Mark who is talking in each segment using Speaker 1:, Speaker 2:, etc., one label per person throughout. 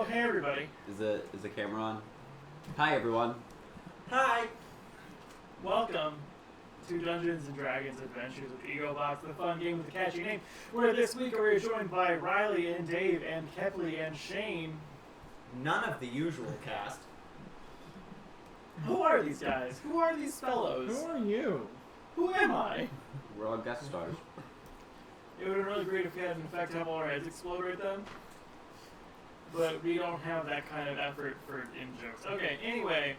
Speaker 1: hey everybody.
Speaker 2: Is the camera on? Hi everyone.
Speaker 1: Hi. Welcome to Dungeons and Dragons Adventures with Egobox, the fun game with the catchy name. Where this week we're joined by Riley and Dave and Kepley and Shane.
Speaker 3: None of the usual cast.
Speaker 1: Who are these guys? Who are these fellows?
Speaker 4: Who are you?
Speaker 1: Who am I?
Speaker 2: We're all guest stars.
Speaker 1: It would have been really great if we had an effect to have all our heads explode right then. But we don't have that kind of effort for in-jokes. Okay, anyway.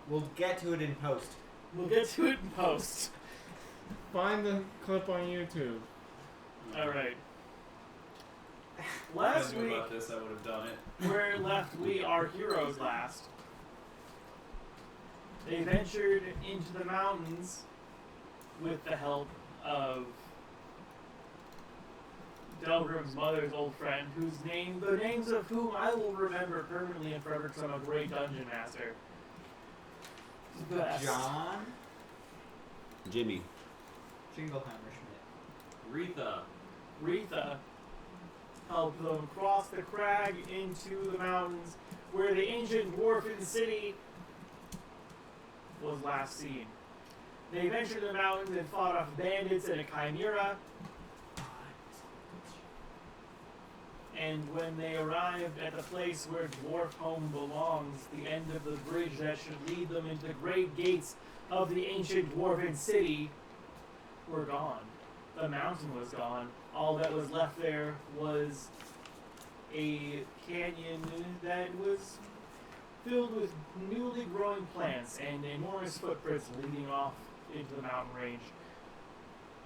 Speaker 3: We'll get to it in post.
Speaker 1: We'll get to it in post.
Speaker 4: Find the clip on YouTube.
Speaker 1: Alright.
Speaker 5: If
Speaker 1: Last
Speaker 5: I knew
Speaker 1: week,
Speaker 5: about this, I would have done it.
Speaker 1: where left we our heroes last. They ventured into the mountains with the help of Delgrim's mother's old friend, the names of whom I will remember permanently and forever because I'm a great dungeon master. Best.
Speaker 3: John
Speaker 2: Jimmy.
Speaker 3: Jingleheimer Schmidt.
Speaker 1: Retha helped them cross the crag into the mountains where the ancient dwarfen city was last seen. They ventured the mountains and fought off bandits and a chimera. And when they arrived at the place where Dwarfhome belongs, the end of the bridge that should lead them into the great gates of the ancient dwarven city, were gone. The mountain was gone. All that was left there was a canyon that was filled with newly growing plants and enormous footprints leading off into the mountain range.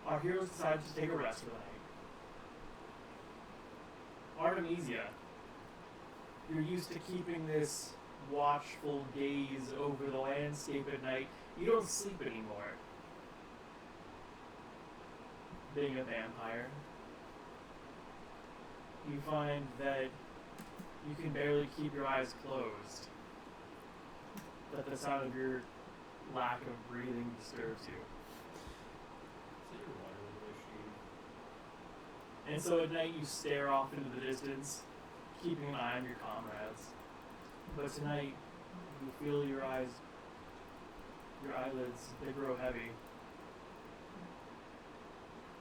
Speaker 1: Our heroes decided to take a rest for the night. Artemisia, you're used to keeping this watchful gaze over the landscape at night. You don't sleep anymore. Being a vampire, you find that you can barely keep your eyes closed. That the sound of your lack of breathing disturbs you. And so at night you stare off into the distance, keeping an eye on your comrades. But tonight, you feel your eyelids, they grow heavy.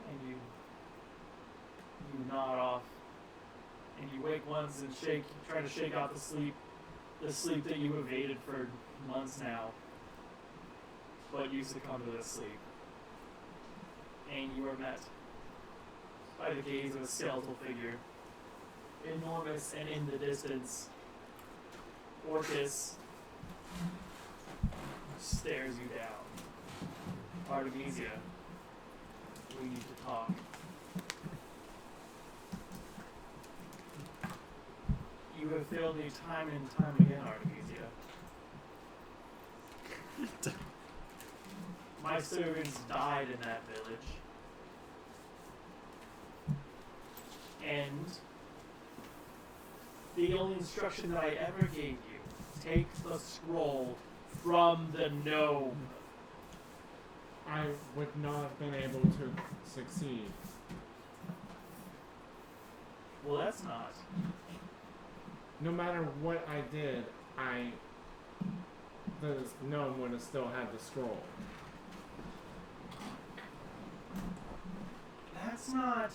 Speaker 1: And you nod off, and you wake once and try to shake out the sleep that you evaded for months now. But you succumb to this sleep. And you are met by the gaze of a skeletal figure, enormous and in the distance. Orcus stares you down. Artemisia, we need to talk. You have failed me time and time again, Artemisia. My servants died in that village. And the only instruction that I ever gave you, take the scroll from the gnome.
Speaker 4: I would not have been able to succeed.
Speaker 1: Well, that's not.
Speaker 4: No matter what I did, the gnome would have still had the scroll.
Speaker 1: That's not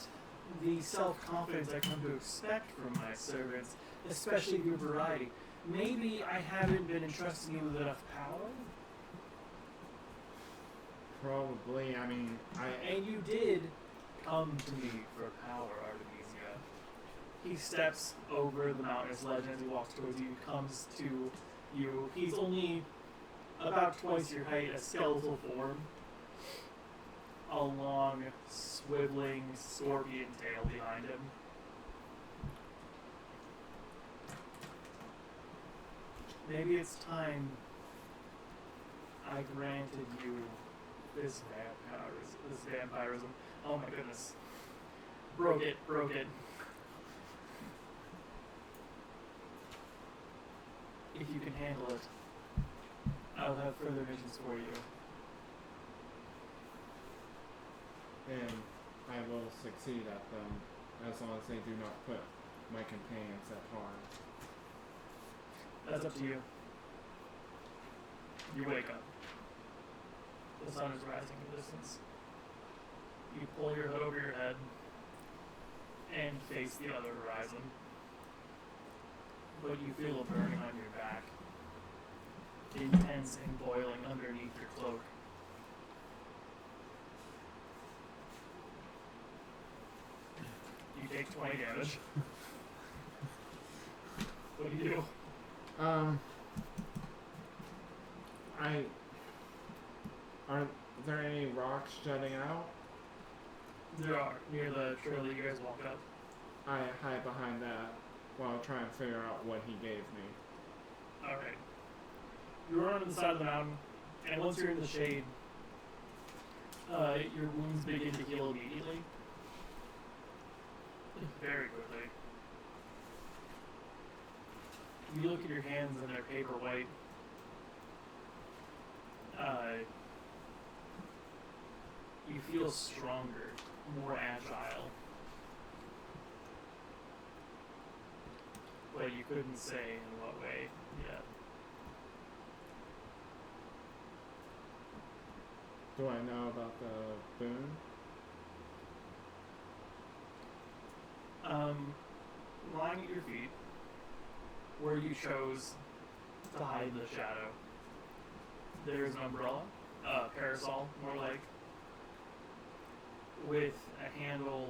Speaker 1: the self-confidence I come to expect from my servants, especially your variety. Maybe I haven't been entrusting you with enough power?
Speaker 4: Probably,
Speaker 1: And you did come to me for power, Artemisia. He steps over the mountainous ledge as he walks towards you, comes to you. He's only about twice your height, a skeletal form. A long, swiveling scorpion tail behind him. Maybe it's time I granted you this vampirism. Oh my goodness. Broke it. If you can handle it, I'll have further missions for you.
Speaker 4: and I will succeed at them as long as they do not put my companions at harm.
Speaker 1: That's up to you. You wake up. The sun is rising in the distance. You pull your hood over your head and face the other horizon. But you feel a burning on your back. Intense and boiling underneath your cloak. You take 20 damage. What do you do?
Speaker 4: Aren't there any rocks jutting out?
Speaker 1: There are, near the trail that you guys walk up.
Speaker 4: I hide behind that while trying to figure out what he gave me.
Speaker 1: Alright. You run on the side of the mountain, and once you're in the shade, your wounds begin to heal immediately. Very quickly. You look at your hands and they're paper white. You feel stronger, more agile. But you couldn't say in what way yet.
Speaker 4: Do I know about the boon?
Speaker 1: Lying at your feet, where you chose to hide the shadow, there's an umbrella, parasol, more like, with a handle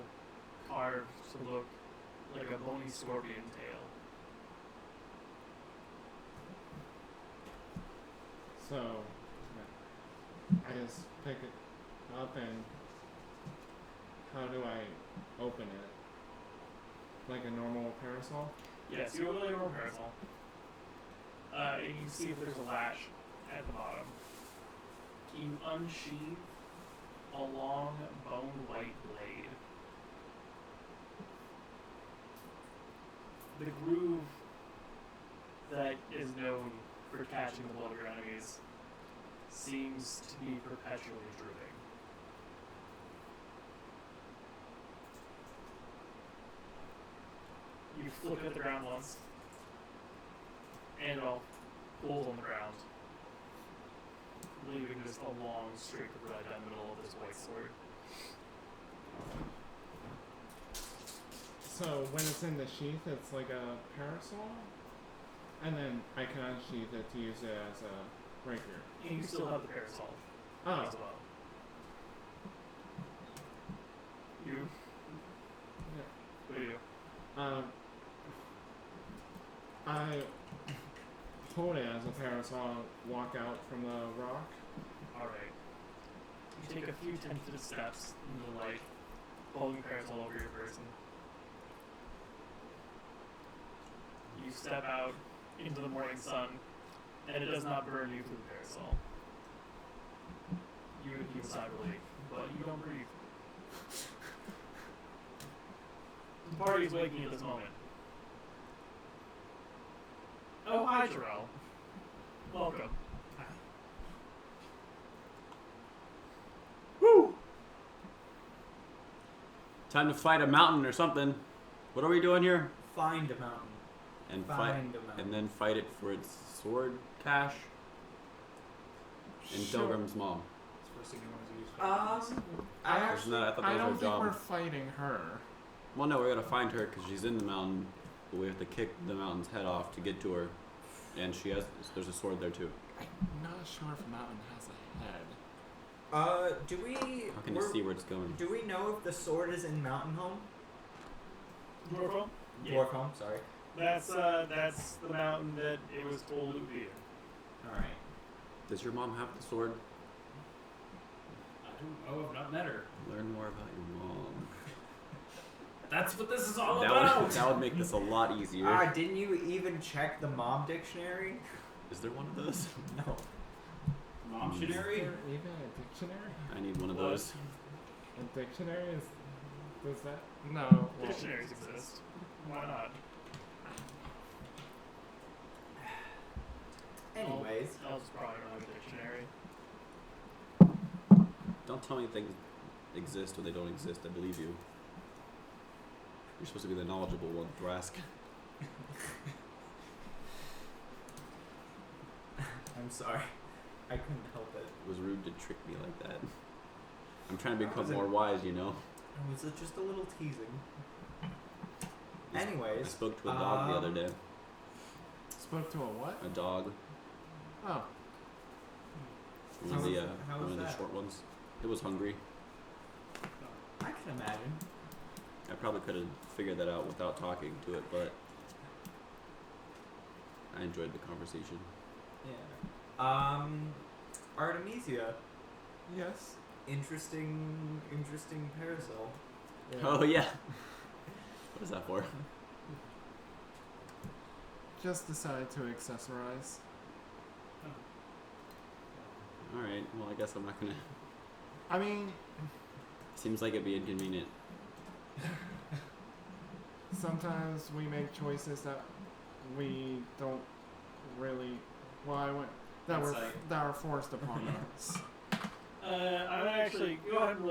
Speaker 1: carved to look like a bony scorpion tail.
Speaker 4: So, I just pick it up and how do I open it? Like a normal parasol?
Speaker 1: Yes, you open a normal parasol, and you see if there's a latch at the bottom. You unsheathe a long, bone-white blade. The groove that is known for catching the blood of your enemies seems to be perpetually drooping. You flip it at the ground once, and it all pulls on the ground, leaving just a long streak of red down the middle of this white sword.
Speaker 4: So when it's in the sheath, it's like a parasol? And then I can unsheath it to use it as a rapier.
Speaker 1: And you still have the parasol
Speaker 4: Oh.
Speaker 1: as well. You?
Speaker 4: Yeah.
Speaker 1: What do you do?
Speaker 4: I hold it as a parasol and walk out from the rock.
Speaker 1: Alright. You take a few tentative steps into the light, holding the parasol over your person. You step out into the morning sun, and it does not burn you through the parasol. You heave a sigh of relief, but you don't breathe. The party is waking at this moment. Oh, hi, Jarrell. Welcome. Woo!
Speaker 2: Time to fight a mountain or something. What are we doing here?
Speaker 3: Find a mountain.
Speaker 2: And
Speaker 3: Find a mountain.
Speaker 2: and then fight it for its sword cache and
Speaker 4: Sure.
Speaker 2: Pilgrim's mom.
Speaker 5: It's the first thing you want to use.
Speaker 3: I
Speaker 2: Isn't that, I thought
Speaker 4: I
Speaker 2: that
Speaker 4: don't
Speaker 2: was her
Speaker 4: think we're
Speaker 2: job.
Speaker 4: fighting her.
Speaker 2: Well, no, we gotta find her because she's in the mountain, but we have to kick the mountain's head off to get to her. And she has, there's a sword there too.
Speaker 4: I'm not sure if a mountain has a head.
Speaker 3: Do we?
Speaker 2: How can you see where it's going?
Speaker 3: Do we know if the sword is in Mountain Home?
Speaker 1: Dwarfhome?
Speaker 3: Dwarfhome, sorry.
Speaker 1: That's the mountain that it was told it would be in.
Speaker 3: Alright.
Speaker 2: Does your mom have the sword?
Speaker 5: I don't know. I've not met her.
Speaker 2: Learn more about your mom.
Speaker 5: That's what this is all
Speaker 2: That
Speaker 5: about.
Speaker 2: would, that would make this a lot easier.
Speaker 3: Didn't you even check the mom dictionary?
Speaker 2: Is there one of those?
Speaker 3: No.
Speaker 5: Mom
Speaker 4: Is
Speaker 5: dictionary.
Speaker 4: there even a dictionary?
Speaker 2: I need one of those.
Speaker 4: A dictionary is... Does that... No. Well,
Speaker 1: Dictionaries exist. Why not?
Speaker 3: Anyways.
Speaker 1: Elves probably don't have a dictionary.
Speaker 2: Don't tell me things exist when they don't exist. I believe you. You're supposed to be the knowledgeable one, Thrask.
Speaker 3: I'm sorry. I couldn't help it.
Speaker 2: It was rude to trick me like that. I'm trying to
Speaker 3: That
Speaker 2: become
Speaker 3: wasn't-
Speaker 2: more wise, you know.
Speaker 3: It was just a little teasing.
Speaker 2: I
Speaker 3: Anyways,
Speaker 2: spoke to a dog the other day.
Speaker 4: Spoke to a what?
Speaker 2: A dog.
Speaker 4: Oh.
Speaker 2: One
Speaker 3: How
Speaker 2: of the
Speaker 3: was- how was
Speaker 2: one of the
Speaker 3: that?
Speaker 2: short ones. It was hungry.
Speaker 3: I can imagine.
Speaker 2: I probably could have figured that out without talking to it, but I enjoyed the conversation.
Speaker 3: Yeah. Artemisia.
Speaker 4: Yes.
Speaker 3: Interesting parasol. Yeah.
Speaker 2: Oh yeah. What is that for?
Speaker 4: Just decided to accessorize.
Speaker 2: All right. Well, I guess I'm not gonna.
Speaker 4: I mean,
Speaker 2: Seems like it'd be inconvenient.
Speaker 4: sometimes we make choices that we don't really. Well, that are forced upon us.
Speaker 1: I'm actually go ahead and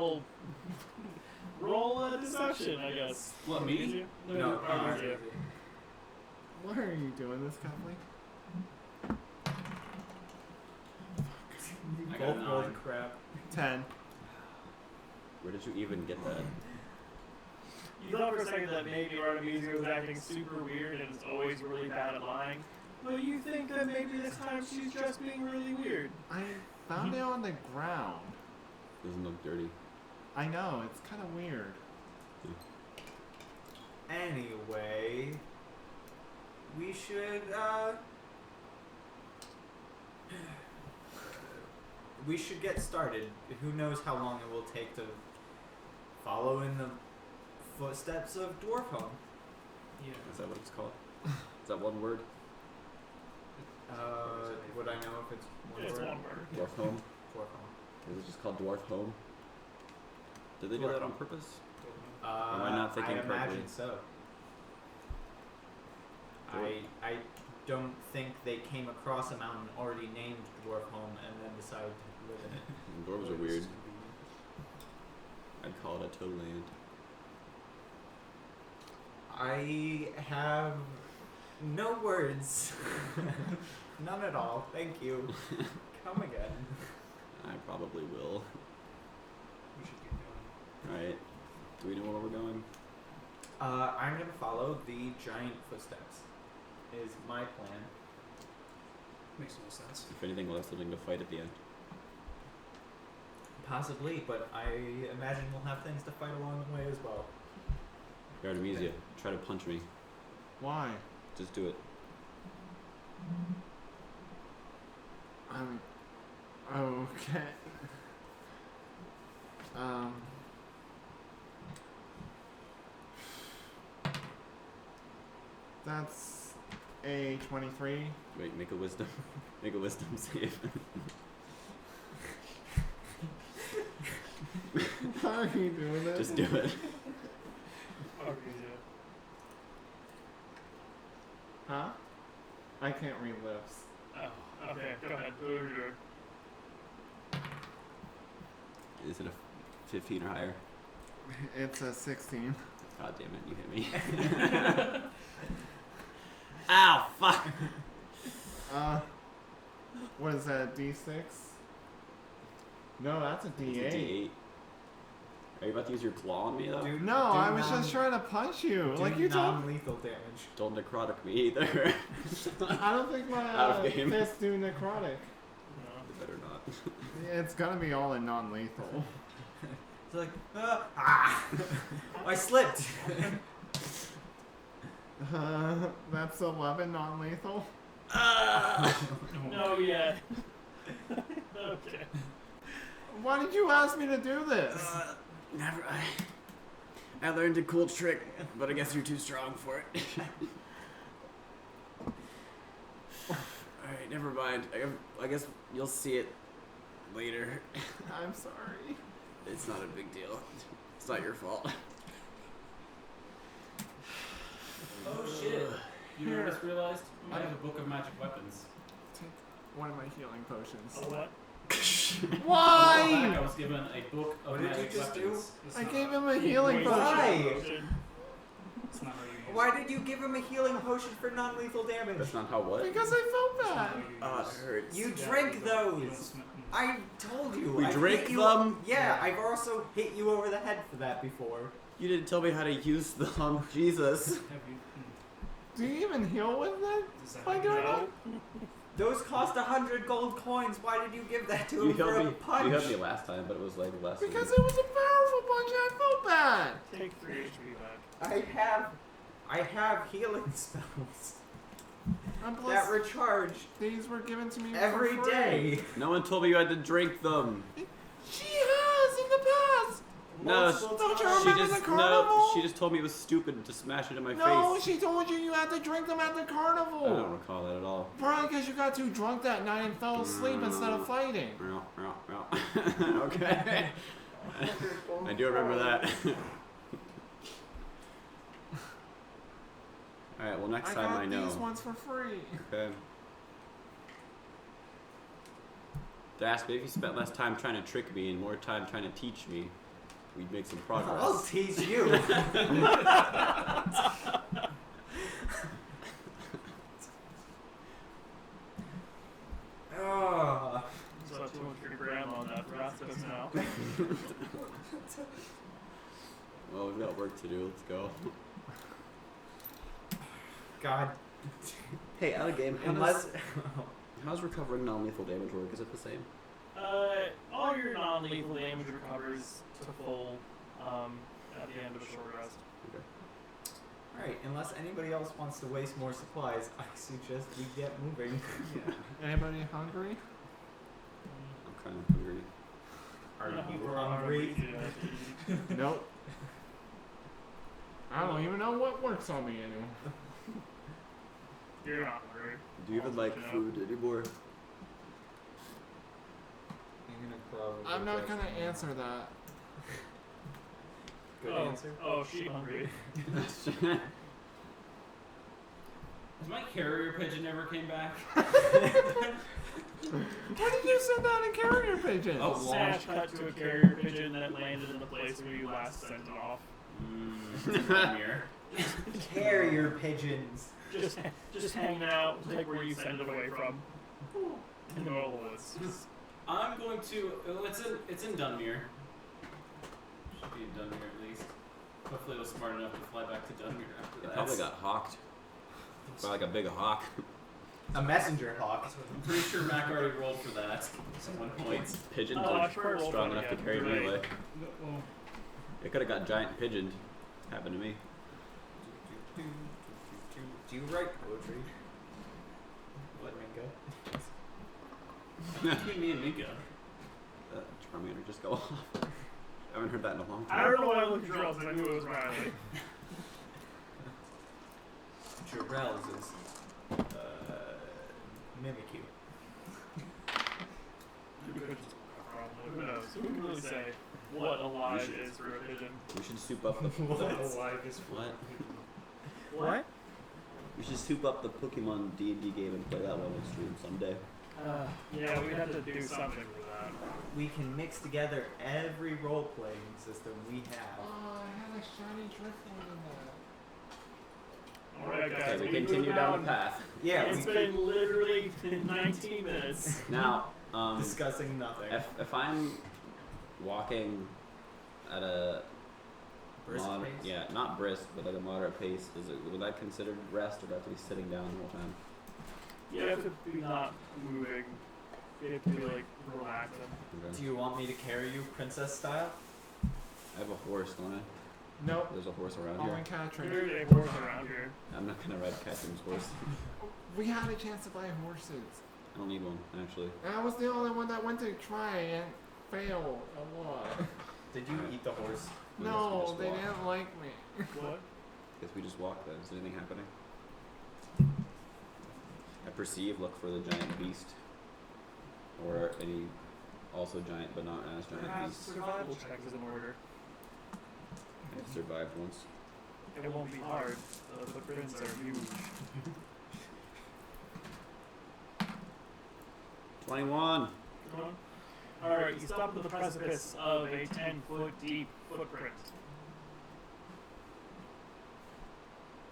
Speaker 1: roll a deception, I guess.
Speaker 5: What, me?
Speaker 3: No,
Speaker 1: Artemisia.
Speaker 4: Why are you doing this, Kathleen?
Speaker 3: You
Speaker 5: I got a
Speaker 3: both rolled
Speaker 5: 9.
Speaker 3: crap.
Speaker 4: 10.
Speaker 2: Where did you even get that?
Speaker 1: You thought for a second that maybe Artemisia was acting super weird and is always really bad at lying. But you think that maybe this time she's just being really weird.
Speaker 4: I found it on the ground.
Speaker 2: Doesn't look dirty.
Speaker 4: I know, it's kind of weird.
Speaker 3: Anyway, we should get started. Who knows how long it will take to follow in the footsteps of Dwarfhome.
Speaker 5: Yeah.
Speaker 2: Is that what it's called? Is that one word?
Speaker 3: Would I know if it's one
Speaker 1: It's
Speaker 3: word?
Speaker 1: one word.
Speaker 2: Dwarfhome?
Speaker 3: Dwarfhome.
Speaker 2: Is it just called Dwarfhome? Did they do that on purpose? Am I not thinking
Speaker 3: I imagine
Speaker 2: correctly?
Speaker 3: so.
Speaker 2: Dwarf-
Speaker 3: I don't think they came across a mountain already named Dwarfhome and then decided to live in it.
Speaker 2: Dwarves are weird. I'd call it a toadland.
Speaker 3: I have no words. None at all. Thank you. Come again.
Speaker 2: I probably will.
Speaker 5: We should get going.
Speaker 2: Alright. Do we know where we're going?
Speaker 3: I'm gonna follow the giant footsteps. Is my plan.
Speaker 5: Makes no sense.
Speaker 2: If anything, we'll have something to fight at the end.
Speaker 3: Possibly, but I imagine we'll have things to fight along the way as well.
Speaker 2: Artemisia, try to punch me.
Speaker 4: Why?
Speaker 2: Just do it.
Speaker 4: Okay. That's a 23.
Speaker 2: Wait, make a wisdom. Make a wisdom save.
Speaker 4: Why are you doing this?
Speaker 2: Just do it.
Speaker 1: Artemisia.
Speaker 4: Huh? I can't read lips.
Speaker 1: Oh, okay, go ahead. What are you doing?
Speaker 2: Is it a 15 or higher?
Speaker 4: It's a 16.
Speaker 2: God damn it, you hit me. Ow, fuck!
Speaker 4: What is that, D6? No, that's a D8.
Speaker 2: It's a D8. Are you about to use your claw on me, though?
Speaker 3: Do-
Speaker 4: No,
Speaker 3: do
Speaker 4: I was
Speaker 3: non-
Speaker 4: just trying to punch you.
Speaker 3: do
Speaker 4: Like you told.
Speaker 3: non-lethal damage.
Speaker 2: Don't necrotic me either.
Speaker 4: I don't think my
Speaker 2: Out of game.
Speaker 4: fists do necrotic.
Speaker 1: No.
Speaker 2: You better not.
Speaker 4: It's gonna be all in non-lethal.
Speaker 3: It's like, I slipped.
Speaker 4: That's 11 non-lethal.
Speaker 1: No, yeah. Okay.
Speaker 4: Why did you ask me to do this?
Speaker 2: Never. I learned a cool trick, but I guess you're too strong for it. Alright, never mind. I guess you'll see it later.
Speaker 4: I'm sorry.
Speaker 2: It's not a big deal. It's not your fault.
Speaker 5: Oh shit! You know what I
Speaker 4: Here.
Speaker 5: just realized? I have a book of magic weapons.
Speaker 4: Take one of my healing
Speaker 1: Oh,
Speaker 4: potions.
Speaker 1: what?
Speaker 5: A while back, I
Speaker 4: Why?
Speaker 5: was given a book of
Speaker 3: What did you
Speaker 5: magic
Speaker 3: just do?
Speaker 5: weapons.
Speaker 4: I gave him a healing
Speaker 1: Wait,
Speaker 4: potion.
Speaker 3: Why?
Speaker 1: potion.
Speaker 5: That's not how you use
Speaker 3: Why did you give him a healing potion for non-lethal damage?
Speaker 2: That's not how what?
Speaker 4: Because I felt
Speaker 5: That's not
Speaker 4: bad.
Speaker 5: how you use.
Speaker 2: It hurts.
Speaker 3: You
Speaker 5: Yeah,
Speaker 3: drink
Speaker 5: you don't
Speaker 3: those.
Speaker 5: sm-
Speaker 3: I told you.
Speaker 2: We
Speaker 3: I've
Speaker 2: drink
Speaker 3: hit you-
Speaker 2: them?
Speaker 3: Yeah, I've also hit you over the head for that before.
Speaker 2: You didn't tell me how to use them. Jesus.
Speaker 5: Have you,
Speaker 4: Do you even heal with that?
Speaker 5: is that
Speaker 4: By
Speaker 5: how you
Speaker 4: doing
Speaker 5: know?
Speaker 4: that?
Speaker 3: Those cost 100 gold coins. Why did you give that to
Speaker 2: You
Speaker 3: him for
Speaker 2: healed
Speaker 3: a
Speaker 2: me.
Speaker 3: punch?
Speaker 2: You healed me last time, but it was like less. than-
Speaker 4: Because it was a powerful punch and I felt bad.
Speaker 1: Take 3 HP back.
Speaker 3: I have healing spells
Speaker 4: And
Speaker 3: that
Speaker 4: plus,
Speaker 3: recharge
Speaker 4: these were given to me
Speaker 3: every
Speaker 4: for free.
Speaker 3: day.
Speaker 2: No one told me you had to drink them.
Speaker 4: She has in the past.
Speaker 2: No,
Speaker 3: Multiple
Speaker 4: don't you
Speaker 3: times.
Speaker 2: She
Speaker 4: remember
Speaker 2: just
Speaker 4: the carnival?
Speaker 2: no. She just told me it was stupid to smash it in my
Speaker 4: No,
Speaker 2: face.
Speaker 4: she told you had to drink them at the
Speaker 2: I don't
Speaker 4: carnival.
Speaker 2: recall that at all.
Speaker 4: Probably because you got too drunk that night and fell asleep instead of fighting.
Speaker 2: Okay. I do remember that. Alright, well next
Speaker 4: I
Speaker 2: time
Speaker 4: got
Speaker 2: I know.
Speaker 4: these ones for free.
Speaker 2: Okay. Dask, maybe if you spent less time trying to trick me and more time trying to teach me, we'd make some
Speaker 3: I'll
Speaker 2: progress.
Speaker 3: teach you. Oh.
Speaker 1: So too much for your grandma on that process now.
Speaker 2: Well, we've got work to do. Let's go.
Speaker 3: God.
Speaker 2: Hey, out of game.
Speaker 3: Unless.
Speaker 2: How's recovering non-lethal damage work? Is it the same?
Speaker 1: All your non-lethal damage recovers to full at the end of a short rest.
Speaker 2: Okay.
Speaker 3: Alright, unless anybody else wants to waste more supplies, I suggest we get moving.
Speaker 4: Anybody hungry?
Speaker 2: I'm kind of hungry.
Speaker 3: Are
Speaker 1: Yeah,
Speaker 3: you
Speaker 1: we're
Speaker 3: hungry?
Speaker 1: Yeah.
Speaker 4: Nope. I don't even know what works on me anymore.
Speaker 1: You're not hungry.
Speaker 2: Do you even like food anymore?
Speaker 4: I'm not gonna answer that.
Speaker 3: Good
Speaker 1: oh,
Speaker 3: answer.
Speaker 1: Oh, she hungry.
Speaker 5: My carrier pigeon never came back.
Speaker 4: What did you send out in carrier pigeons?
Speaker 5: Oh,
Speaker 1: Smash cut to a carrier pigeon that landed in the place where you last sent it off.
Speaker 5: Here.
Speaker 3: Carrier pigeons.
Speaker 1: Just hanging out, like where you send it away from. In the middle of the woods.
Speaker 5: I'm going to. Oh, it's in Dunmere. Should be in Dunmere at least. Hopefully, it was smart enough to fly back to Dunmere after
Speaker 2: It
Speaker 5: that.
Speaker 2: probably got hawked. By like a big hawk.
Speaker 3: A messenger hawk.
Speaker 5: I'm pretty sure Mac already rolled for that at one point.
Speaker 2: Pigeons
Speaker 1: Oh, I
Speaker 2: aren't
Speaker 1: swear rolled
Speaker 2: strong
Speaker 1: for it
Speaker 2: enough to
Speaker 1: again.
Speaker 2: carry me
Speaker 1: You're right.
Speaker 2: away.
Speaker 5: Well,
Speaker 2: It could have got giant pigeoned. Happened to me.
Speaker 3: Do you write poetry?
Speaker 5: What?
Speaker 3: Minka?
Speaker 5: Between me and Mika.
Speaker 2: That Charmander just go off. I haven't heard that in a long
Speaker 1: I
Speaker 2: time.
Speaker 1: don't know why I looked at Jarrell because I knew it was Riley.
Speaker 3: Jarrell's is Mimikyu.
Speaker 1: Who knows? Who can really say what alive is for a pigeon?
Speaker 2: We should soup up the
Speaker 5: Alive is
Speaker 2: what?
Speaker 1: What?
Speaker 2: We should soup up the Pokemon D&D game and play that one on stream someday.
Speaker 1: Yeah, we have to do something for that.
Speaker 3: We can mix together every role-playing system we have.
Speaker 4: Oh, I had a shiny Drifting in there.
Speaker 1: Alright, guys,
Speaker 2: Okay, we
Speaker 1: move
Speaker 2: continue down
Speaker 1: on.
Speaker 2: the path.
Speaker 3: Yeah,
Speaker 1: It's been literally 19 minutes.
Speaker 2: Now,
Speaker 3: discussing nothing.
Speaker 2: if I'm walking at a
Speaker 3: Brisk pace?
Speaker 2: yeah, not brisk, but like a moderate pace, would that considered rest, or do I have to be sitting down the whole time?
Speaker 1: You have to be not moving. You have to be like relaxing.
Speaker 2: Okay.
Speaker 3: Do you want me to carry you princess style?
Speaker 2: I have a horse, don't I?
Speaker 4: Nope.
Speaker 2: There's a horse around
Speaker 4: Only
Speaker 2: here.
Speaker 4: Katrin.
Speaker 1: There's a horse around here.
Speaker 2: I'm not gonna ride Catherine's horse.
Speaker 4: We had a chance to buy horses.
Speaker 2: I don't need one, actually.
Speaker 4: I was the only one that went to try and failed a lot.
Speaker 3: Did you eat the horse?
Speaker 2: We
Speaker 4: No,
Speaker 2: just
Speaker 4: they
Speaker 2: walk.
Speaker 4: didn't like me.
Speaker 1: What?
Speaker 2: Guess we just walk then. Is anything happening? I perceive, look for the giant beast. Or any also giant but not as giant
Speaker 1: Perhaps
Speaker 2: beast.
Speaker 1: survival check is in order.
Speaker 2: I've survived once.
Speaker 1: It won't be hard. The footprints are huge.
Speaker 2: 21!
Speaker 1: Alright, you stop at the precipice of a 10-foot deep footprint.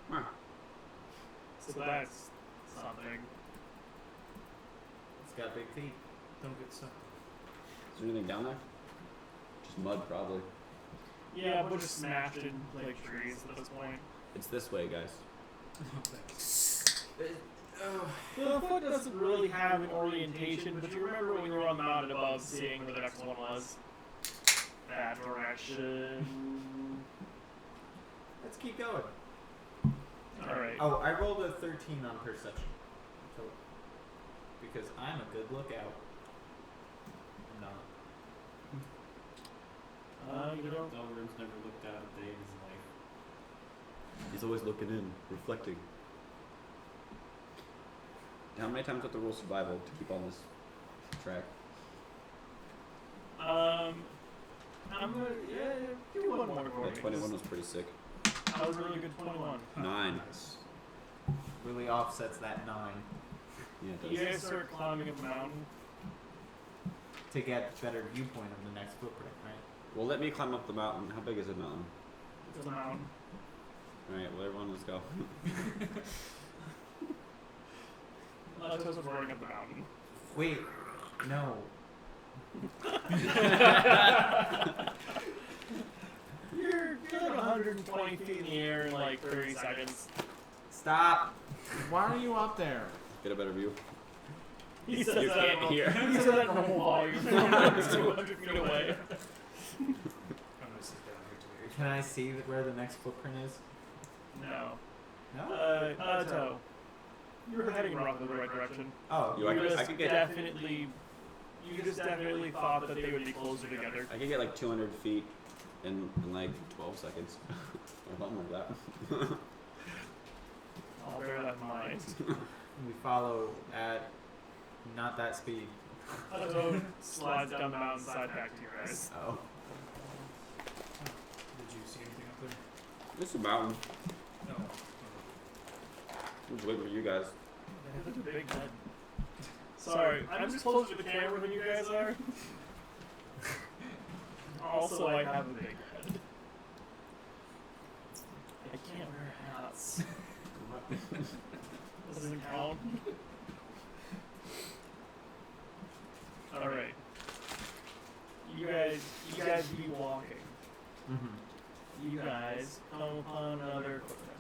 Speaker 2: Huh.
Speaker 1: So that's something.
Speaker 3: It's got big feet.
Speaker 5: Don't get sucked.
Speaker 2: Is there anything down there? Just mud, probably.
Speaker 1: Yeah, but just smashed in like trees at this point.
Speaker 2: It's this way, guys.
Speaker 1: The foot doesn't really have an orientation, but you remember when you were on the mountain above seeing where the next one was? That direction.
Speaker 3: Let's keep going.
Speaker 1: Alright.
Speaker 3: Oh, I rolled a 13 on perception. So, because I'm a good lookout. I'm not.
Speaker 1: You don't.
Speaker 5: Delrin's never looked out a day in his life.
Speaker 2: He's always looking in, reflecting. How many times do I have to roll survival to keep on this track?
Speaker 1: I'm gonna, give me one more for me.
Speaker 2: That 21 was pretty sick.
Speaker 1: That was a really good 21.
Speaker 2: 9.
Speaker 3: Really offsets that 9
Speaker 2: Yeah, it
Speaker 1: You
Speaker 2: does.
Speaker 1: guys start climbing up the mountain.
Speaker 3: to get better viewpoint of the next footprint, right?
Speaker 2: Well, let me climb up the mountain. How big is the mountain?
Speaker 1: It's a mountain.
Speaker 2: Alright, well, everyone, let's go.
Speaker 1: Lato's running up the mountain.
Speaker 3: Wait, no.
Speaker 1: You're like 120 feet in the air in like 30 seconds.
Speaker 3: Stop.
Speaker 4: Why are you up there?
Speaker 2: Get a better view.
Speaker 1: He says
Speaker 2: You
Speaker 1: that
Speaker 2: can't
Speaker 1: in-
Speaker 2: hear.
Speaker 1: He says that in normal volume. He's 200 feet away.
Speaker 5: I'm gonna sit down here too.
Speaker 3: Can I see where the next footprint is?
Speaker 1: No.
Speaker 3: No?
Speaker 1: Lato. You're heading roughly the right direction.
Speaker 3: Oh,
Speaker 2: You- I
Speaker 1: You
Speaker 2: could-
Speaker 1: just
Speaker 2: I could get-
Speaker 1: definitely. You just definitely thought that they would be closer together.
Speaker 2: I could get like 200 feet in like 12 seconds. Or something like that.
Speaker 1: I'll bear that in mind.
Speaker 3: we follow at not that speed.
Speaker 1: Lato slides down the mountainside back to you guys.
Speaker 3: Oh.
Speaker 5: Did you see anything up there?
Speaker 2: This is a mountain.
Speaker 5: No.
Speaker 2: I'm just waiting for you guys.
Speaker 1: That's a big head. Sorry, I'm just closer to the camera than you guys are. Also, I have a big head. I can't wear hats. Doesn't count. Alright. You guys be walking.
Speaker 3: Mm-hmm.
Speaker 1: You guys come upon another footprint.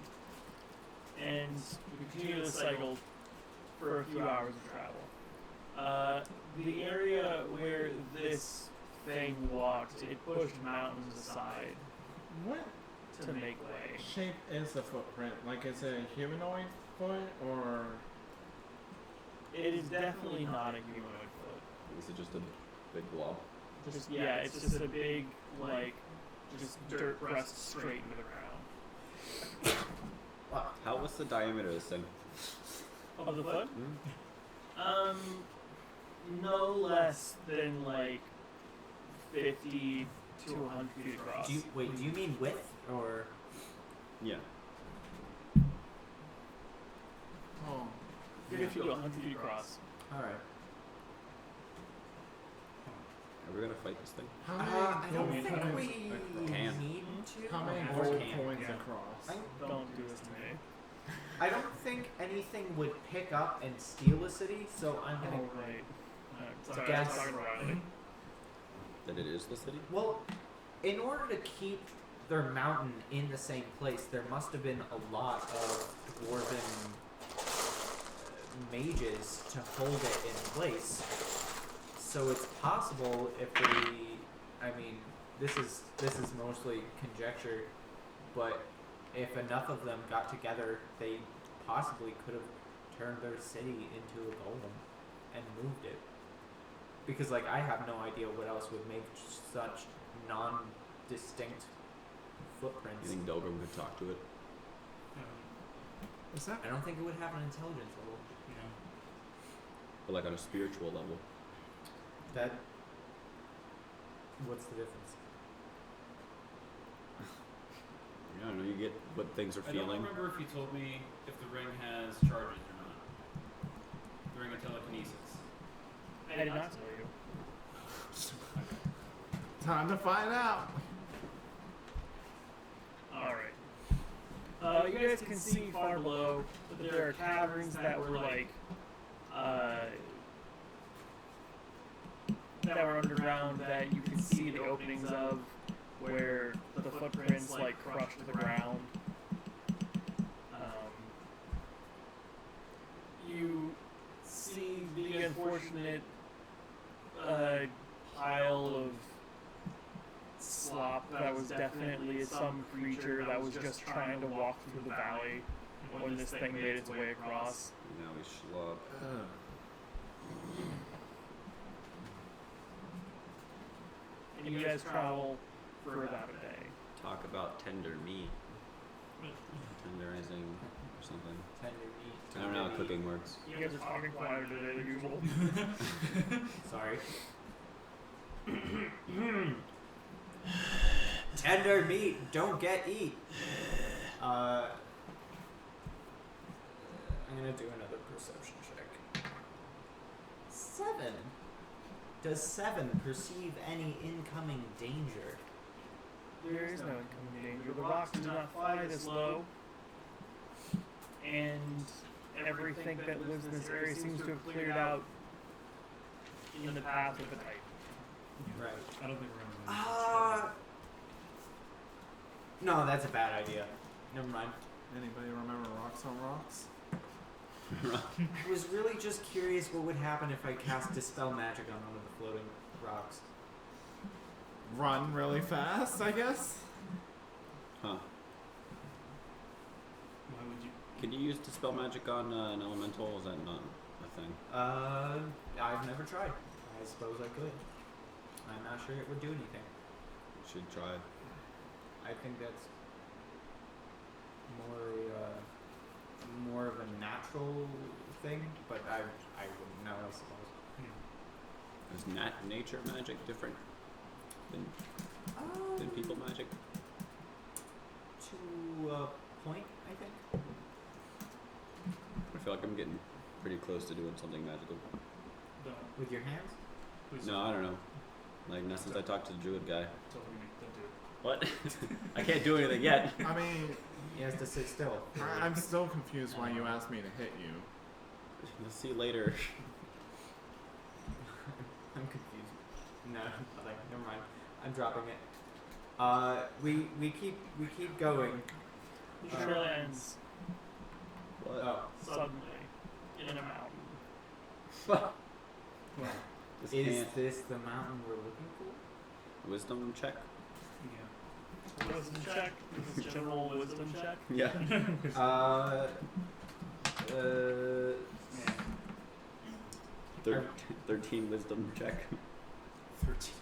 Speaker 1: And you continue the cycle for a few hours of travel. The area where this thing walked, it pushed mountains aside
Speaker 4: What
Speaker 1: to make way.
Speaker 4: shape is the footprint? Like, is it a humanoid foot or?
Speaker 1: It is definitely not a humanoid foot.
Speaker 2: This is just a big blob.
Speaker 1: Just yeah, it's just a big like just dirt pressed straight into the ground.
Speaker 2: How was the diameter of this thing?
Speaker 1: Of the foot?
Speaker 2: Hmm?
Speaker 1: No less than like 50 to 100 feet across.
Speaker 3: Do you mean width or?
Speaker 2: Yeah.
Speaker 4: Oh.
Speaker 1: 50 to 100 feet across.
Speaker 3: Alright.
Speaker 2: Are we gonna fight this thing?
Speaker 4: How
Speaker 3: I
Speaker 4: many
Speaker 3: don't
Speaker 4: gold
Speaker 3: think
Speaker 4: points
Speaker 3: we
Speaker 4: across?
Speaker 2: Can.
Speaker 3: need to.
Speaker 4: How many
Speaker 1: Yeah.
Speaker 4: gold
Speaker 3: Can.
Speaker 4: points
Speaker 1: Yeah.
Speaker 4: across?
Speaker 1: Don't do this to me.
Speaker 3: I don't think anything would pick up and steal a city, so I'm gonna.
Speaker 1: Oh, right. Sorry,
Speaker 3: Guess.
Speaker 1: I was talking to Riley.
Speaker 2: That it is the city?
Speaker 3: Well, in order to keep their mountain in the same place, there must have been a lot of dwarven mages to hold it in place. So it's possible if I mean, this is mostly conjecture, but if enough of them got together, they possibly could have turned their city into a golem and moved it. Because like I have no idea what else would make such non-distinct
Speaker 2: You
Speaker 3: footprints.
Speaker 2: think Dolgrim could talk to it?
Speaker 4: Is that?
Speaker 3: I don't think it would have an intelligence level.
Speaker 2: But like on a spiritual level?
Speaker 3: That. What's the difference?
Speaker 2: I don't know, you get what things are
Speaker 5: I
Speaker 2: feeling.
Speaker 5: don't remember if you told me if the ring has charges or not. The ring of telekinesis.
Speaker 1: I did not tell you.
Speaker 4: Time to find out.
Speaker 1: Alright. You guys can see far below that there are caverns that were like that were underground that you can see the openings of, where the footprints like crushed the ground. You see the unfortunate pile of slop that was definitely some creature that was just trying to walk through the valley when this thing made its way across.
Speaker 2: Now we schlub.
Speaker 1: And you guys travel for about a day.
Speaker 2: Talk about tender meat. Tenderizing or something.
Speaker 3: Tender meat.
Speaker 2: I don't know how cooking works.
Speaker 1: You guys are talking quieter today than usual.
Speaker 3: Sorry. Tender meat, don't get eat. I'm gonna do another perception check. 7. Does 7 perceive any incoming danger?
Speaker 1: There is no incoming danger. The rocks do not fly this low, and everything that lives in this area seems to have cleared out in the path of the Titan.
Speaker 3: Right.
Speaker 5: I don't think we're gonna
Speaker 3: No, that's a bad idea. Never mind.
Speaker 4: Anybody remember Rocks on Rocks?
Speaker 3: I was really just curious what would happen if I cast Dispel Magic on one of the floating rocks.
Speaker 4: Run really fast, I guess?
Speaker 2: Huh.
Speaker 5: Why would you?
Speaker 2: Can you use Dispel Magic on an elemental? Is that not a thing?
Speaker 3: I've never tried. I suppose I could. I'm not sure it would do anything.
Speaker 2: You should try.
Speaker 3: I think that's more of a natural thing, but I wouldn't know, I suppose.
Speaker 2: Is nature magic different than people magic?
Speaker 3: To a point, I think.
Speaker 2: I feel like I'm getting pretty close to doing something magical.
Speaker 3: With your hands?
Speaker 2: No, I don't know. Like, not since I talked to the druid guy.
Speaker 5: Don't do it.
Speaker 2: What? I can't do anything yet.
Speaker 4: I mean,
Speaker 3: He has to sit still.
Speaker 4: I'm still confused why you asked me to hit you.
Speaker 2: We'll see later.
Speaker 3: I'm confused. No, nothing. Never mind. I'm dropping it. We keep going.
Speaker 1: The trail ends
Speaker 2: What?
Speaker 3: Oh,
Speaker 1: suddenly in a mountain.
Speaker 2: This
Speaker 3: is
Speaker 2: can't.
Speaker 3: this the mountain we're looking for?
Speaker 2: Wisdom check?
Speaker 5: Yeah.
Speaker 1: Wisdom check. This is general wisdom check.
Speaker 2: Yeah. 13 wisdom check.
Speaker 5: 13.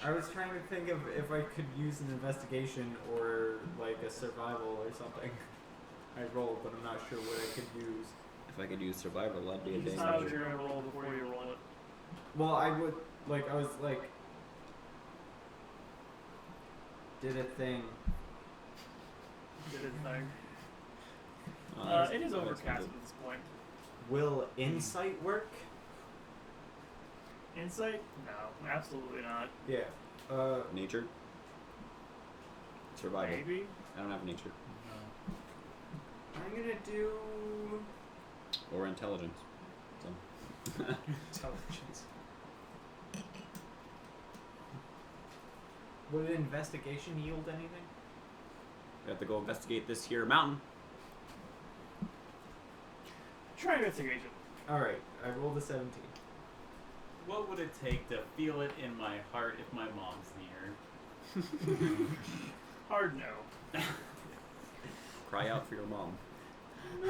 Speaker 3: I was trying to think of if I could use an investigation or like a survival or something. I rolled, but I'm not sure what I could use.
Speaker 2: If I could use survival, that'd be a
Speaker 1: You
Speaker 2: danger.
Speaker 1: decide what you're gonna roll before you roll it.
Speaker 3: Well, I would like. I was like, did a thing.
Speaker 1: Good thing.
Speaker 2: Oh,
Speaker 1: It is
Speaker 2: that's
Speaker 1: overcast
Speaker 2: good.
Speaker 1: at this point.
Speaker 3: Will insight work?
Speaker 1: Insight? No, absolutely not.
Speaker 3: Yeah.
Speaker 2: Nature? Survival.
Speaker 1: Maybe.
Speaker 2: I don't have nature.
Speaker 3: I'm gonna do.
Speaker 2: Or intelligence. So.
Speaker 5: Intelligence.
Speaker 3: Would an investigation yield anything?
Speaker 2: We have to go investigate this here mountain.
Speaker 1: Try investigation.
Speaker 3: All right. I rolled a 17.
Speaker 5: What would it take to feel it in my heart if my mom's near?
Speaker 1: Hard no.
Speaker 2: Cry out for your mom.
Speaker 4: I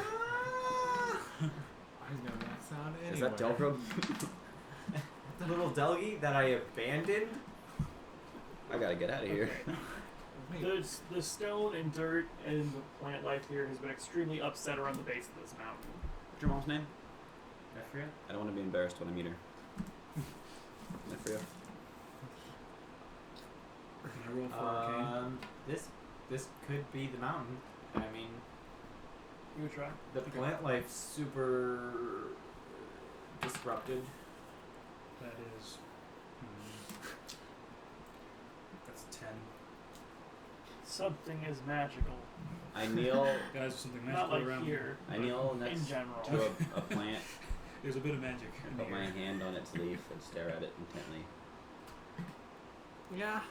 Speaker 4: know that sound anyway.
Speaker 2: Is that Delgro?
Speaker 3: The little Delgy that I abandoned.
Speaker 2: I gotta get out of here.
Speaker 4: Wait,
Speaker 1: The stone and dirt and the plant life here has been extremely upset around the base of this mountain.
Speaker 2: What's your mom's name?
Speaker 3: I forget.
Speaker 2: I don't want to be embarrassed when I meet her. Nefria.
Speaker 5: I roll for arcane.
Speaker 3: This could be the mountain. I mean,
Speaker 1: You would try.
Speaker 3: the plant life's super disrupted.
Speaker 5: That is. That's 10.
Speaker 1: Something is magical.
Speaker 2: I kneel.
Speaker 6: Guys, there's something
Speaker 1: Not
Speaker 6: magical
Speaker 1: like
Speaker 6: around
Speaker 1: here.
Speaker 2: I kneel next
Speaker 1: In general.
Speaker 2: to a plant
Speaker 6: There's a bit of magic.
Speaker 2: and
Speaker 6: in
Speaker 2: put
Speaker 6: the
Speaker 2: my
Speaker 6: air.
Speaker 2: hand on its leaf and stare at it intently.
Speaker 4: Yeah,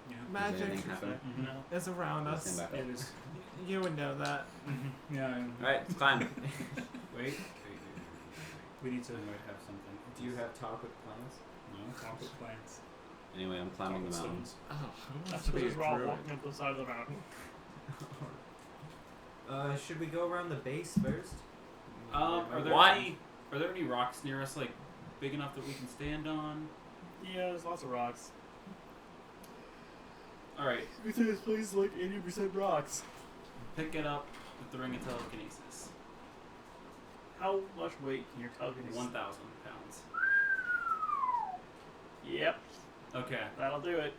Speaker 6: Yeah.
Speaker 2: Does
Speaker 4: magic
Speaker 2: anything happen?
Speaker 6: Mm-hmm.
Speaker 1: No.
Speaker 4: is around
Speaker 2: Stand
Speaker 4: us.
Speaker 2: back up.
Speaker 6: It is.
Speaker 4: You would know that.
Speaker 6: Mm-hmm. Yeah.
Speaker 2: Alright, it's climb.
Speaker 5: Wait.
Speaker 6: We need to.
Speaker 5: I might have something.
Speaker 3: Do you have talk with plants?
Speaker 5: No.
Speaker 6: Talk with plants.
Speaker 2: Anyway, I'm climbing the
Speaker 6: Talk with
Speaker 2: mountain.
Speaker 6: stones.
Speaker 4: Oh, who wants
Speaker 1: That's
Speaker 4: to be a
Speaker 1: because we're all
Speaker 4: druid?
Speaker 1: walking up the side of the mountain.
Speaker 3: Should we go around the base first?
Speaker 5: Are there
Speaker 2: What?
Speaker 5: are there any rocks near us, like big enough that we can stand on?
Speaker 1: Yeah, there's lots of rocks.
Speaker 5: All right,
Speaker 1: We say this place is like 80% rocks.
Speaker 5: pick it up with the ring of telekinesis.
Speaker 1: How much weight can your telekinesis?
Speaker 5: 1,000 pounds.
Speaker 1: Yep,
Speaker 5: Okay.
Speaker 1: that'll do it.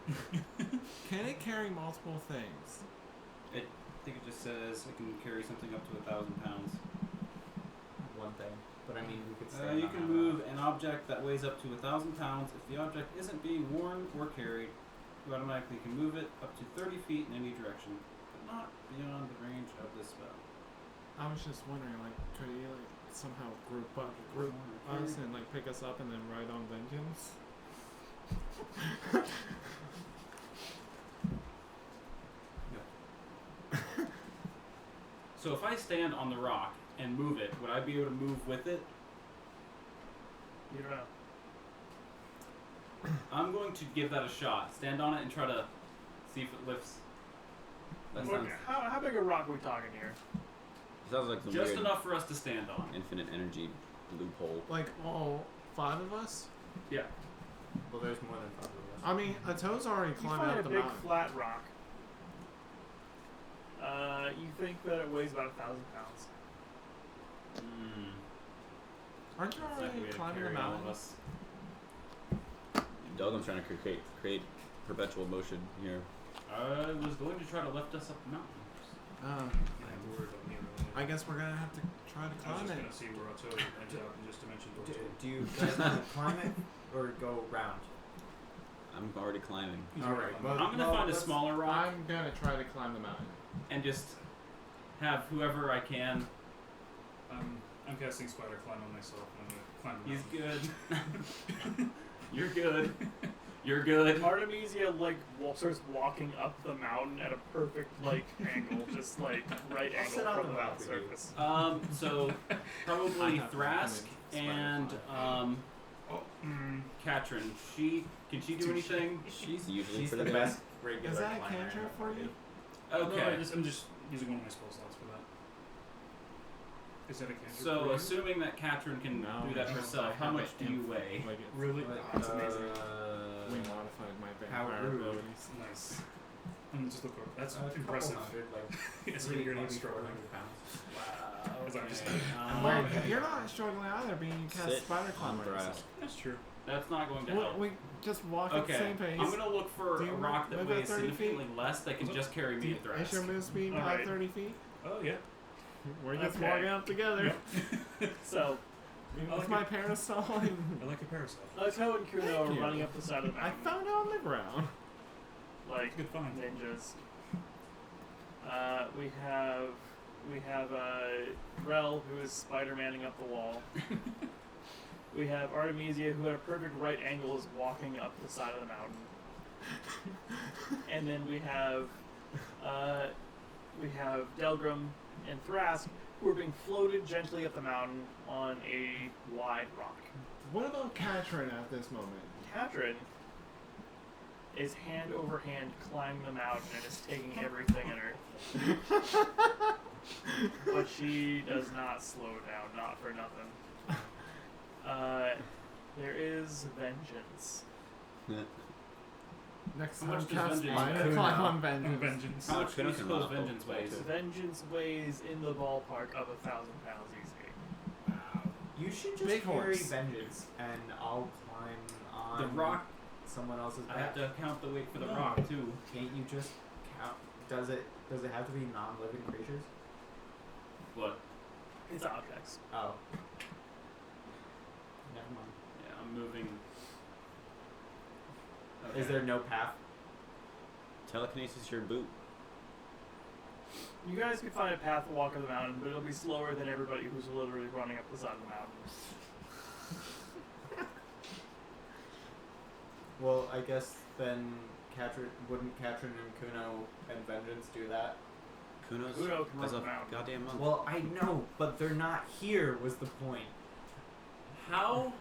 Speaker 4: Can it carry multiple things?
Speaker 5: I think it just says I can carry something up to 1,000 pounds.
Speaker 3: One thing, but I mean we could stand
Speaker 5: You
Speaker 3: on
Speaker 5: can
Speaker 3: that
Speaker 5: move an object that weighs up to 1,000 pounds. If the object isn't being worn or carried, you automatically can move it up to 30 feet in any direction, but not beyond the range of this spell.
Speaker 4: I was just wondering, like, could he like somehow group us and like pick us up and then ride on vengeance?
Speaker 5: So if I stand on the rock and move it, would I be able to move with it?
Speaker 1: You don't know.
Speaker 5: I'm going to give that a shot. Stand on it and try to see if it lifts.
Speaker 2: That
Speaker 1: Look,
Speaker 2: sounds,
Speaker 1: how big a rock are we talking here?
Speaker 2: sounds like some
Speaker 5: Just
Speaker 2: weird
Speaker 5: enough for us to stand on.
Speaker 2: infinite energy loophole.
Speaker 4: Like all 5 of us?
Speaker 5: Yeah.
Speaker 3: Well, there's more than 5 of us.
Speaker 4: I mean, Ato's already
Speaker 1: You
Speaker 4: climbed
Speaker 1: find
Speaker 4: up
Speaker 1: a
Speaker 4: the
Speaker 1: big
Speaker 4: mountain.
Speaker 1: flat rock. You think that it weighs about 1,000 pounds.
Speaker 5: Mm.
Speaker 4: Aren't you
Speaker 5: That's not
Speaker 4: already
Speaker 5: gonna be able to
Speaker 4: climbing the
Speaker 5: carry all of
Speaker 4: mountain?
Speaker 5: us.
Speaker 2: Doug, I'm trying to create perpetual motion here.
Speaker 5: I was going to try to lift us up the mountain.
Speaker 6: Yeah, we're worried about me really.
Speaker 4: I guess we're gonna have to try to
Speaker 6: I was
Speaker 4: climb
Speaker 6: just
Speaker 4: it.
Speaker 6: gonna see where Otto ends up and just to mention
Speaker 3: Do,
Speaker 6: Otto.
Speaker 3: do you guys want to climb it or go round?
Speaker 2: I'm already climbing.
Speaker 6: He's
Speaker 3: All
Speaker 6: already
Speaker 3: right,
Speaker 6: on
Speaker 3: well-
Speaker 5: I'm gonna find a smaller rock
Speaker 4: I'm gonna try to climb the mountain.
Speaker 5: and just have whoever I can.
Speaker 6: I'm casting spider climb on myself. I'm gonna climb the
Speaker 5: He's
Speaker 6: mountain.
Speaker 5: good. You're good. You're good.
Speaker 1: Artemisia starts walking up the mountain at a perfect angle, just right
Speaker 3: I'll sit
Speaker 1: angle
Speaker 3: on
Speaker 1: from
Speaker 3: the
Speaker 1: the mountain
Speaker 3: mountain with you.
Speaker 1: surface.
Speaker 5: So
Speaker 4: I
Speaker 5: probably
Speaker 4: have to
Speaker 5: Thrask
Speaker 4: find a
Speaker 5: and
Speaker 4: spider
Speaker 5: Katrin. Can she do anything?
Speaker 2: She's usually
Speaker 3: She's the
Speaker 2: pretty good.
Speaker 3: best regular
Speaker 4: Is that a
Speaker 3: climber in
Speaker 4: cantrip
Speaker 3: the
Speaker 4: for
Speaker 3: party.
Speaker 4: you?
Speaker 5: Okay.
Speaker 6: No, I'm just using one of my spell slots for that. Is that a cantrip?
Speaker 5: So
Speaker 6: for you?
Speaker 5: assuming that Katrin can
Speaker 4: No,
Speaker 5: do that
Speaker 4: no,
Speaker 5: herself,
Speaker 4: I
Speaker 5: how
Speaker 4: have
Speaker 5: much
Speaker 4: it
Speaker 5: do you
Speaker 4: in-
Speaker 5: weigh?
Speaker 4: Like
Speaker 6: Really?
Speaker 3: Like,
Speaker 6: That's amazing.
Speaker 4: we modified my
Speaker 3: how
Speaker 4: vampire
Speaker 3: rude.
Speaker 4: abilities.
Speaker 6: Nice. Just look over. That's
Speaker 3: A couple
Speaker 6: impressive.
Speaker 3: hundred, like
Speaker 6: It's
Speaker 3: maybe
Speaker 6: you're not struggling.
Speaker 3: 400 pounds.
Speaker 5: Wow.
Speaker 6: As I'm just-
Speaker 5: okay.
Speaker 4: Well, you're not struggling either, being you cast
Speaker 2: Sit
Speaker 4: spider
Speaker 2: on
Speaker 4: climber.
Speaker 2: Thrask.
Speaker 6: That's true.
Speaker 5: That's not going to
Speaker 4: Well,
Speaker 5: help.
Speaker 4: we just walk at the
Speaker 5: Okay,
Speaker 4: same pace.
Speaker 5: I'm gonna look for
Speaker 4: Do
Speaker 5: a
Speaker 4: you
Speaker 5: rock that
Speaker 4: live at
Speaker 5: weighs
Speaker 4: 30 feet?
Speaker 5: significantly less that can just carry me to
Speaker 4: Is your
Speaker 5: Thrask.
Speaker 4: move speed about
Speaker 1: Alright.
Speaker 4: 30 feet?
Speaker 6: Oh yeah.
Speaker 4: We're just
Speaker 1: Okay.
Speaker 4: walking up together.
Speaker 1: So,
Speaker 6: I
Speaker 4: With
Speaker 6: like
Speaker 4: my
Speaker 6: it.
Speaker 4: parasol.
Speaker 6: I like a parasol.
Speaker 1: Oto and Kuno
Speaker 4: Thank
Speaker 1: are
Speaker 4: you.
Speaker 1: running up the side of the
Speaker 4: I
Speaker 1: mountain
Speaker 4: found it on the ground.
Speaker 1: like
Speaker 6: Good find.
Speaker 1: ninjas. We have Rel, who is Spider-Manning up the wall. We have Artemisia, who at a perfect right angle is walking up the side of the mountain. And then we have Delgrim and Thrask, who are being floated gently up the mountain on a wide rock.
Speaker 4: What about Katrin at this moment?
Speaker 1: Katrin is hand over hand climbing the mountain and is taking everything in her. But she does not slow down, not for nothing. There is vengeance.
Speaker 4: Next
Speaker 5: How
Speaker 4: time
Speaker 5: much does
Speaker 4: cast
Speaker 5: vengeance
Speaker 4: spider
Speaker 5: weigh?
Speaker 4: climb on
Speaker 6: On
Speaker 4: vengeance.
Speaker 6: vengeance.
Speaker 5: How much do you
Speaker 2: Kuno can
Speaker 5: suppose
Speaker 2: run up
Speaker 5: vengeance
Speaker 2: the wall,
Speaker 5: weighs?
Speaker 2: too.
Speaker 1: Vengeance weighs in the ballpark of 1,000 pounds easy.
Speaker 3: You should just
Speaker 4: Big
Speaker 3: carry
Speaker 4: horse.
Speaker 3: vengeance, and I'll climb on
Speaker 5: The rock.
Speaker 3: someone else's
Speaker 5: I
Speaker 3: back.
Speaker 5: have to count the weight for the
Speaker 6: No.
Speaker 5: rock too.
Speaker 3: Can't you just count? Does it have to be non-living creatures?
Speaker 5: What?
Speaker 1: It's objects.
Speaker 3: Oh. Never mind.
Speaker 5: Yeah, I'm moving.
Speaker 3: Is
Speaker 5: Okay.
Speaker 3: there no path?
Speaker 2: Telekinesis your boot.
Speaker 1: You guys could find a path to walk up the mountain, but it'll be slower than everybody who's literally running up the side of the mountain.
Speaker 3: Well, I guess then wouldn't Katrin and Kuno and Vengeance do that?
Speaker 2: Kuno's
Speaker 1: Kuno can run
Speaker 2: as a
Speaker 1: the mountain.
Speaker 2: goddamn month.
Speaker 3: Well, I know, but they're not here was the point.
Speaker 5: How?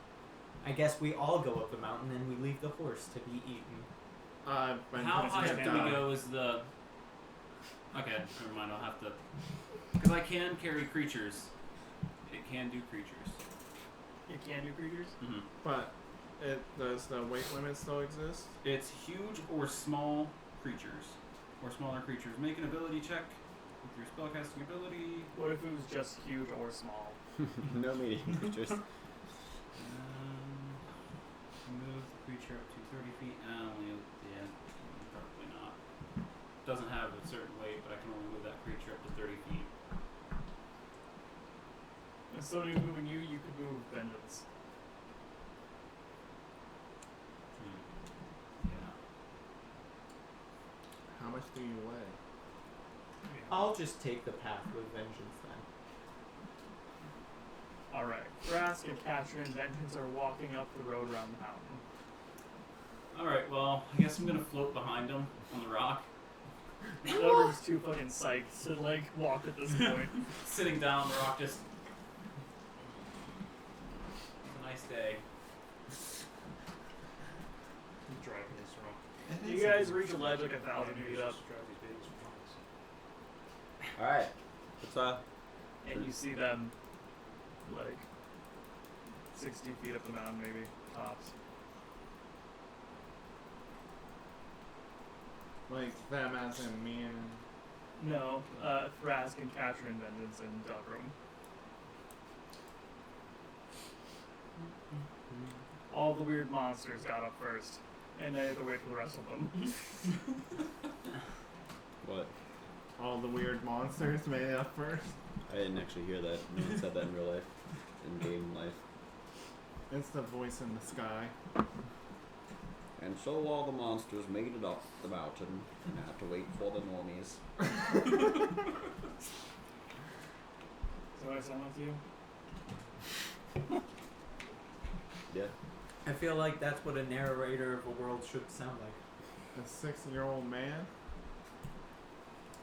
Speaker 3: I guess we all go up the mountain and we leave the horse to be eaten.
Speaker 5: How
Speaker 4: Vengeance
Speaker 5: high
Speaker 4: can
Speaker 5: can
Speaker 4: die.
Speaker 5: we go is the... Okay, never mind, I'll have to... Because I can carry creatures. It can do creatures.
Speaker 1: You can do creatures?
Speaker 5: Mm-hmm.
Speaker 4: But does the weight limit still exist?
Speaker 5: It's huge or small creatures. Or smaller creatures. Make an ability check with your spellcasting ability.
Speaker 1: What if it was just huge or small?
Speaker 2: No medium creatures.
Speaker 5: Move the creature up to 30 feet. Only, yeah, probably not. Doesn't have a certain weight, but I can only move that creature up to 30 feet.
Speaker 1: If somebody was moving you, you could move Vengeance.
Speaker 5: Yeah.
Speaker 4: How much do you weigh?
Speaker 3: I'll just take the path with Vengeance then.
Speaker 1: Alright. Vrask and Katrin and Vengeance are walking up the road around the mountain.
Speaker 5: Alright, well, I guess I'm gonna float behind him on the rock.
Speaker 1: Everyone's too fucking psyched to, like, walk at this point.
Speaker 5: Sitting down on the rock, just... It's a nice day.
Speaker 6: I'm driving this wrong.
Speaker 1: You guys reach a ledge like 1,000 feet up,
Speaker 6: Drive these babies from
Speaker 2: Alright. Let's
Speaker 1: and you see them, like, 60 feet up the mountain, maybe, tops.
Speaker 4: Like them as in me and...
Speaker 1: No, Vrask and Katrin, Vengeance, and Dwarfhome. All the weird monsters got up first, and I had to wait for the rest of them.
Speaker 2: what?
Speaker 4: All the weird monsters made it up first.
Speaker 2: I didn't actually hear that. No one said that in real life. In game life.
Speaker 4: It's the voice in the sky.
Speaker 2: And so all the monsters made it up the mountain and had to wait for the normies.
Speaker 1: So I sound with you?
Speaker 2: Yeah.
Speaker 3: I feel like that's what a narrator of a world should sound like.
Speaker 4: A 6-year-old man.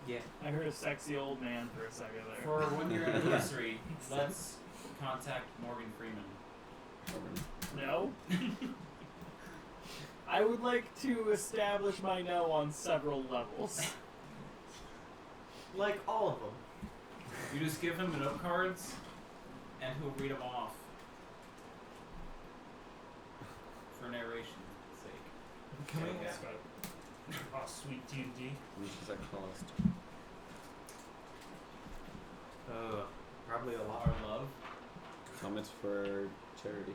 Speaker 3: Yeah.
Speaker 1: I heard a sexy old man for a second there.
Speaker 5: For our 1 year anniversary, let's contact Morgan Freeman.
Speaker 1: No? I would like to establish my no on several levels.
Speaker 3: Like all of them.
Speaker 5: You just give him the note cards, and he'll read them off. For narration's sake.
Speaker 6: Okay,
Speaker 5: Okay.
Speaker 6: it's got oh, sweet D&D.
Speaker 2: How much does that cost?
Speaker 3: Probably a lot.
Speaker 5: Our love.
Speaker 2: How much for charity?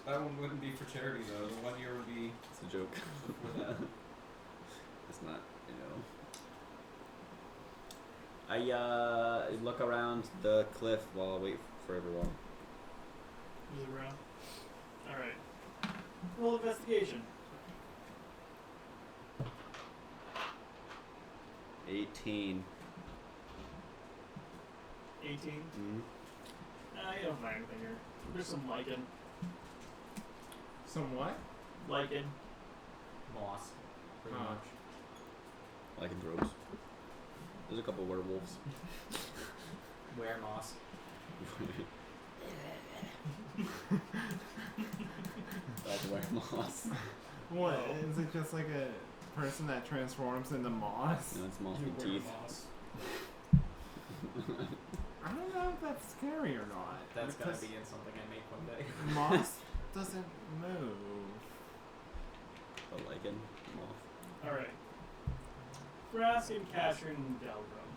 Speaker 5: That one wouldn't be for charity though. The 1 year would be
Speaker 2: It's a joke.
Speaker 5: before that.
Speaker 2: It's not, I look around the cliff while I wait for everyone.
Speaker 1: Is it around? Alright. Roll investigation.
Speaker 2: 18.
Speaker 1: 18.
Speaker 2: Mm-hmm.
Speaker 1: You don't find anything here. There's some lichen.
Speaker 4: Some what?
Speaker 1: Lichen.
Speaker 3: Moss. Pretty
Speaker 4: Oh.
Speaker 3: much.
Speaker 2: Like in droves. There's a couple werewolves.
Speaker 3: Where moss?
Speaker 2: That's weremoss.
Speaker 4: What?
Speaker 1: Oh.
Speaker 4: Is it just like a person that transforms into moss?
Speaker 2: And it's moss
Speaker 6: You
Speaker 2: with
Speaker 6: wear
Speaker 2: teeth.
Speaker 6: moss.
Speaker 4: I don't know if that's scary or not.
Speaker 3: That's gonna
Speaker 4: because
Speaker 3: be in something I make one day.
Speaker 4: moss doesn't move.
Speaker 2: A lichen. Moth.
Speaker 1: Alright. Vrask and Katrin and Delgrim.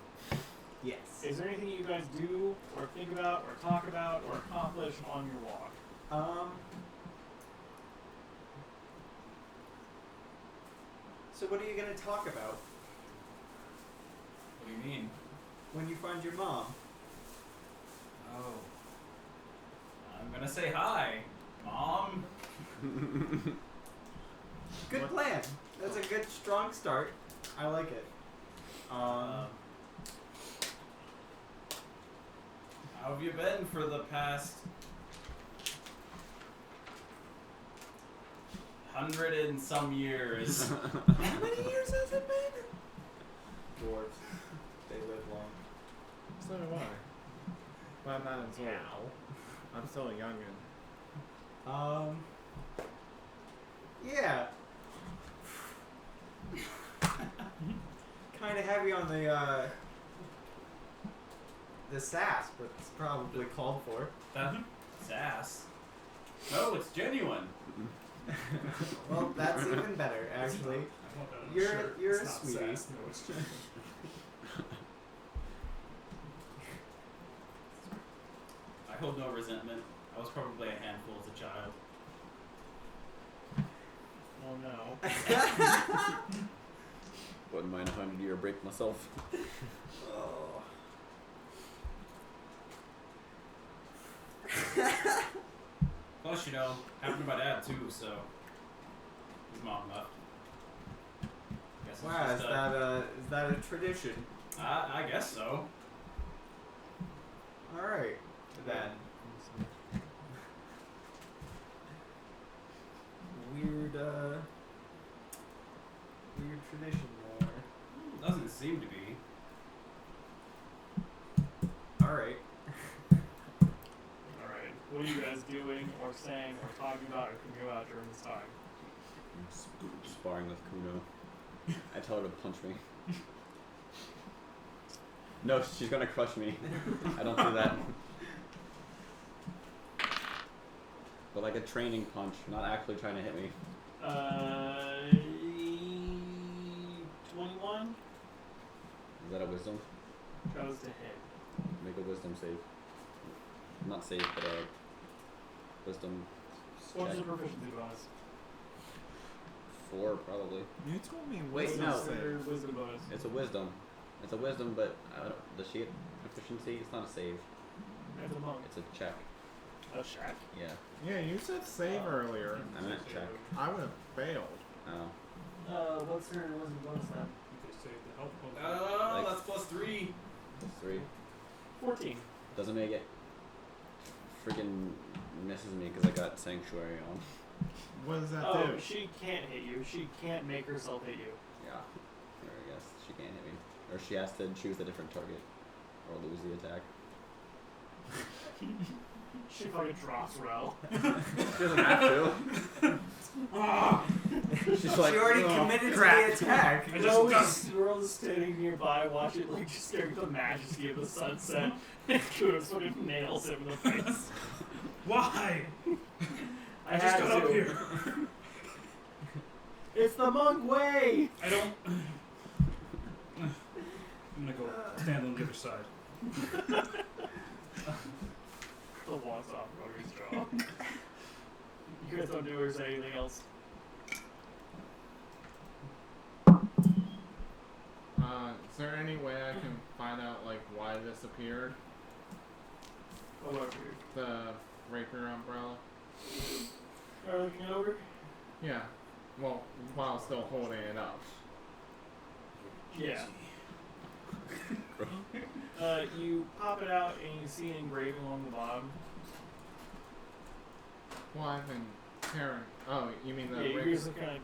Speaker 3: Yes.
Speaker 1: Is there anything you guys do, or think about, or talk about, or accomplish on your walk?
Speaker 3: So what are you gonna talk about
Speaker 5: What do you mean?
Speaker 3: when you find your mom?
Speaker 5: Oh. I'm gonna say hi, Mom.
Speaker 3: Good
Speaker 4: What?
Speaker 3: plan. That's a good strong start. I like it.
Speaker 5: How have you been for the past 100 and some years?
Speaker 3: How many years has it been? Dwarves. They live long.
Speaker 4: So do I. But I'm not as old. I'm still a youngin.
Speaker 3: Yeah. Kind of heavy on the sass, but it's probably called for.
Speaker 5: Sass. No, it's genuine.
Speaker 3: Well, that's even better, actually.
Speaker 6: I want that on a
Speaker 3: You're
Speaker 6: shirt.
Speaker 3: a
Speaker 6: It's not
Speaker 3: sweetie.
Speaker 6: sass. No, it's
Speaker 5: I hold no resentment. I was probably a handful as a child.
Speaker 1: Oh no.
Speaker 2: Wouldn't mind a 100-year break myself.
Speaker 3: Oh.
Speaker 5: Plus, happened to my dad too, so his mom left. Guess it's
Speaker 3: Wow,
Speaker 5: just,
Speaker 3: is that a tradition?
Speaker 5: I guess so.
Speaker 3: All right, then. Weird tradition there.
Speaker 5: Doesn't seem to be.
Speaker 3: All right.
Speaker 1: Alright. What are you guys doing or saying or talking about or thinking about during this time?
Speaker 2: Sparring with Kuno. I tell her to punch me. No, she's gonna crush me. I don't do that. But like a training punch, not actually trying to hit me.
Speaker 1: 21
Speaker 2: Is that a wisdom?
Speaker 1: goes to hit.
Speaker 2: Make a wisdom save. Not save, but a wisdom
Speaker 1: What's
Speaker 2: check.
Speaker 1: the proficiency bonus?
Speaker 2: 4 probably.
Speaker 4: You told me
Speaker 3: Wait,
Speaker 4: wisdom
Speaker 3: no.
Speaker 4: save.
Speaker 1: Wisdom bonus.
Speaker 2: It's a wisdom. It's a wisdom, but does she get proficiency? It's not a save.
Speaker 1: That's a monk.
Speaker 2: It's a check.
Speaker 1: A check.
Speaker 2: Yeah.
Speaker 4: Yeah, you said save earlier.
Speaker 2: I meant check.
Speaker 4: I would have failed.
Speaker 2: Oh.
Speaker 1: What's her wisdom bonus then?
Speaker 6: You could say the health potion.
Speaker 5: Oh,
Speaker 2: Like-
Speaker 5: that's +3.
Speaker 2: That's 3.
Speaker 1: 14.
Speaker 2: Doesn't make it. Freaking misses me because I got sanctuary on.
Speaker 4: What does that
Speaker 1: Oh,
Speaker 4: do?
Speaker 1: she can't hit you. She can't make herself hit you.
Speaker 2: Yeah. Or I guess she can't hit me. Or she has to choose a different target. Or lose the attack.
Speaker 1: She fucking drops Rel.
Speaker 2: She doesn't have to. She's like,
Speaker 3: She already
Speaker 2: "Oh,
Speaker 3: committed
Speaker 2: crap."
Speaker 3: to the attack.
Speaker 6: I just
Speaker 1: Rel is standing nearby, watching, like, just staring at the majesty of the sunset. And Kudos fucking nails him in the face.
Speaker 6: Why?
Speaker 1: I
Speaker 6: just
Speaker 1: had
Speaker 6: got
Speaker 1: to.
Speaker 6: up here.
Speaker 1: It's the monk way!
Speaker 6: I don't. I'm gonna go stand on the other side.
Speaker 1: The walks off Roger's jaw. You guys don't do or say anything else.
Speaker 4: Is there any way I can find out like why this appeared?
Speaker 1: Oh, what weird.
Speaker 4: The rapier umbrella?
Speaker 1: Are you looking it over?
Speaker 4: Yeah. Well, while still holding it up.
Speaker 1: Yeah. You pop it out and you see an engraving along the bottom.
Speaker 4: Well, I've been tearing. Oh, you mean the
Speaker 1: Yeah, you're
Speaker 4: rapier?
Speaker 1: just kind of.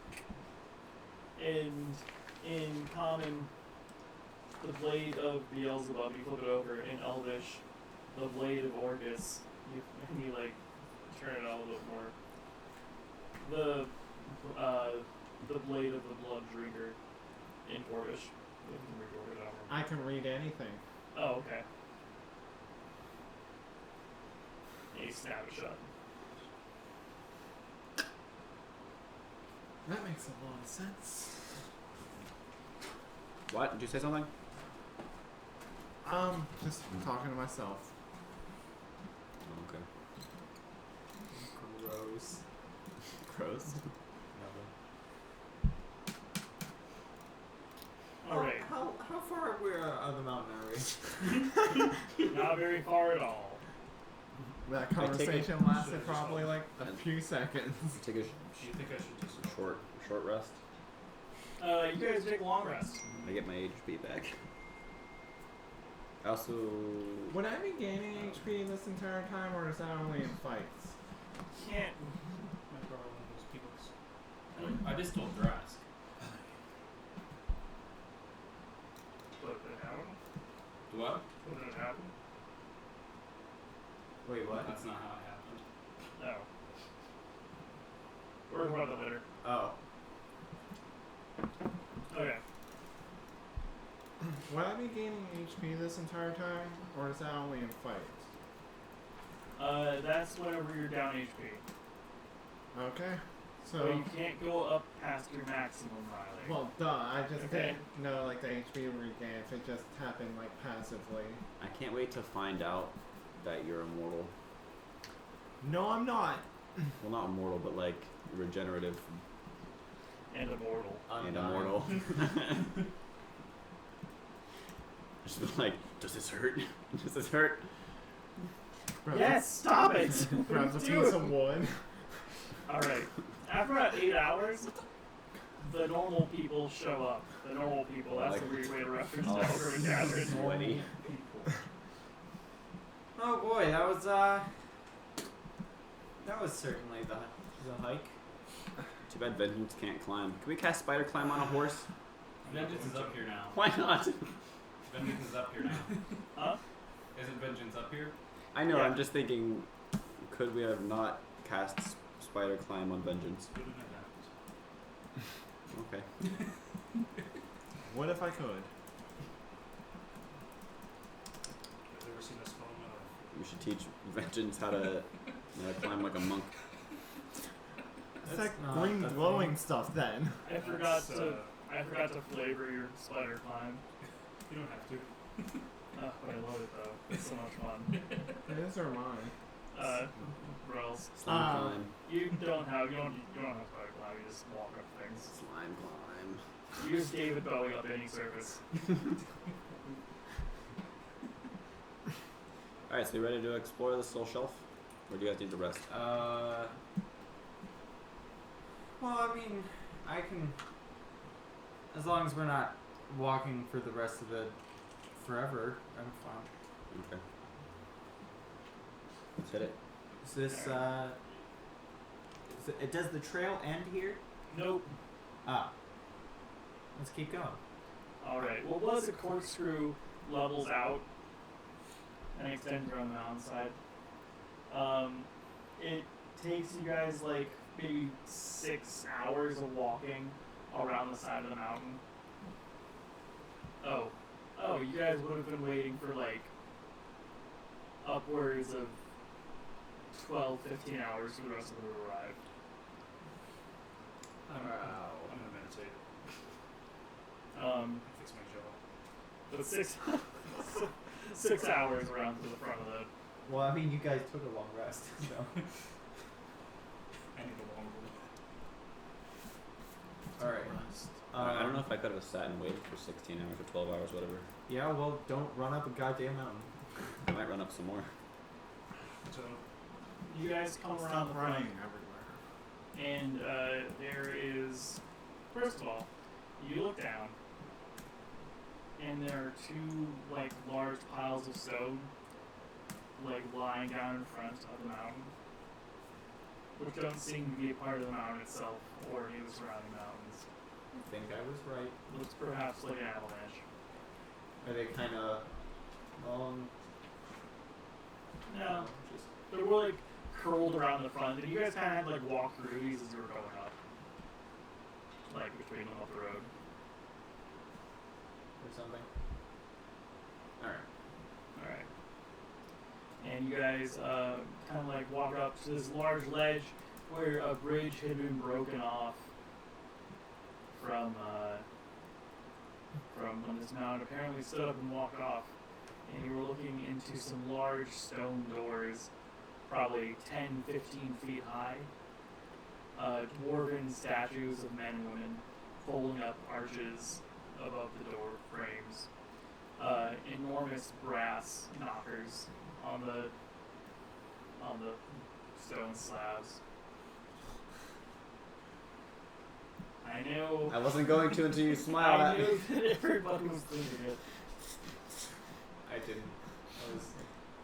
Speaker 1: And in common, the blade of Beelzebub, you flip it over. In Elvish, the blade of Orcus, you like turn it on a little bit more. The blade of the Blood Drinker in Dwarvish. You can read Dwarvish, I don't remember.
Speaker 4: I can read anything.
Speaker 1: Oh, okay. And you snap it shut.
Speaker 4: That makes a lot of sense.
Speaker 2: What? Did you say something?
Speaker 4: Just talking to myself.
Speaker 2: Oh, okay.
Speaker 3: Gross.
Speaker 2: Gross.
Speaker 1: Alright.
Speaker 3: How far away on the mountain are we?
Speaker 1: Not very far at all.
Speaker 4: That
Speaker 2: I take it-
Speaker 4: conversation lasted probably like a few seconds.
Speaker 2: Take a
Speaker 6: Do you think I should just
Speaker 2: short rest.
Speaker 1: You guys take a long rest.
Speaker 2: I get my HP back. Also,
Speaker 4: Would I be gaining HP this entire time, or is that only in fights?
Speaker 1: Can't.
Speaker 6: Might borrow one of those people's.
Speaker 5: I just told Drask.
Speaker 1: What did it happen?
Speaker 5: What?
Speaker 1: What did it happen?
Speaker 3: Wait, what?
Speaker 5: That's not how it happened.
Speaker 1: No. We're about the later.
Speaker 3: Oh.
Speaker 1: Okay.
Speaker 4: Would I be gaining HP this entire time, or is that only in fights?
Speaker 1: That's whenever you're down HP.
Speaker 4: Okay.
Speaker 1: So
Speaker 4: So,
Speaker 1: you can't go up past your maximum, Riley.
Speaker 4: well, duh. I just
Speaker 1: Okay.
Speaker 4: didn't know like the HP regain if it just happened like passively.
Speaker 2: I can't wait to find out that you're immortal.
Speaker 4: No, I'm not.
Speaker 2: Well, not immortal, but like regenerative
Speaker 1: And immortal.
Speaker 2: and
Speaker 3: Undying.
Speaker 2: immortal. Just be like, does this hurt? Does this hurt?
Speaker 4: Grabs
Speaker 1: Yes, stop it!
Speaker 4: A, grabs a
Speaker 1: Do
Speaker 4: piece
Speaker 1: it.
Speaker 4: of wood.
Speaker 1: Alright. After about 8 hours, the normal people show up. The normal people, that's a weird way to reference
Speaker 2: Oh,
Speaker 1: Elder and Gathering.
Speaker 2: sweaty.
Speaker 3: Oh boy, that was certainly the hike.
Speaker 2: Too bad Vengeance can't climb. Can we cast Spider Climb on a horse?
Speaker 5: Vengeance is up here now.
Speaker 2: Why not?
Speaker 5: Vengeance is up here now.
Speaker 1: Huh?
Speaker 5: Isn't Vengeance up here?
Speaker 2: I know,
Speaker 1: Yeah.
Speaker 2: I'm just thinking, could we have not cast Spider Climb on Vengeance?
Speaker 5: Wouldn't have happened.
Speaker 2: Okay.
Speaker 4: What if I could?
Speaker 6: I've never seen us fall in my life.
Speaker 2: We should teach Vengeance how to climb like a monk.
Speaker 4: It's
Speaker 3: That's
Speaker 4: like
Speaker 3: not
Speaker 4: green
Speaker 3: the
Speaker 4: glowing
Speaker 3: thing.
Speaker 4: stuff then.
Speaker 1: I forgot
Speaker 6: That's,
Speaker 1: to flavor your spider climb.
Speaker 6: You don't have to.
Speaker 1: But I love it though. It's so much fun.
Speaker 4: It is or mine.
Speaker 1: Rels.
Speaker 2: Slime climb.
Speaker 1: You don't have spider climb, you just walk up things.
Speaker 2: Slime climb.
Speaker 1: You just David Bowie up any surface.
Speaker 2: Alright, so you ready to explore this little shelf? Or do you guys need to rest?
Speaker 3: Well, I mean, I can, as long as we're not walking for the rest of the forever, I'm fine.
Speaker 2: Okay. Let's hit it.
Speaker 3: Is this, it does the trail end here?
Speaker 1: Nope.
Speaker 3: Ah. Let's keep going.
Speaker 1: Alright, well, was a corkscrew levels out and extends around the mountainside. It takes you guys like maybe 6 hours of walking around the side of the mountain. Oh, you guys would have been waiting for like upwards of 12, 15 hours for the rest of them to arrive.
Speaker 6: I'm gonna meditate. Fix my jaw.
Speaker 1: But 6 hours around to the front of the.
Speaker 3: Well, I mean, you guys took a long rest, so.
Speaker 6: I need a long one.
Speaker 3: Alright.
Speaker 2: I don't know if I could have sat and waited for 16 hours or 12 hours, whatever.
Speaker 3: Yeah, well, don't run up a goddamn mountain.
Speaker 2: I might run up some more.
Speaker 6: So,
Speaker 1: You guys come around the
Speaker 4: Stop
Speaker 1: front,
Speaker 4: running everywhere.
Speaker 1: and there is. First of all, you look down, and there are two like large piles of stone, like lying down in front of the mountain, which don't seem to be a part of the mountain itself or any of the surrounding mountains.
Speaker 3: I think I was right.
Speaker 1: Looks perhaps like an avalanche.
Speaker 3: Are they kind of long?
Speaker 1: No, they were like curled around the front, and you guys kind of had to like walk through these as you were going up, like between them up the road.
Speaker 3: Or something? Alright.
Speaker 1: Alright. And you guys kind of like walk up to this large ledge where a bridge had been broken off from when this mountain apparently stood up and walked off. And you were looking into some large stone doors, probably 10, 15 feet high. Dwarven statues of men and women holding up arches above the door frames. Enormous brass knockers on the stone slabs. I know.
Speaker 2: I wasn't going to until you smiled
Speaker 1: I
Speaker 2: at me.
Speaker 1: knew that everybody was thinking it.
Speaker 3: I didn't.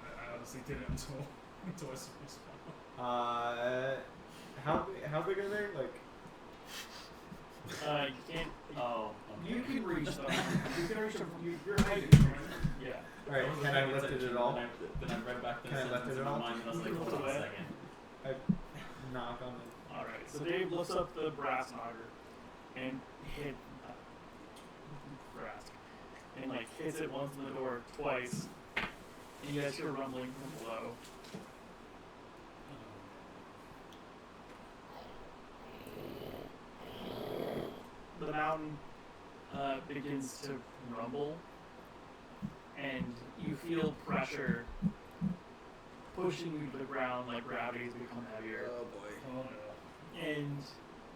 Speaker 6: I honestly didn't until I saw this one.
Speaker 3: How big are they? Like,
Speaker 1: You can't.
Speaker 5: Oh.
Speaker 1: You can reach them. You can reach them from your height. Yeah.
Speaker 3: all right, can I lift it at all?
Speaker 5: Then I read back the
Speaker 3: Can I lift
Speaker 5: sentence
Speaker 3: it
Speaker 5: in
Speaker 3: at
Speaker 5: my
Speaker 3: all?
Speaker 5: mind and I was like,
Speaker 1: You
Speaker 5: hold
Speaker 1: lift
Speaker 5: on a
Speaker 1: it.
Speaker 5: second.
Speaker 3: Knock on the.
Speaker 1: All right. So Dave lifts up the brass knocker and hit brass, and like hits it once in the door, twice, and you guys hear rumbling from below. The mountain begins to rumble, and you feel pressure pushing you to the ground like gravity has become heavier.
Speaker 2: Oh boy.
Speaker 6: Oh no.
Speaker 1: And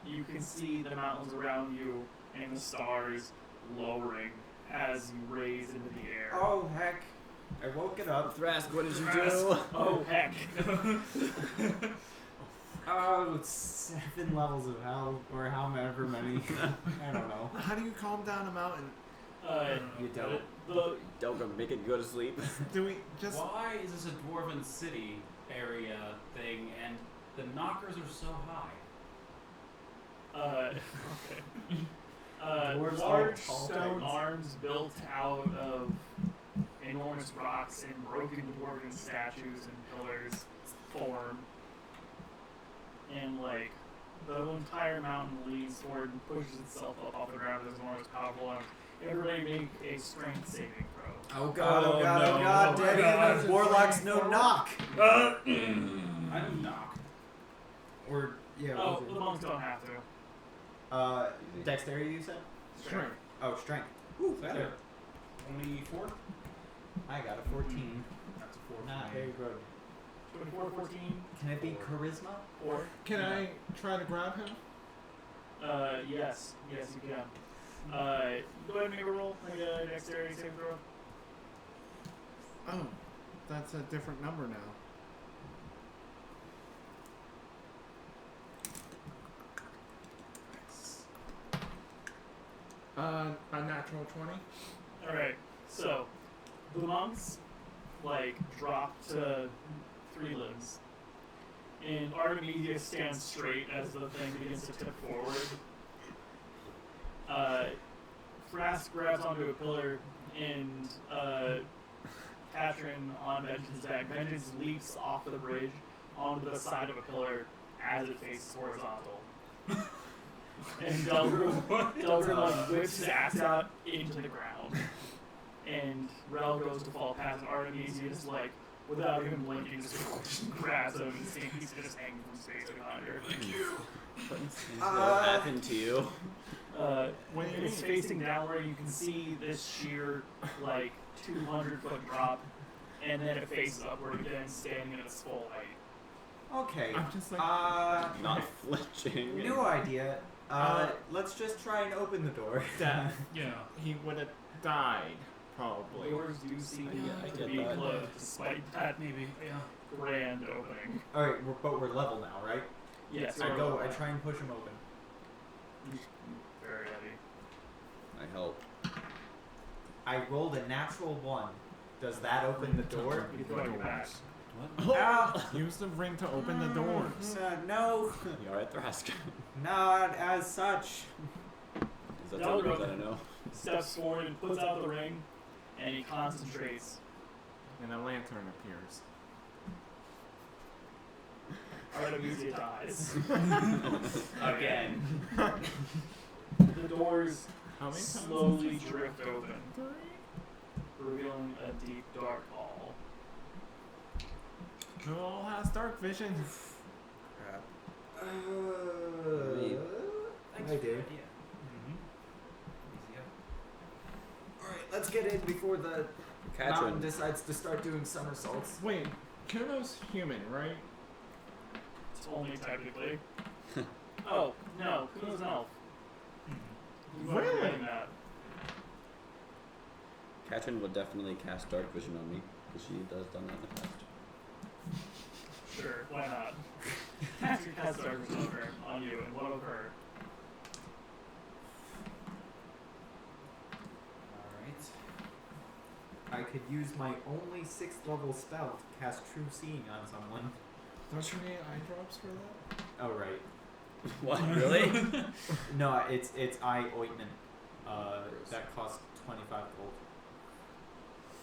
Speaker 1: you can see the mountains around you and the stars lowering as you raise into the air.
Speaker 3: Oh heck! I woke it up.
Speaker 2: Thrask, what did you
Speaker 6: Thrask.
Speaker 2: do?
Speaker 1: Oh, heck.
Speaker 3: Oh, it's 7 levels of hell, or however many. I don't know.
Speaker 4: How do you calm down a mountain?
Speaker 3: You don't.
Speaker 1: The
Speaker 2: Don't go make it go to sleep.
Speaker 4: Do we just?
Speaker 5: Why is this a dwarven city area thing and the knockers are so high?
Speaker 1: okay.
Speaker 3: Dwarves
Speaker 1: Large
Speaker 3: are tall
Speaker 1: stone
Speaker 3: titans.
Speaker 1: arms built out of enormous rocks and broken dwarven statues and pillars form. And like the entire mountain leans forward and pushes itself up off the ground with enormous powerful arms. Everybody make a strength saving throw.
Speaker 3: Oh god! Oh
Speaker 1: Oh,
Speaker 3: god!
Speaker 1: no.
Speaker 3: Oh god!
Speaker 1: Oh,
Speaker 3: Daddy,
Speaker 1: God.
Speaker 3: warlocks no knock.
Speaker 5: I don't knock.
Speaker 3: Or yeah.
Speaker 1: Oh,
Speaker 3: what was
Speaker 1: the monks don't have to.
Speaker 3: it? Dexterity, you said?
Speaker 4: Strength.
Speaker 3: Oh, strength.
Speaker 5: Ooh, better. 24?
Speaker 3: I got a 14.
Speaker 6: That's a 4.
Speaker 3: Not very good.
Speaker 1: 24, 14,
Speaker 3: Can it be charisma?
Speaker 1: 4.
Speaker 4: Can I try to grab him?
Speaker 1: Yes. Yes, you can. Go ahead and make a roll, like a dexterity saving throw.
Speaker 4: Oh, that's a different number now. A natural 20.
Speaker 1: Alright, so the monks like drop to 3 limbs. And Artemisia stands straight as the thing begins to tip forward. Frask grabs onto a pillar and Katrin on Vengeance's back. Vengeance leaps off the bridge onto the side of a pillar as it faces horizontal. And Delgrim like whips his ass out into the ground. And Rel goes to fall past, and Artemisia is like, without even blinking, just grabs him and he's just hanging from space behind her.
Speaker 2: What happened to you?
Speaker 4: What do you
Speaker 1: It's
Speaker 4: mean?
Speaker 1: facing downward. You can see this sheer, like, 200-foot drop, and then it faces upward again, standing at its full height.
Speaker 3: Okay.
Speaker 4: I'm just like,
Speaker 2: Not flinching.
Speaker 3: New idea. Let's just try and open the door.
Speaker 4: death.
Speaker 6: Yeah.
Speaker 4: He would have died, probably.
Speaker 1: Doors do seem
Speaker 2: I
Speaker 1: to
Speaker 2: get
Speaker 1: be
Speaker 2: that.
Speaker 1: closed, despite that
Speaker 6: Maybe. Yeah.
Speaker 1: grand opening.
Speaker 3: Alright, but we're level now, right?
Speaker 1: Yes,
Speaker 3: I
Speaker 1: you're
Speaker 3: go,
Speaker 1: right.
Speaker 3: I try and push him open.
Speaker 1: Very heavy.
Speaker 2: I help.
Speaker 3: I rolled a natural 1. Does that open the door?
Speaker 1: You throw your back.
Speaker 3: Ah,
Speaker 4: Use the ring to open the doors.
Speaker 3: no,
Speaker 2: You alright, Thrask?
Speaker 3: not as such.
Speaker 2: Is that something
Speaker 1: Delgrim
Speaker 2: that I know?
Speaker 1: steps forward and puts out the ring, and he concentrates.
Speaker 4: And a lantern appears.
Speaker 1: Artemisia dies.
Speaker 5: Again.
Speaker 1: The doors
Speaker 4: How many times?
Speaker 1: slowly drift open, revealing a deep, dark hall.
Speaker 4: Who all has dark vision?
Speaker 3: Crap.
Speaker 2: Me.
Speaker 3: I do. Alright, let's get in before the mountain
Speaker 2: Katrin.
Speaker 3: decides to start doing somersaults.
Speaker 4: Wait, Kuno's human, right?
Speaker 1: It's only technically. Oh, no, Kuno's an elf. You weren't
Speaker 4: Really?
Speaker 1: forgetting that.
Speaker 2: Katrin will definitely cast Dark Vision on me, because she does done that in the past.
Speaker 1: Sure, why not? After cast dark vision on you, and what of her?
Speaker 3: could use my only 6th level spell to cast True Seeing on someone.
Speaker 4: Don't you need eye drops for that?
Speaker 3: Oh right.
Speaker 2: What? Really?
Speaker 3: No, it's eye ointment. That costs 25 gold.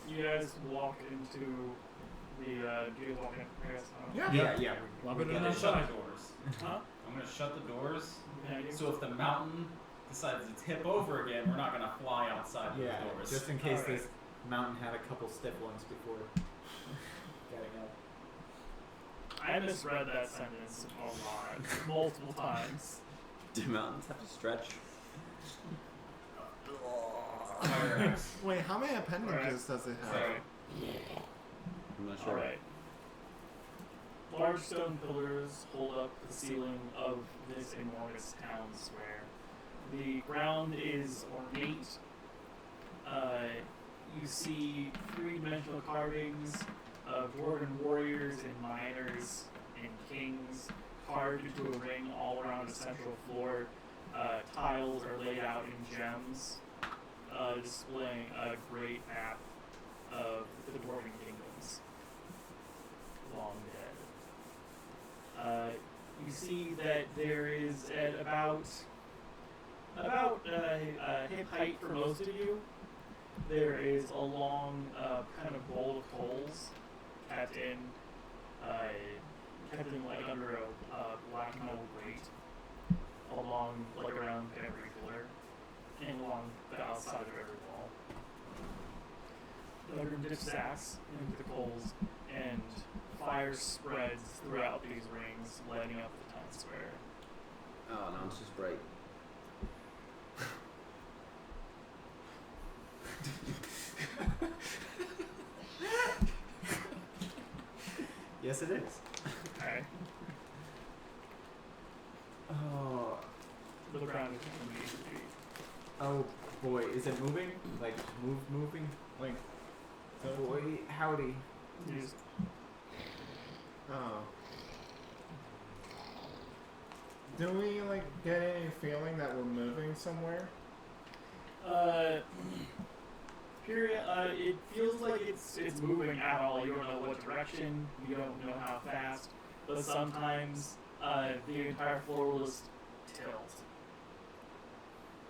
Speaker 1: You guys walk into the. Do you guys walk in? I guess.
Speaker 3: Yeah.
Speaker 6: Love
Speaker 3: we
Speaker 6: it
Speaker 3: get
Speaker 6: or
Speaker 5: I'm
Speaker 6: not.
Speaker 5: gonna shut the doors.
Speaker 1: Huh?
Speaker 5: I'm gonna shut the doors.
Speaker 1: Yeah,
Speaker 5: So if the mountain decides to tip over again, we're not gonna fly outside
Speaker 3: Yeah,
Speaker 5: those doors.
Speaker 3: just in case
Speaker 1: Alright.
Speaker 3: this mountain had a couple stiff ones before getting up.
Speaker 1: I misread that sentence a lot, multiple times.
Speaker 2: Do mountains have to stretch?
Speaker 5: Fire axe.
Speaker 4: Wait, how many appendages does it have?
Speaker 1: Sorry.
Speaker 2: I'm not sure.
Speaker 1: Alright. Large stone pillars hold up the ceiling of this enormous town square. The ground is ornate. You see three-dimensional carvings of dwarven warriors and miners and kings carved into a ring all around a central floor. Tiles are laid out in gems, displaying a great map of the dwarven kingdoms. Long dead. You see that there is at about hip height for most of you. There is a long kind of bowl of coals kept in like under a black metal grate along like around every pillar and along the outside of every wall. The room dips sacks into the coals and fire spreads throughout these rings, lighting up the town square.
Speaker 2: Oh, no, it's just bright.
Speaker 3: Yes, it is.
Speaker 1: Okay.
Speaker 3: Oh,
Speaker 1: The ground is immediately.
Speaker 3: oh boy, is it moving? Like moving?
Speaker 4: Like,
Speaker 3: Boy, howdy.
Speaker 1: Just
Speaker 4: oh. Do we like get any feeling that we're moving somewhere?
Speaker 1: it feels like it's moving at all. You don't know what direction, you don't know how fast, but sometimes the entire floor will just tilt.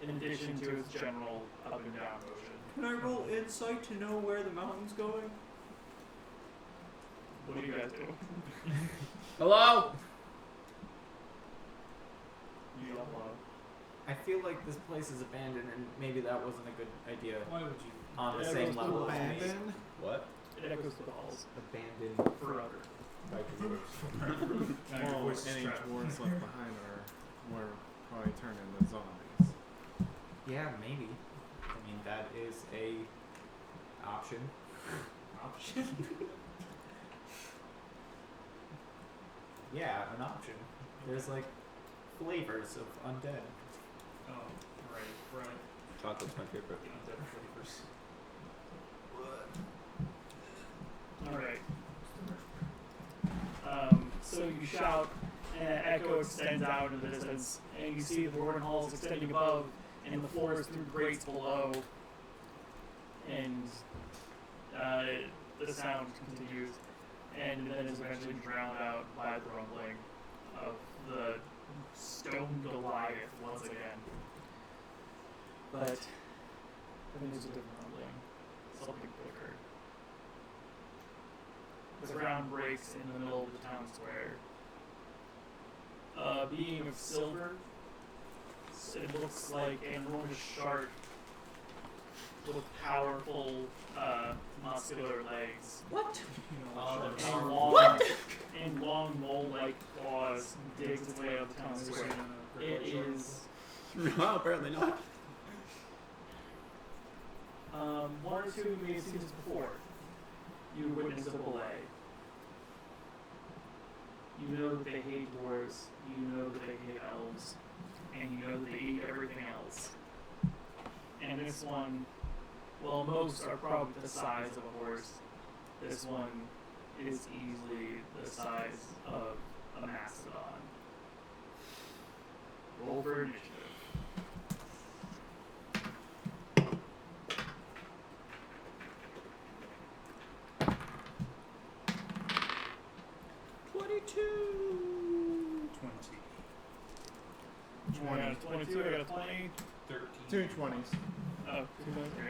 Speaker 1: In addition to its general up and down motion.
Speaker 3: Can I roll insight to know where the mountain's going?
Speaker 1: What do you guys do?
Speaker 2: Hello?
Speaker 1: You yell hello.
Speaker 3: I feel like this place is abandoned, and maybe that wasn't a good idea
Speaker 6: Why would you?
Speaker 3: on the
Speaker 1: Yeah,
Speaker 3: same
Speaker 1: it was
Speaker 3: level as me.
Speaker 4: Abandoned?
Speaker 2: What?
Speaker 1: It echoes to the halls
Speaker 3: Abandoned
Speaker 1: forever.
Speaker 3: by dwarves.
Speaker 6: Now your
Speaker 4: Well,
Speaker 6: voice is
Speaker 4: any
Speaker 6: trapped.
Speaker 4: dwarves left behind were probably turned into zombies.
Speaker 3: Yeah, maybe. I mean, that is a option.
Speaker 6: Option.
Speaker 3: Yeah, an option. There's like flavors of undead.
Speaker 6: Oh, right.
Speaker 2: Chocolate's my favorite.
Speaker 6: You know, dead flavors.
Speaker 1: Alright. So you shout, and an echo extends out into the distance, and you see the dwarven halls extending above, and the floors through grates below, and the sound continues, and then is eventually drowned out by the rumbling of the stone Goliath once again. But then there's a different rumbling, something quicker. The ground breaks in the middle of the town square. A beam of silver. It looks like an enormous shark with powerful, muscular legs.
Speaker 3: What?
Speaker 1: And long mole-like claws digs its way up the town square. It is
Speaker 2: No, apparently not.
Speaker 1: one or two of you may have seen this before. You witnessed a ballet. You know that they hate dwarves, you know that they hate elves, and you know that they eat everything else. And this one, well, most are probably the size of a horse. This one is easily the size of a mastodon. Roll for initiative. 22. I got a 20.
Speaker 5: 13.
Speaker 4: 2 20s.
Speaker 1: Oh, 2 points. Okay.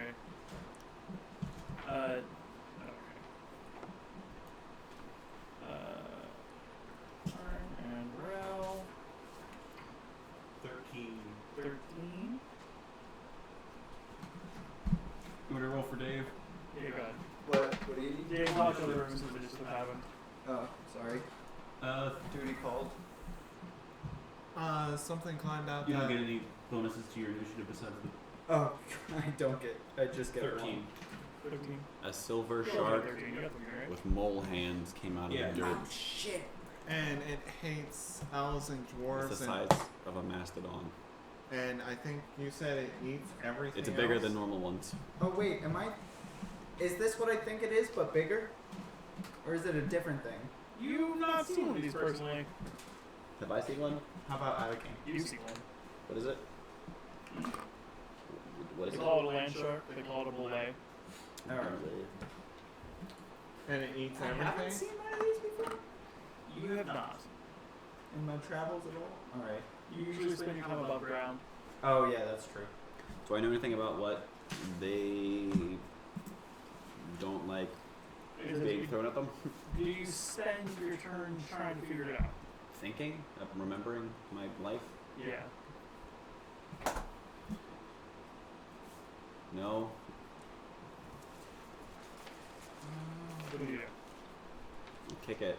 Speaker 1: Okay. And Rel.
Speaker 5: 13.
Speaker 1: 13.
Speaker 5: You want to roll for Dave?
Speaker 1: Yeah, go ahead.
Speaker 7: What do you need?
Speaker 1: Dave, watch other rooms since they just happened.
Speaker 7: Oh, sorry. Duty called.
Speaker 4: Something climbed out
Speaker 5: You
Speaker 4: that.
Speaker 5: don't get any bonuses to your initiative besides the
Speaker 7: Oh, I don't get. I just get
Speaker 5: 13.
Speaker 1: 13.
Speaker 2: A silver
Speaker 1: You
Speaker 2: shark
Speaker 1: 13. You got 13, right?
Speaker 2: with mole hands came out of
Speaker 5: Yeah.
Speaker 2: the dirt.
Speaker 7: Oh shit.
Speaker 4: And it hates elves and
Speaker 2: It's
Speaker 4: dwarves.
Speaker 2: the
Speaker 4: And,
Speaker 2: size of a mastodon.
Speaker 4: and I think you said it eats everything.
Speaker 2: It's bigger
Speaker 4: else.
Speaker 2: than normal ones.
Speaker 7: Oh wait, am I? Is this what I think it is, but bigger? Or is it a different thing?
Speaker 1: You've not seen one of these personally.
Speaker 2: Have I seen one?
Speaker 7: How about Anakin?
Speaker 1: You've seen one.
Speaker 2: What is it? What is
Speaker 1: They
Speaker 2: it?
Speaker 1: call it a land shark. They call it a belay.
Speaker 7: Alright.
Speaker 4: And it eats
Speaker 7: I haven't
Speaker 4: everything.
Speaker 7: seen one of these before
Speaker 1: You have not.
Speaker 7: in my travels at all. All right.
Speaker 1: You usually spend your time above ground.
Speaker 7: Oh yeah, that's true.
Speaker 2: Do I know anything about what they don't like
Speaker 1: Is it-
Speaker 2: being thrown at them?
Speaker 1: Do you spend your turn trying to figure it out?
Speaker 2: Thinking? Remembering my life?
Speaker 1: Yeah.
Speaker 2: No.
Speaker 1: What do you do?
Speaker 2: Kick it.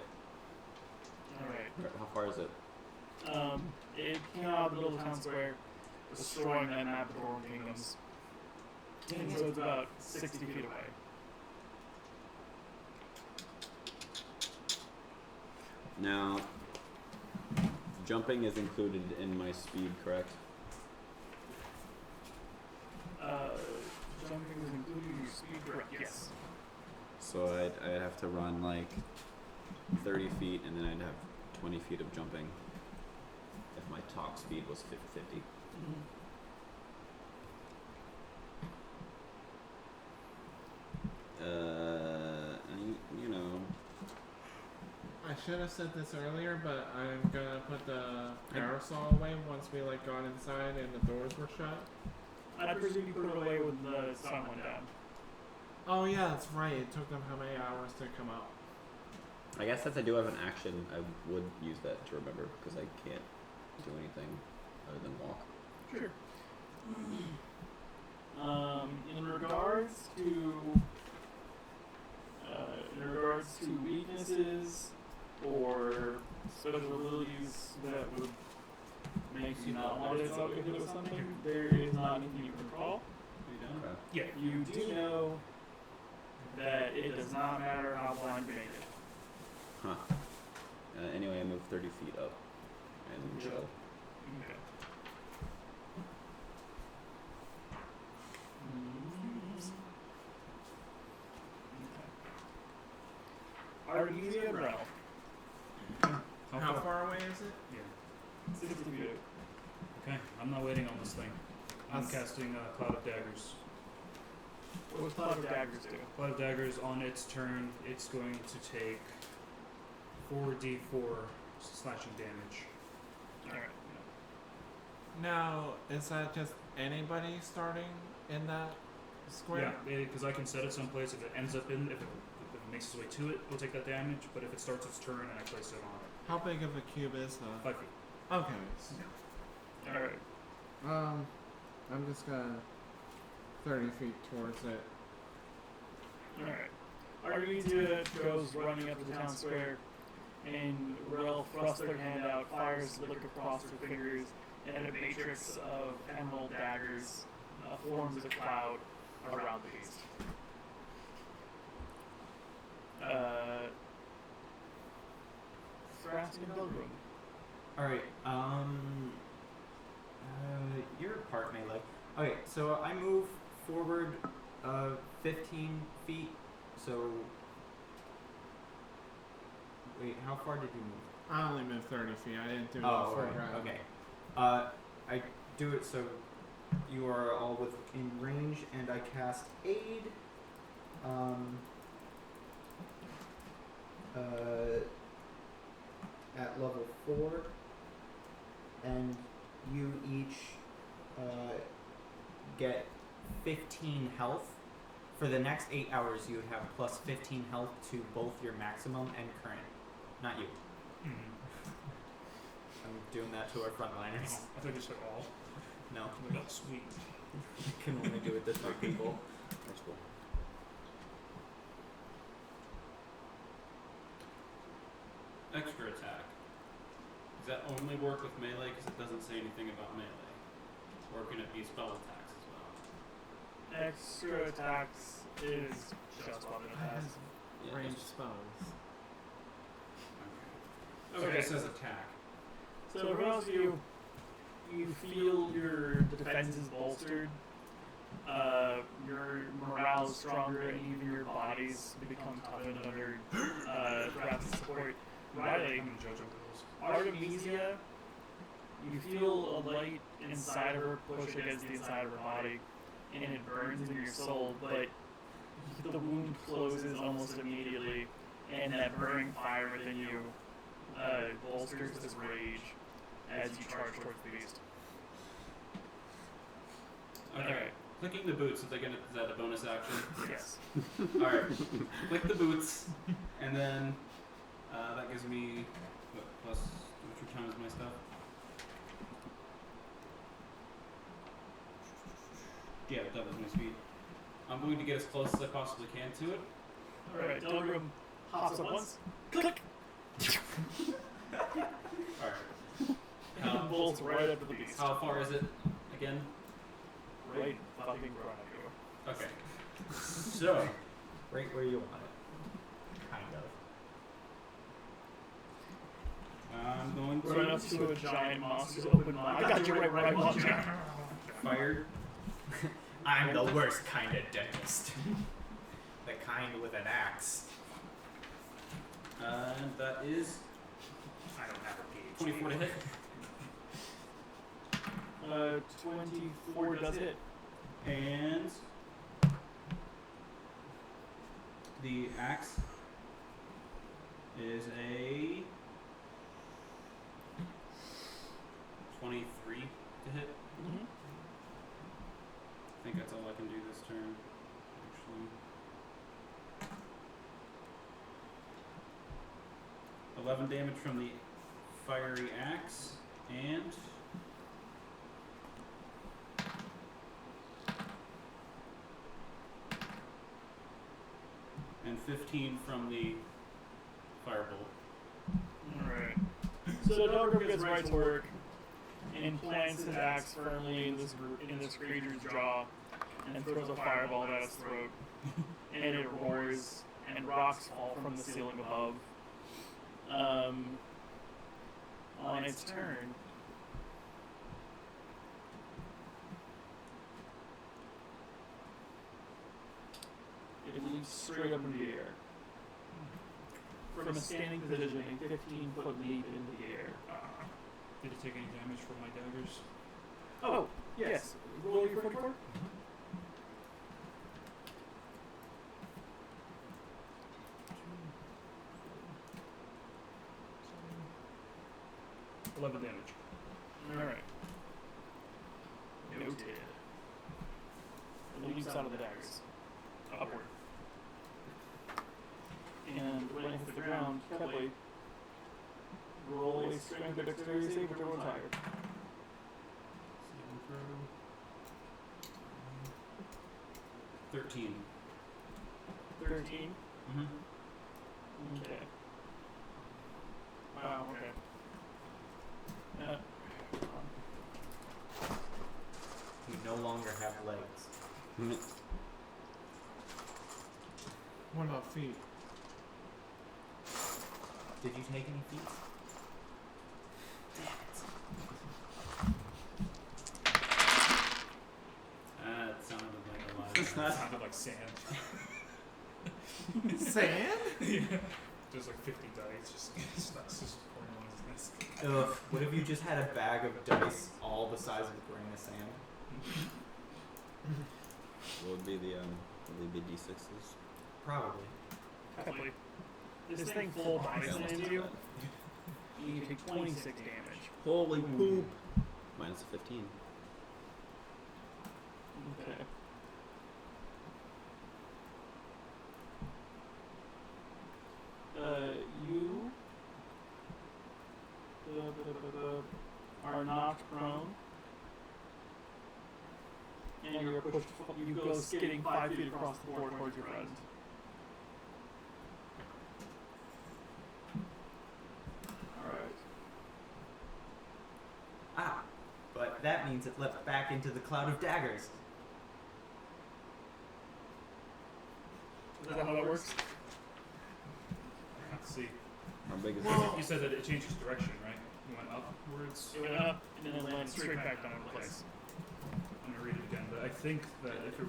Speaker 1: Alright.
Speaker 2: How far is it?
Speaker 1: It came out of the middle of the town square, destroying that map of the Dwarven Kingdoms. And so it's about 60 feet away.
Speaker 2: Now, jumping is included in my speed, correct?
Speaker 1: Jumping is included in your speed, correct? Yes.
Speaker 2: So I'd have to run like 30 feet and then I'd have 20 feet of jumping if my top speed was 50. You know,
Speaker 4: I should have said this earlier, but I'm gonna put the parasol away once we like got inside and the doors were shut.
Speaker 1: I presume you put it away when the sun went down.
Speaker 4: Oh yeah, that's right. It took them how many hours to come out?
Speaker 2: I guess since I do have an action, I would use that to remember because I can't do anything other than walk.
Speaker 1: Sure. In regards to weaknesses or special abilities that would make you not want to hit with something, there is not anything you can recall.
Speaker 5: Are you done?
Speaker 2: Okay.
Speaker 1: Yeah, you do know that it does not matter how blind you make it.
Speaker 2: Huh. Anyway, I moved 30 feet up and chill.
Speaker 1: Okay. Artesia Rel.
Speaker 4: How far away is it?
Speaker 6: Yeah.
Speaker 1: 60 feet.
Speaker 6: Okay. I'm not waiting on this thing. I'm
Speaker 4: That's-
Speaker 6: casting Cloud of Daggers.
Speaker 1: What does Cloud of Daggers do?
Speaker 6: Cloud of Daggers on its turn, it's going to take 4d4 slashing damage.
Speaker 1: Alright.
Speaker 4: Now, is that just anybody starting in that square?
Speaker 6: Yeah, because I can set it someplace. If it ends up in, if it makes its way to it, it'll take that damage. But if it starts its turn and I place it on it,
Speaker 4: How big of a cube is that?
Speaker 6: 5 feet.
Speaker 4: Okay.
Speaker 1: Alright.
Speaker 4: I'm just gonna 30 feet towards it.
Speaker 1: Alright. Artesia goes running up the town square, and Rel thrusts their hand out, fires the lick across her fingers, and a matrix of emerald daggers forms a cloud around the beast. Thrask and Belgrim.
Speaker 7: All right. Your part melee. Okay, so I move forward 15 feet. So wait, how far did you move?
Speaker 4: I only moved 30 feet. I didn't do the
Speaker 7: Oh,
Speaker 4: full
Speaker 7: right.
Speaker 4: round.
Speaker 7: Okay. I do it so you are all within range, and I cast aid. At level 4, and
Speaker 3: you each get 15 health. For the next 8 hours, you would have plus 15 health to both your maximum and current. Not you. I'm doing that to our frontliners.
Speaker 6: I thought you said all.
Speaker 3: No,
Speaker 6: I'm like, oh, sweet.
Speaker 3: you can only do it to 3 people.
Speaker 2: That's cool.
Speaker 5: Extra attack. Does that only work with melee? Because it doesn't say anything about melee. Or can it be spell attacks as well?
Speaker 1: Extra attacks is just weapon
Speaker 4: It
Speaker 1: attacks.
Speaker 4: has
Speaker 2: Yeah,
Speaker 4: ranged
Speaker 2: that's-
Speaker 4: spells.
Speaker 5: Okay.
Speaker 1: Okay.
Speaker 5: It says attack.
Speaker 1: So for most of you, you feel your defenses bolstered. Your morale is stronger, and even your bodies become toughened under Raph's support. Riley,
Speaker 6: I'm the judge of those.
Speaker 1: Artemisia, you feel a light inside of her push against the inside of her body, and it burns into your soul, but the wound closes almost immediately, and that burning fire within you bolsters this rage as you charge towards the beast.
Speaker 5: Okay.
Speaker 1: Alright.
Speaker 5: Clicking the boots, is that a bonus action?
Speaker 1: Yes.
Speaker 5: Alright. Click the boots, and then that gives me, what, plus, which times my stuff? Yeah, it doubles my speed. I'm going to get as close as I possibly can to it.
Speaker 1: Alright, Delgrim hops up once. Click!
Speaker 5: Alright.
Speaker 1: And bolts right up to the beast.
Speaker 5: How far is it again?
Speaker 1: Right fucking in front of you.
Speaker 5: Okay. So,
Speaker 3: Right where you want it. Kind of.
Speaker 5: I'm going
Speaker 1: Run up
Speaker 5: to
Speaker 1: to a giant monster's open mind. I got you right where I want you.
Speaker 5: fire.
Speaker 3: I'm the worst kind of dentist. The kind with an axe.
Speaker 5: And that is
Speaker 6: I don't have a PhD.
Speaker 5: 24 to hit.
Speaker 1: 24 does hit.
Speaker 5: And the axe is a 23 to hit.
Speaker 1: Mm-hmm.
Speaker 5: I think that's all I can do this turn, actually. 11 damage from the fiery axe, and and 15 from the firebolt.
Speaker 1: Alright. So Delgrim gets right to work and plants his axe firmly in this creature's jaw and throws a fireball at its throat. And it roars and rocks fall from the ceiling above. On its turn, it leaps straight up into the air. From a standing position, a 15-foot leap into the air.
Speaker 6: Did it take any damage from my daggers?
Speaker 1: Oh, yes. Roll your 44.
Speaker 6: $11 damage.
Speaker 1: Alright. Noted. It leaps out of the daggers. Upward. And when it hits the ground, Kepley, roll a strength or dexterity save, whichever one's higher.
Speaker 5: Saving throw. 13.
Speaker 1: 13.
Speaker 5: Mm-hmm.
Speaker 1: Okay. Wow, okay.
Speaker 3: You no longer have legs.
Speaker 4: What about feet?
Speaker 3: Did you take any feet?
Speaker 5: That sounded like a lot.
Speaker 6: It sounded like sand.
Speaker 4: Sand?
Speaker 6: Yeah. There's like 50 dice, that's just pouring on his desk.
Speaker 3: Ugh. What if you just had a bag of dice all the size of a grain of sand?
Speaker 2: What would be the D6s?
Speaker 3: Probably.
Speaker 1: Kepley, this thing full body slams you. You take 26 damage.
Speaker 2: Holy poop! minus a 15.
Speaker 1: Okay. You are knocked prone, and you're pushed. You go skidding 5 feet across the floor towards your friend. All right.
Speaker 3: Ah, but that means it leapt back into the cloud of daggers.
Speaker 1: Is that how that works?
Speaker 6: Let's see.
Speaker 2: How big is
Speaker 1: Well-
Speaker 6: You said that it changes direction, right? You went upwards.
Speaker 1: It went up and then it landed straight back down in place.
Speaker 6: I'm gonna read it again, but I think that if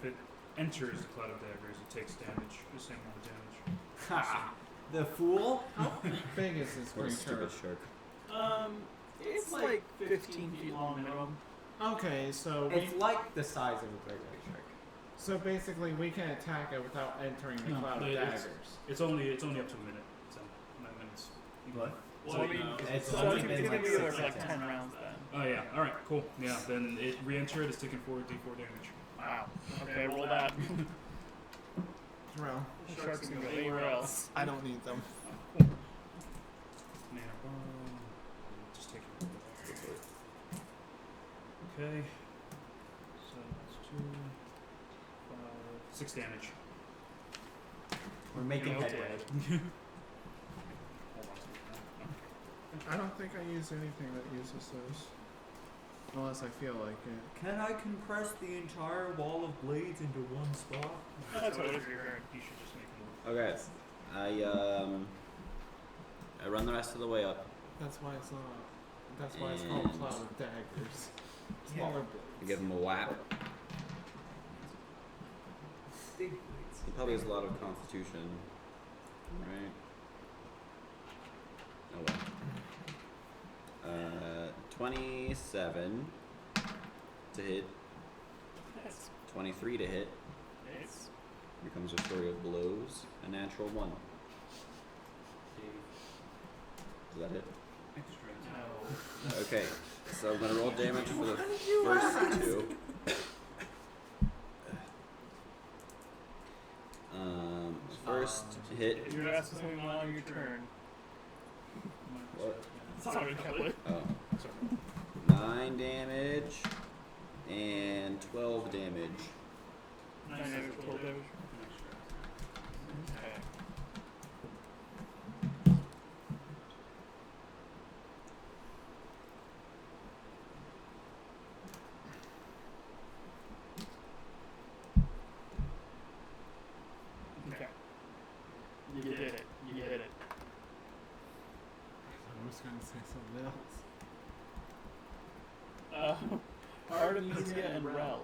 Speaker 6: it enters the cloud of daggers, it takes damage, the same amount of damage.
Speaker 3: Ha! The fool?
Speaker 4: How big is this
Speaker 2: What a
Speaker 4: creature?
Speaker 2: stupid shark.
Speaker 1: It's like 15 feet long minimum.
Speaker 4: Okay, so
Speaker 3: It's like the size of a great white shark.
Speaker 4: so basically we can attack it without entering the
Speaker 6: No,
Speaker 4: cloud of
Speaker 6: it's-
Speaker 4: daggers.
Speaker 6: It's only up to a minute. So 9 minutes.
Speaker 3: What?
Speaker 1: Well, I mean,
Speaker 3: It's
Speaker 1: so
Speaker 3: only
Speaker 1: it's
Speaker 3: been
Speaker 1: gonna
Speaker 3: like
Speaker 1: be there
Speaker 3: 6
Speaker 1: for like
Speaker 3: seconds.
Speaker 1: 10 rounds then.
Speaker 6: Oh yeah. All right. Cool. Yeah. Then it re-entered. It's taking 4d4 damage.
Speaker 1: Wow. Okay, roll that.
Speaker 4: Well,
Speaker 1: The shark's gonna go anywhere else.
Speaker 4: I don't need them.
Speaker 6: Man, just take it. Okay. So that's 2, 5, 6 damage.
Speaker 3: We're making
Speaker 6: Okay.
Speaker 3: headway.
Speaker 6: Hold on a second.
Speaker 4: I don't think I use anything that uses those. Unless I feel like it.
Speaker 3: Can I compress the entire wall of blades into one spot?
Speaker 1: That's what it is.
Speaker 6: You should just make them.
Speaker 2: Okay. I run the rest of the way up.
Speaker 4: That's why it's not. That's why it's called
Speaker 2: And-
Speaker 4: cloud of daggers. Smaller blades.
Speaker 2: I give him a whap.
Speaker 3: Big blades.
Speaker 2: He probably has a lot of constitution. Right? Oh well. 27 to hit.
Speaker 1: Yes.
Speaker 2: 23 to hit.
Speaker 1: It's
Speaker 2: Becomes a story of blows. A natural 1. Does that hit?
Speaker 1: no.
Speaker 2: Okay. So I'm gonna roll damage for the first 2. First hit.
Speaker 1: You're asking something on your turn.
Speaker 2: What?
Speaker 1: Sorry, Kepler.
Speaker 2: Oh. 9 damage and 12 damage.
Speaker 1: 9 damage, 12 damage. Okay. Okay. You did it. You did it.
Speaker 4: I was gonna say something else.
Speaker 1: Artemisia and Rel.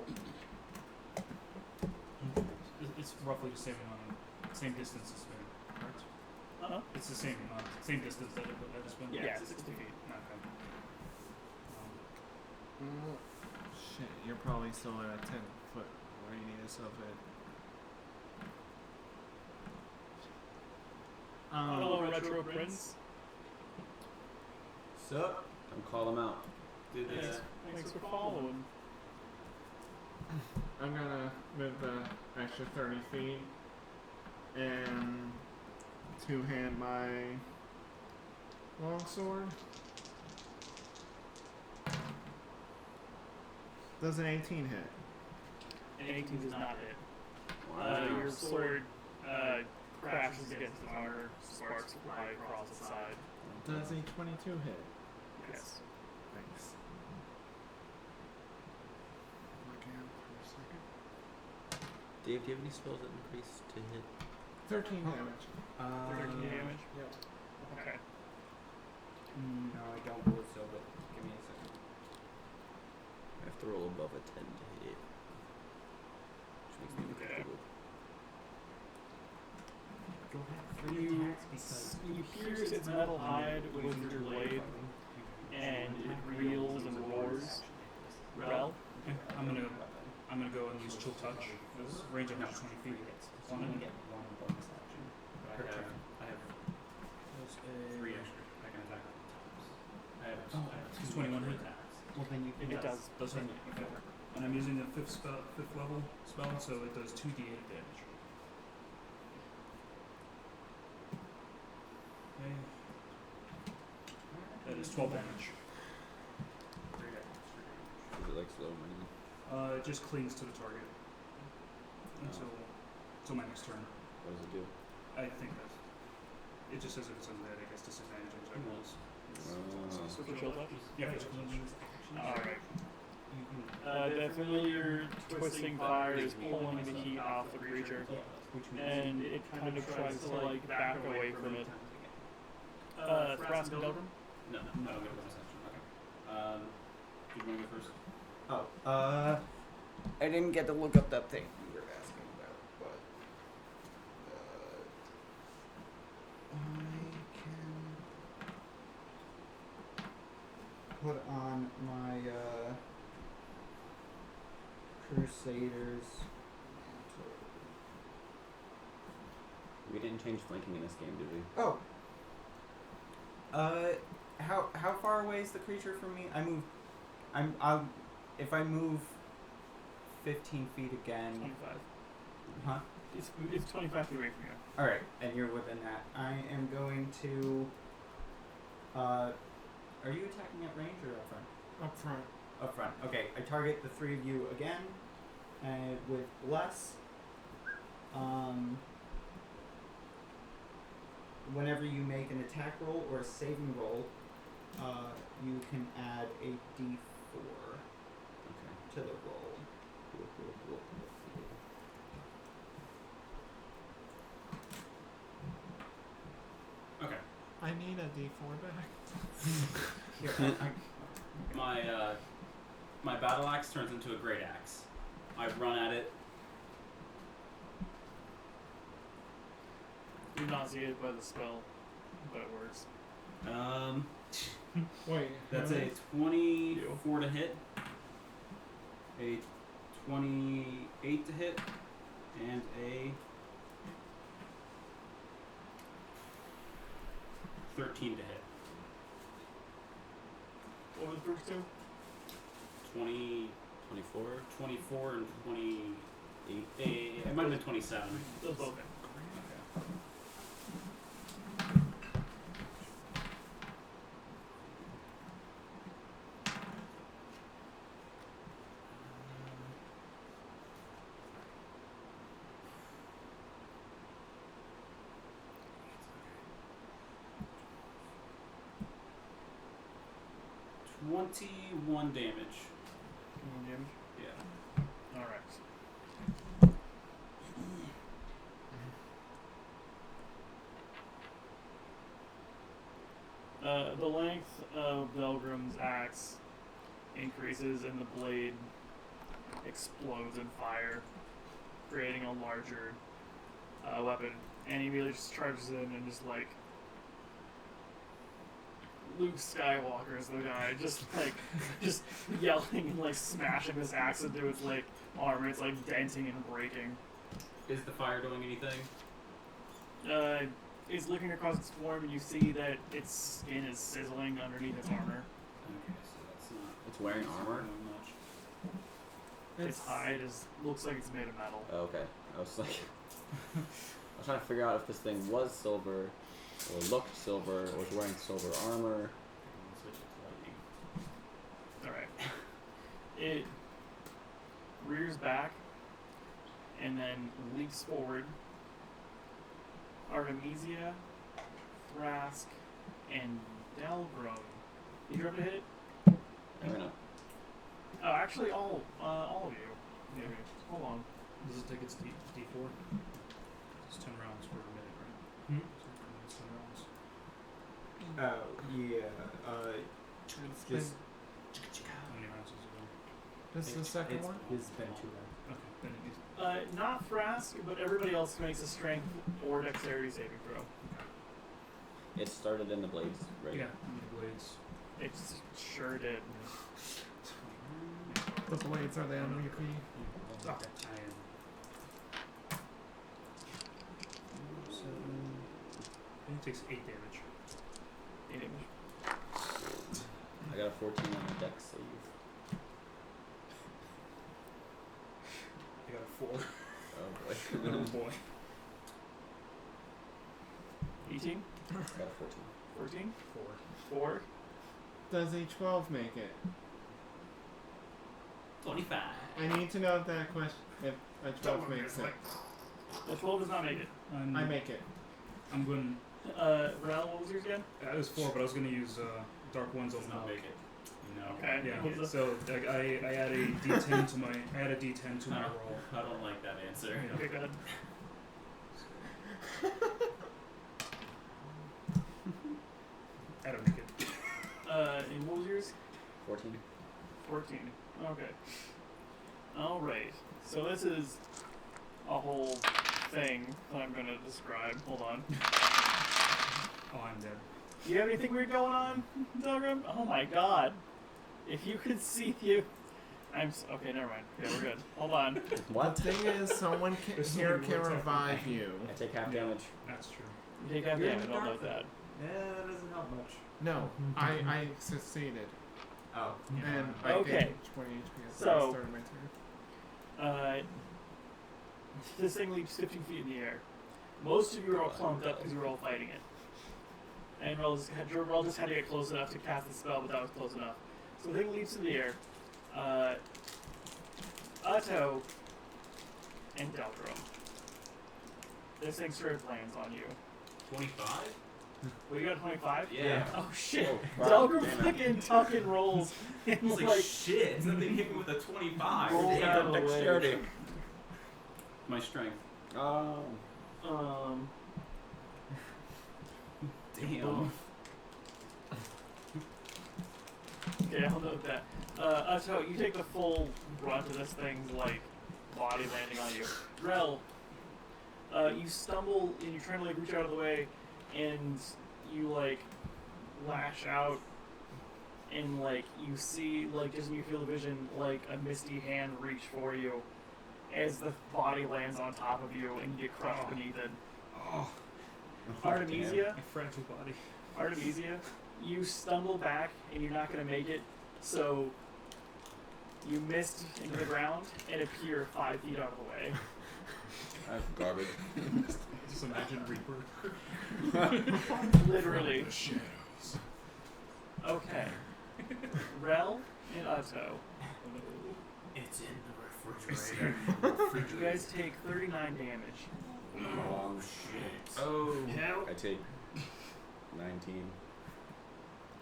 Speaker 6: It's roughly the same amount, same distance as spin, correct?
Speaker 1: Uh-huh.
Speaker 6: It's the same amount, same distance that it has been.
Speaker 1: Yeah, 60 feet.
Speaker 6: Okay.
Speaker 4: Shit, you're probably still at a 10-foot radius of it.
Speaker 1: Hello, Retro Prince.
Speaker 3: Sup?
Speaker 2: Don't call him out.
Speaker 3: Do this.
Speaker 1: Thanks for following.
Speaker 4: I'm gonna move the extra 30 feet and two-hand my longsword. Does an 18 hit?
Speaker 1: An 18 does not hit.
Speaker 2: Wow.
Speaker 1: Your sword crashes against the armor, sparks fly across the side.
Speaker 4: Does a 22 hit?
Speaker 1: Yes.
Speaker 4: Thanks. Looking out for a second.
Speaker 2: Dave, do you have any spells that increase to hit?
Speaker 4: 13 damage.
Speaker 1: 13 damage.
Speaker 4: Yep.
Speaker 1: Okay.
Speaker 3: No, I don't believe so, but give me a second.
Speaker 2: I have to roll above a 10 to hit it. Which makes me
Speaker 1: Okay.
Speaker 2: uncomfortable.
Speaker 3: Go ahead.
Speaker 1: You, you pierce its metal hide with your blade, and it reels and roars. Rel?
Speaker 6: Okay. I'm gonna go and use chill touch. This range of 120 feet.
Speaker 3: So I'm gonna get one bonus action. But I have
Speaker 6: That's a
Speaker 5: 3 extra. I can attack 3 times.
Speaker 6: Oh, it's 21 hit.
Speaker 7: Well, then you
Speaker 1: If it does.
Speaker 6: Does it? Okay. And I'm using a fifth level spell, so it does 2d8 damage. Okay. That is 12 damage.
Speaker 2: Is it like slow money?
Speaker 6: It just clings to the target until my next turn.
Speaker 2: What does it do?
Speaker 6: I think that it just says if it's undead, I guess disadvantage on attack rolls.
Speaker 2: Oh.
Speaker 1: For chill touch?
Speaker 6: Yeah, for chill touch.
Speaker 1: Alright. That familiar twisting fire is pulling the heat off the creature, and it kind of tries to like back away from it. Thrask and Delgrim?
Speaker 5: No, I don't get a bonus action. Okay. Do you want to go first?
Speaker 7: Oh, I didn't get to look up that thing you were asking about, but I can put on my Crusaders.
Speaker 2: We didn't change flanking in this game, did we?
Speaker 7: Oh. How far away is the creature from me? If I move 15 feet again.
Speaker 1: 25.
Speaker 7: Huh?
Speaker 1: It's 25 feet away from you.
Speaker 7: All right, and you're within that. I am going to. Are you attacking at range or up front?
Speaker 4: Up front.
Speaker 7: Up front. Okay, I target the three of you again, and with bless. Whenever you make an attack roll or a saving roll, you can add a d4
Speaker 2: Okay.
Speaker 7: to the roll.
Speaker 5: Okay.
Speaker 4: I need a D4 back.
Speaker 7: Here,
Speaker 5: My battle axe turns into a great axe. I run at it.
Speaker 1: You're nauseated by the spell, but it works.
Speaker 4: Wait.
Speaker 5: That's a 24 to hit, a 28 to hit, and a 13 to hit.
Speaker 1: What were the first two?
Speaker 2: 24?
Speaker 5: 24 and 28. It might have been 27.
Speaker 1: Those both.
Speaker 5: Okay. 21 damage. Yeah.
Speaker 1: Alright. The length of Belgrim's axe increases and the blade explodes in fire, creating a larger weapon. And he really just charges in and just like Luke Skywalker's the guy, just yelling and like smashing this axe into its like armor. It's like denting and breaking.
Speaker 5: Is the fire doing anything?
Speaker 1: It's looking across its form, and you see that its skin is sizzling underneath its armor.
Speaker 5: Okay, so that's not.
Speaker 2: It's wearing armor?
Speaker 5: doing much.
Speaker 1: Its hide looks like it's made of metal.
Speaker 2: Oh, okay. I was like, I was trying to figure out if this thing was silver, or looked silver, or was wearing silver armor.
Speaker 5: I'll switch it to lightning.
Speaker 1: Alright. It rears back and then leaps forward. Artemisia, Thrask, and Delgrim. Did you ever hit it?
Speaker 2: I don't know.
Speaker 1: Oh, actually, all of you. Maybe. Hold on.
Speaker 6: Does it take its D4? It's 10 rounds for a minute, right?
Speaker 7: Hmm?
Speaker 6: So it's 10 rounds.
Speaker 7: Oh yeah. Just
Speaker 6: How many rounds does it go?
Speaker 4: This is the second one?
Speaker 7: It's been 2 rounds.
Speaker 6: Okay, then it needs.
Speaker 1: Not Thrask, but everybody else makes a strength or dexterity saving throw.
Speaker 2: It started in the blades, right?
Speaker 6: Yeah, the blades.
Speaker 1: It sure did.
Speaker 4: The blades are the MVP.
Speaker 6: Okay. I am. So, I think it takes 8 damage.
Speaker 1: 8 damage.
Speaker 2: I got a 14 on the dex save.
Speaker 6: I got a 4.
Speaker 2: Oh boy.
Speaker 6: Oh boy.
Speaker 1: 18?
Speaker 2: Got a 14.
Speaker 1: 14?
Speaker 6: 4.
Speaker 1: 4?
Speaker 4: Does a 12 make it?
Speaker 5: 25.
Speaker 4: I need to know if that question, if a 12 makes it.
Speaker 1: The 12 does not make it.
Speaker 4: I make it.
Speaker 6: I'm going.
Speaker 1: Rel, what was yours again?
Speaker 6: It was 4, but I was going to use Dark One's
Speaker 5: Does
Speaker 6: own
Speaker 5: not
Speaker 6: milk.
Speaker 5: make it. No.
Speaker 1: Okay.
Speaker 6: Yeah.
Speaker 1: What was the-
Speaker 6: So like, I add a D10 to my
Speaker 5: No,
Speaker 6: roll.
Speaker 5: I don't like that answer.
Speaker 6: Yeah.
Speaker 1: Okay, go ahead.
Speaker 6: I don't make it.
Speaker 1: And what was yours?
Speaker 2: 14.
Speaker 1: 14. Okay. Alright. So this is a whole thing that I'm going to describe. Hold on.
Speaker 6: Oh, I'm dead.
Speaker 1: Do you have anything weird going on, Dogram? Oh my god. If you could see you... Okay, never mind. Okay, we're good. Hold on.
Speaker 2: What?
Speaker 4: The thing is, someone
Speaker 6: There's
Speaker 4: here
Speaker 6: somebody
Speaker 4: can
Speaker 6: works out.
Speaker 4: revive you.
Speaker 2: I take half damage.
Speaker 6: That's true.
Speaker 1: You take half
Speaker 3: You're in
Speaker 1: damage,
Speaker 3: the
Speaker 1: I'll
Speaker 3: dark.
Speaker 1: note that.
Speaker 3: Yeah, that doesn't help much.
Speaker 4: No, I succeeded.
Speaker 3: Oh.
Speaker 4: And I
Speaker 1: Okay.
Speaker 4: gained 20 HP at the
Speaker 1: So-
Speaker 4: start of my turn.
Speaker 1: This thing leaps 15 feet in the air. Most of you are all clumped up because you were all fighting it. And Rel just had to get close enough to cast the spell, but that was close enough. So the thing leaps in the air. Otto and Delgrum. This thing straight lands on you.
Speaker 5: 25?
Speaker 1: Well, you got a 25?
Speaker 5: Yeah.
Speaker 1: Oh shit!
Speaker 2: Oh, wow.
Speaker 1: Delgrum
Speaker 2: Damn it.
Speaker 1: fucking tuck and rolls.
Speaker 5: I
Speaker 1: And
Speaker 5: was like, shit, something hit me with a 25.
Speaker 1: Roll
Speaker 5: Damn.
Speaker 1: out of the way.
Speaker 2: Dexterity.
Speaker 5: My strength.
Speaker 2: Oh.
Speaker 5: Damn.
Speaker 1: Okay, I'll note that. Otto, you take the full brunt of this thing's, like, body landing on you. Rel, you stumble and you're trying to, like, reach out of the way, and you, like, lash out, and, like, you see, like, just when you feel the vision, like, a misty hand reach for you as the body lands on top of you and you get crushed beneath it.
Speaker 6: Oh,
Speaker 1: Artemisia?
Speaker 6: my fragile body.
Speaker 1: Artemisia, you stumble back and you're not going to make it, so you missed into the ground and appear 5 feet out of the way.
Speaker 2: That's garbage.
Speaker 6: Just imagine Reaper.
Speaker 1: Literally. Okay. Rel and Otto,
Speaker 5: It's in the refrigerator.
Speaker 1: you guys take 39 damage.
Speaker 5: Shit.
Speaker 2: Oh.
Speaker 1: Hell.
Speaker 2: I take 19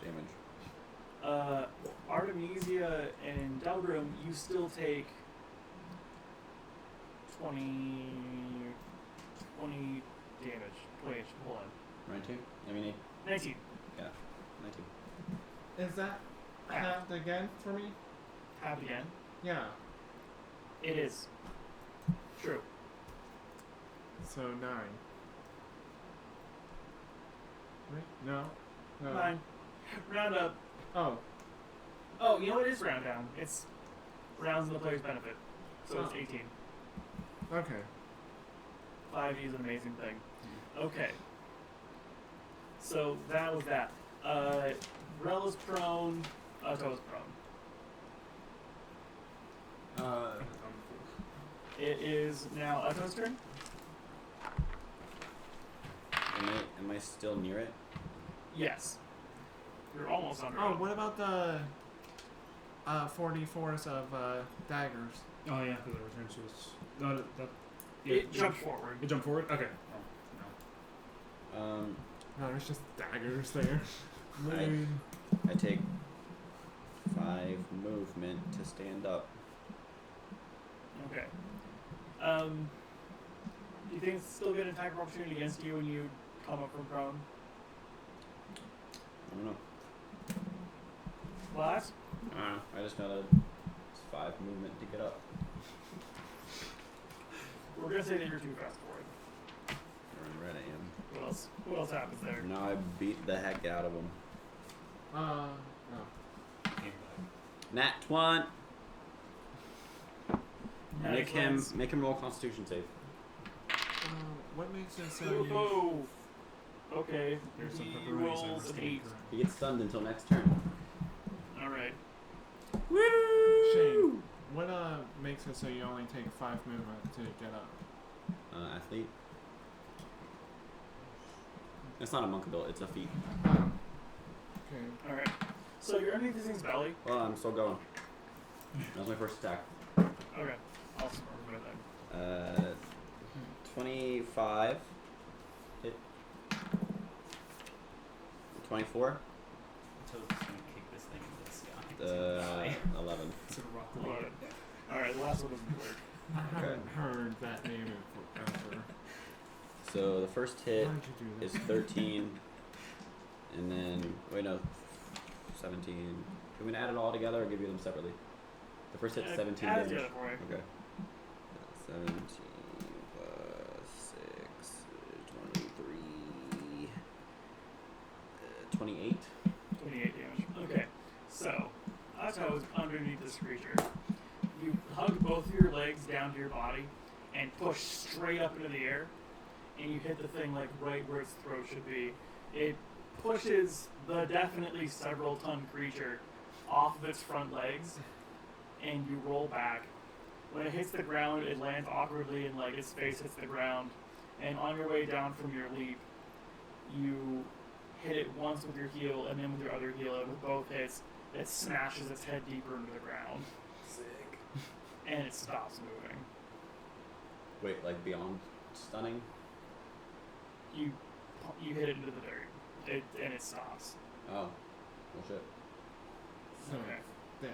Speaker 2: damage.
Speaker 1: Artemisia and Delgrim, you still take 20 damage. 20, hold on.
Speaker 2: 19? I mean,
Speaker 1: 19.
Speaker 2: 19.
Speaker 4: Is that halved again for me?
Speaker 1: Half again.
Speaker 4: Yeah.
Speaker 1: It is. True.
Speaker 4: So 9. Right? No. No.
Speaker 1: 9. Round up.
Speaker 4: Oh.
Speaker 1: Oh, you know what? It is round down. It's rounds in the player's benefit. So it's
Speaker 4: Oh.
Speaker 1: 18.
Speaker 4: Okay.
Speaker 1: 5E is an amazing thing. Okay. So that was that. Rel is prone. Otto is prone. It is now Otto's turn.
Speaker 2: Am I still near it?
Speaker 1: Yes. You're almost under
Speaker 4: Oh,
Speaker 1: it.
Speaker 4: what about the 44s of daggers?
Speaker 6: Oh yeah, because it returns to its. That.
Speaker 1: It jumped forward.
Speaker 6: It jumped forward. Okay.
Speaker 2: Um,
Speaker 4: No, there's just daggers there.
Speaker 2: I take 5 movement to stand up.
Speaker 1: Okay. Do you think it's still get an attack of opportunity against you when you come up from prone?
Speaker 2: I don't know.
Speaker 1: What?
Speaker 2: I just know that it's 5 movement to get up.
Speaker 1: We're gonna say that you're too fast for it.
Speaker 2: Right, I am.
Speaker 1: What else? What else happens there?
Speaker 2: Now I beat the heck out of him.
Speaker 4: No.
Speaker 2: Nat 20. Make him
Speaker 1: Excellent.
Speaker 2: roll Constitution save.
Speaker 4: What makes it so
Speaker 1: Oh,
Speaker 4: you...
Speaker 1: oh. Okay.
Speaker 6: There's some
Speaker 1: He
Speaker 6: pepperonis I
Speaker 1: rolls
Speaker 6: must
Speaker 1: an
Speaker 6: get
Speaker 1: 8.
Speaker 6: correct.
Speaker 2: He gets stunned until next turn.
Speaker 1: All right.
Speaker 4: Shane, what makes it so you only take 5 movement to get up?
Speaker 2: Athlete. It's not a monk ability, it's a feat.
Speaker 4: Oh. Okay.
Speaker 1: All right. So you're underneath this thing's belly.
Speaker 2: Well, I'm still going. That was my first attack.
Speaker 1: Okay. Awesome. Remember that.
Speaker 2: 25. Hit. 24.
Speaker 3: Toad's just gonna kick this thing into the sky.
Speaker 2: 11.
Speaker 6: It's a rock
Speaker 1: Love
Speaker 6: lady.
Speaker 1: it. All right. The last one doesn't work.
Speaker 4: I haven't heard that name in forever.
Speaker 2: So the first hit
Speaker 4: Why did you do
Speaker 2: is
Speaker 4: that?
Speaker 2: 13. And then, wait, no. 17. Can we add it all together or give you them separately? The first hit's 17
Speaker 1: Add it
Speaker 2: damage.
Speaker 1: together for me.
Speaker 2: Okay. 17 plus 6, 23, 28.
Speaker 1: 28 damage. Okay. So, Otto's underneath this creature. You hug both of your legs down to your body and push straight up into the air, and you hit the thing like right where its throat should be. It pushes the definitely several ton creature off of its front legs, and you roll back. When it hits the ground, it lands awkwardly and like its face hits the ground. And on your way down from your leap, you hit it once with your heel and then with your other heel, and with both hits, it smashes its head deeper into the ground. Sick. And it stops moving.
Speaker 2: Wait, like beyond stunning?
Speaker 1: You hit it into the dirt, and it stops.
Speaker 2: Oh. Well, shit.
Speaker 4: So,
Speaker 1: Okay.
Speaker 4: yeah.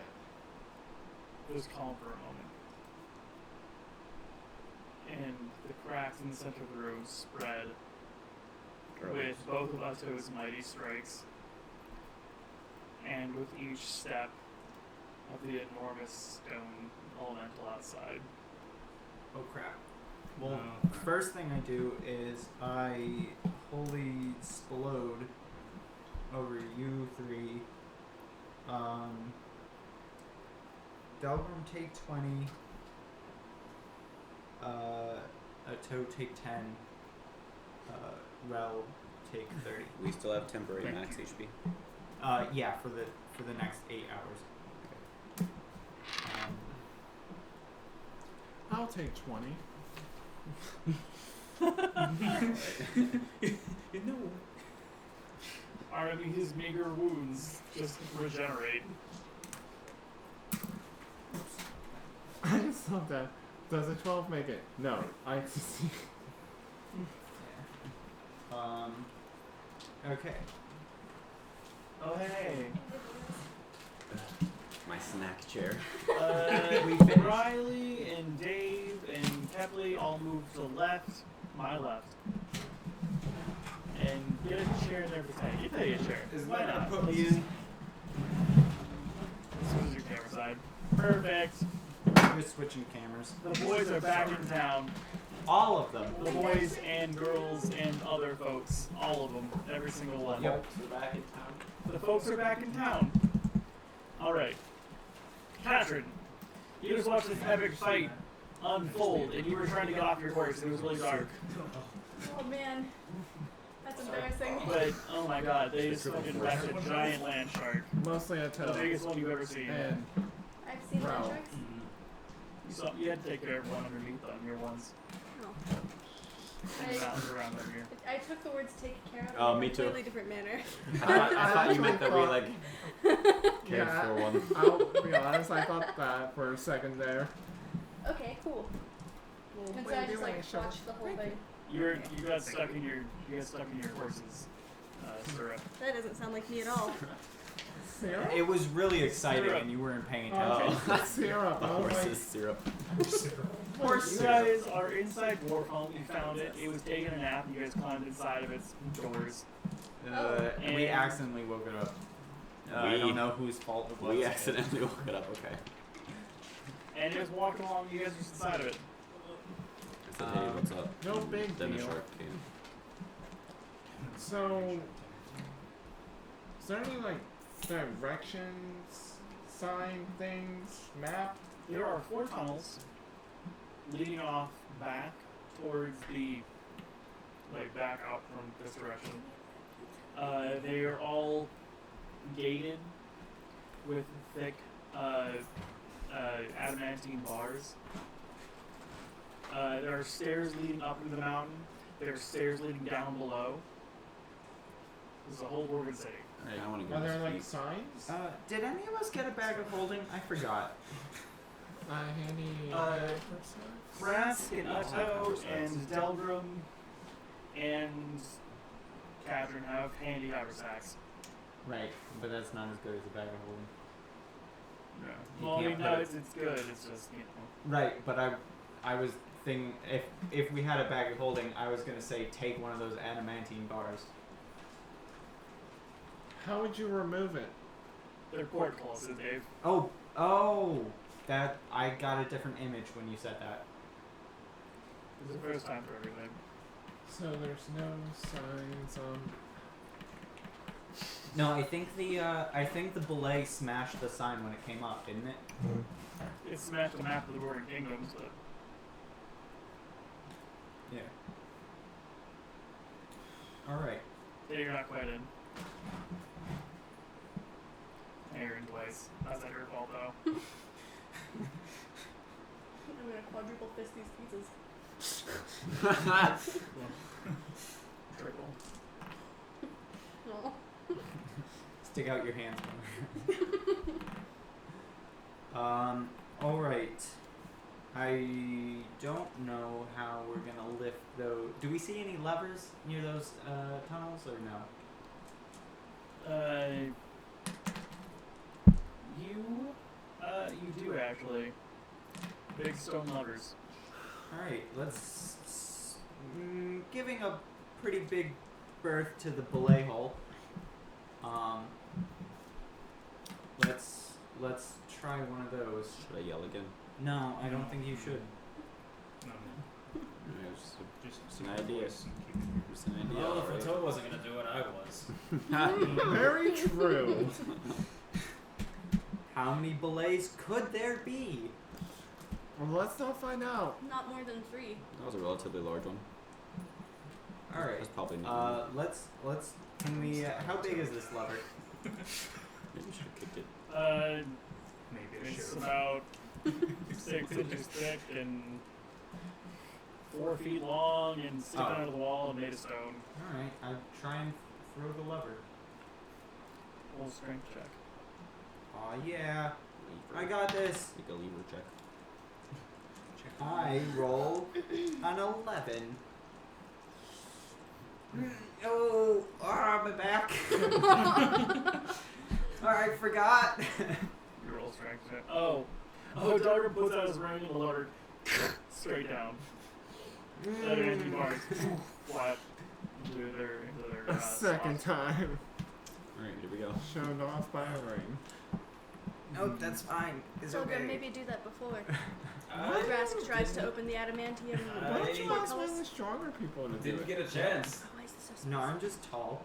Speaker 1: It was calm for a moment. And the cracks in the center of the room spread with both of Otto's mighty strikes. And with each step of the enormous stone elemental outside.
Speaker 3: Oh crap. Well,
Speaker 6: No.
Speaker 3: first thing I do is I holy explode over you three. Delgrim take 20. A Toad take 10. Rel take 30.
Speaker 2: We still have temporary
Speaker 6: Thank
Speaker 2: max
Speaker 6: you.
Speaker 2: HP.
Speaker 3: Yeah, for the next 8 hours.
Speaker 4: I'll take 20.
Speaker 6: You know.
Speaker 1: I mean, his meager wounds just regenerate.
Speaker 4: I just thought that. Does a 12 make it? No. I succeed.
Speaker 3: Okay.
Speaker 1: Oh, hey.
Speaker 2: My snack chair.
Speaker 3: We finished.
Speaker 1: Riley and Dave and Kepley all move to the left, my left. And get a chair in there for Teddy. Get Teddy a chair.
Speaker 5: Is
Speaker 1: Why
Speaker 5: that
Speaker 1: not?
Speaker 5: gonna put me in?
Speaker 1: This was your camera side. Perfect.
Speaker 3: We're switching cameras.
Speaker 1: The boys are back in town.
Speaker 3: All of them.
Speaker 1: The boys and girls and other folks. All of them. Every single one.
Speaker 3: Yep.
Speaker 2: We're back in town.
Speaker 1: The folks are back in town. Alright. Katrin, you just watched this epic fight unfold, and you were trying to get off your horse, and it was really dark.
Speaker 8: Oh man, that's embarrassing.
Speaker 1: But, oh my god, they just fucking wrecked a giant land shark.
Speaker 4: Mostly a
Speaker 1: The
Speaker 4: Toad.
Speaker 1: biggest one you've ever seen.
Speaker 4: And
Speaker 8: I've seen
Speaker 4: Wow.
Speaker 8: land sharks.
Speaker 1: You had to take care of one underneath them here once.
Speaker 8: Oh.
Speaker 1: In the mountains around them here.
Speaker 8: I took the words "take care of"
Speaker 2: Oh,
Speaker 8: in
Speaker 2: me
Speaker 8: a
Speaker 2: too.
Speaker 8: completely different manner.
Speaker 2: I thought you meant that we like cared
Speaker 4: yeah,
Speaker 2: for one.
Speaker 4: I'll be honest, I thought that for a second there.
Speaker 8: Okay, cool. And so I just like watched the whole thing.
Speaker 1: You got stuck in your horse's syrup.
Speaker 8: That doesn't sound like me at all.
Speaker 4: Syrup?
Speaker 3: It was really exciting
Speaker 1: Syrup.
Speaker 3: and you weren't paying attention.
Speaker 2: Oh.
Speaker 4: Syrup.
Speaker 2: The
Speaker 4: I was like,
Speaker 2: horse's syrup.
Speaker 3: Horse
Speaker 1: You
Speaker 3: syrup.
Speaker 1: guys are inside Dwarfhome. You found it. It was taking a nap. You guys climbed inside of its doors.
Speaker 3: And we accidentally woke it up. I
Speaker 2: We-
Speaker 3: don't know whose fault it was.
Speaker 2: We accidentally woke it up, okay.
Speaker 1: And it was walking along. You guys were inside of it.
Speaker 2: I said, hey, what's up?
Speaker 4: No big
Speaker 2: Then the
Speaker 4: deal.
Speaker 2: shark came.
Speaker 4: So, is there any like directions, sign things, map?
Speaker 1: There are 4 tunnels leading off back towards the, like back out from this direction. They are all gated with thick adamantine bars. There are stairs leading up into the mountain. There are stairs leading down below. There's a whole dwarven city.
Speaker 2: Alright, I want to go
Speaker 4: Are there
Speaker 2: this
Speaker 4: like
Speaker 2: feet.
Speaker 4: signs?
Speaker 3: Did any of us get a bag of holding? I forgot.
Speaker 4: Handy.
Speaker 1: Brask and Utto and Delgrim and Catherine have handy haversacks.
Speaker 3: Right, but that's not as good as a bag of holding.
Speaker 1: No.
Speaker 3: You
Speaker 1: Well, I
Speaker 3: can't
Speaker 1: mean,
Speaker 3: put
Speaker 1: no,
Speaker 3: it-
Speaker 1: it's good. It's just, you know.
Speaker 3: Right, but I was thinking if we had a bag of holding, I was gonna say take one of those adamantine bars.
Speaker 4: How would you remove it?
Speaker 1: They're portcullis, Dave.
Speaker 3: Oh, that I got a different image when you said that.
Speaker 1: It's the first time for everything.
Speaker 4: So there's no signs on.
Speaker 3: No, I think the belay smashed the sign when it came up, didn't it?
Speaker 1: It smashed the map of the Dwarven Kingdoms, but
Speaker 3: Yeah. All right.
Speaker 1: yeah, you're not quite in. Yeah, you're in twice. That's not your fault, though.
Speaker 8: I'm gonna quadruple fist these pizzas.
Speaker 1: Triple.
Speaker 8: No.
Speaker 3: Stick out your hands. All right. I don't know how we're gonna lift those. Do we see any levers near those tunnels or no?
Speaker 1: You do actually. Big stone levers.
Speaker 3: All right. Let's giving a pretty big berth to the belay hole. Let's try one of those.
Speaker 2: Should I yell again?
Speaker 3: No, I don't think you should.
Speaker 6: No,
Speaker 2: No, it's
Speaker 6: just
Speaker 2: It's an
Speaker 6: keep your
Speaker 2: idea.
Speaker 6: voice and keep your-
Speaker 2: just an idea.
Speaker 5: Well, if
Speaker 2: right?
Speaker 5: Rato wasn't gonna do it, I was.
Speaker 4: Very true.
Speaker 3: How many belays could there be?
Speaker 4: Well, let's not find out.
Speaker 8: Not more than 3.
Speaker 2: That was a relatively large one.
Speaker 3: All right.
Speaker 2: That's probably not.
Speaker 3: Let's. Can we? How big is this lever?
Speaker 2: Maybe we should have kicked it.
Speaker 6: Maybe I
Speaker 1: It's
Speaker 6: should.
Speaker 1: about 6 inches thick and 4 feet long and sticking
Speaker 3: Oh.
Speaker 1: out of the wall and made of stone.
Speaker 3: All right. I try and throw the lever.
Speaker 1: Roll strength check.
Speaker 3: Aw, yeah.
Speaker 2: Lever.
Speaker 3: I got this.
Speaker 2: Make a lever check.
Speaker 3: I roll an 11. Oh, my back. I forgot.
Speaker 1: You roll strength check. Oh, Dogger puts out his ring and the lever straight down. That empty bars flat into their
Speaker 4: A second
Speaker 1: slots.
Speaker 4: time.
Speaker 2: Alright, here we go.
Speaker 4: Shown off by a ring.
Speaker 3: Nope, that's fine. It's
Speaker 8: So
Speaker 3: okay.
Speaker 8: then maybe do that before.
Speaker 5: I
Speaker 8: Rask tries to open the adamantium.
Speaker 4: Why don't you
Speaker 5: I
Speaker 4: ask one of the stronger people to do
Speaker 5: didn't
Speaker 4: it?
Speaker 5: get a chance.
Speaker 8: Why is this so
Speaker 3: No,
Speaker 8: spicy?
Speaker 3: I'm just tall.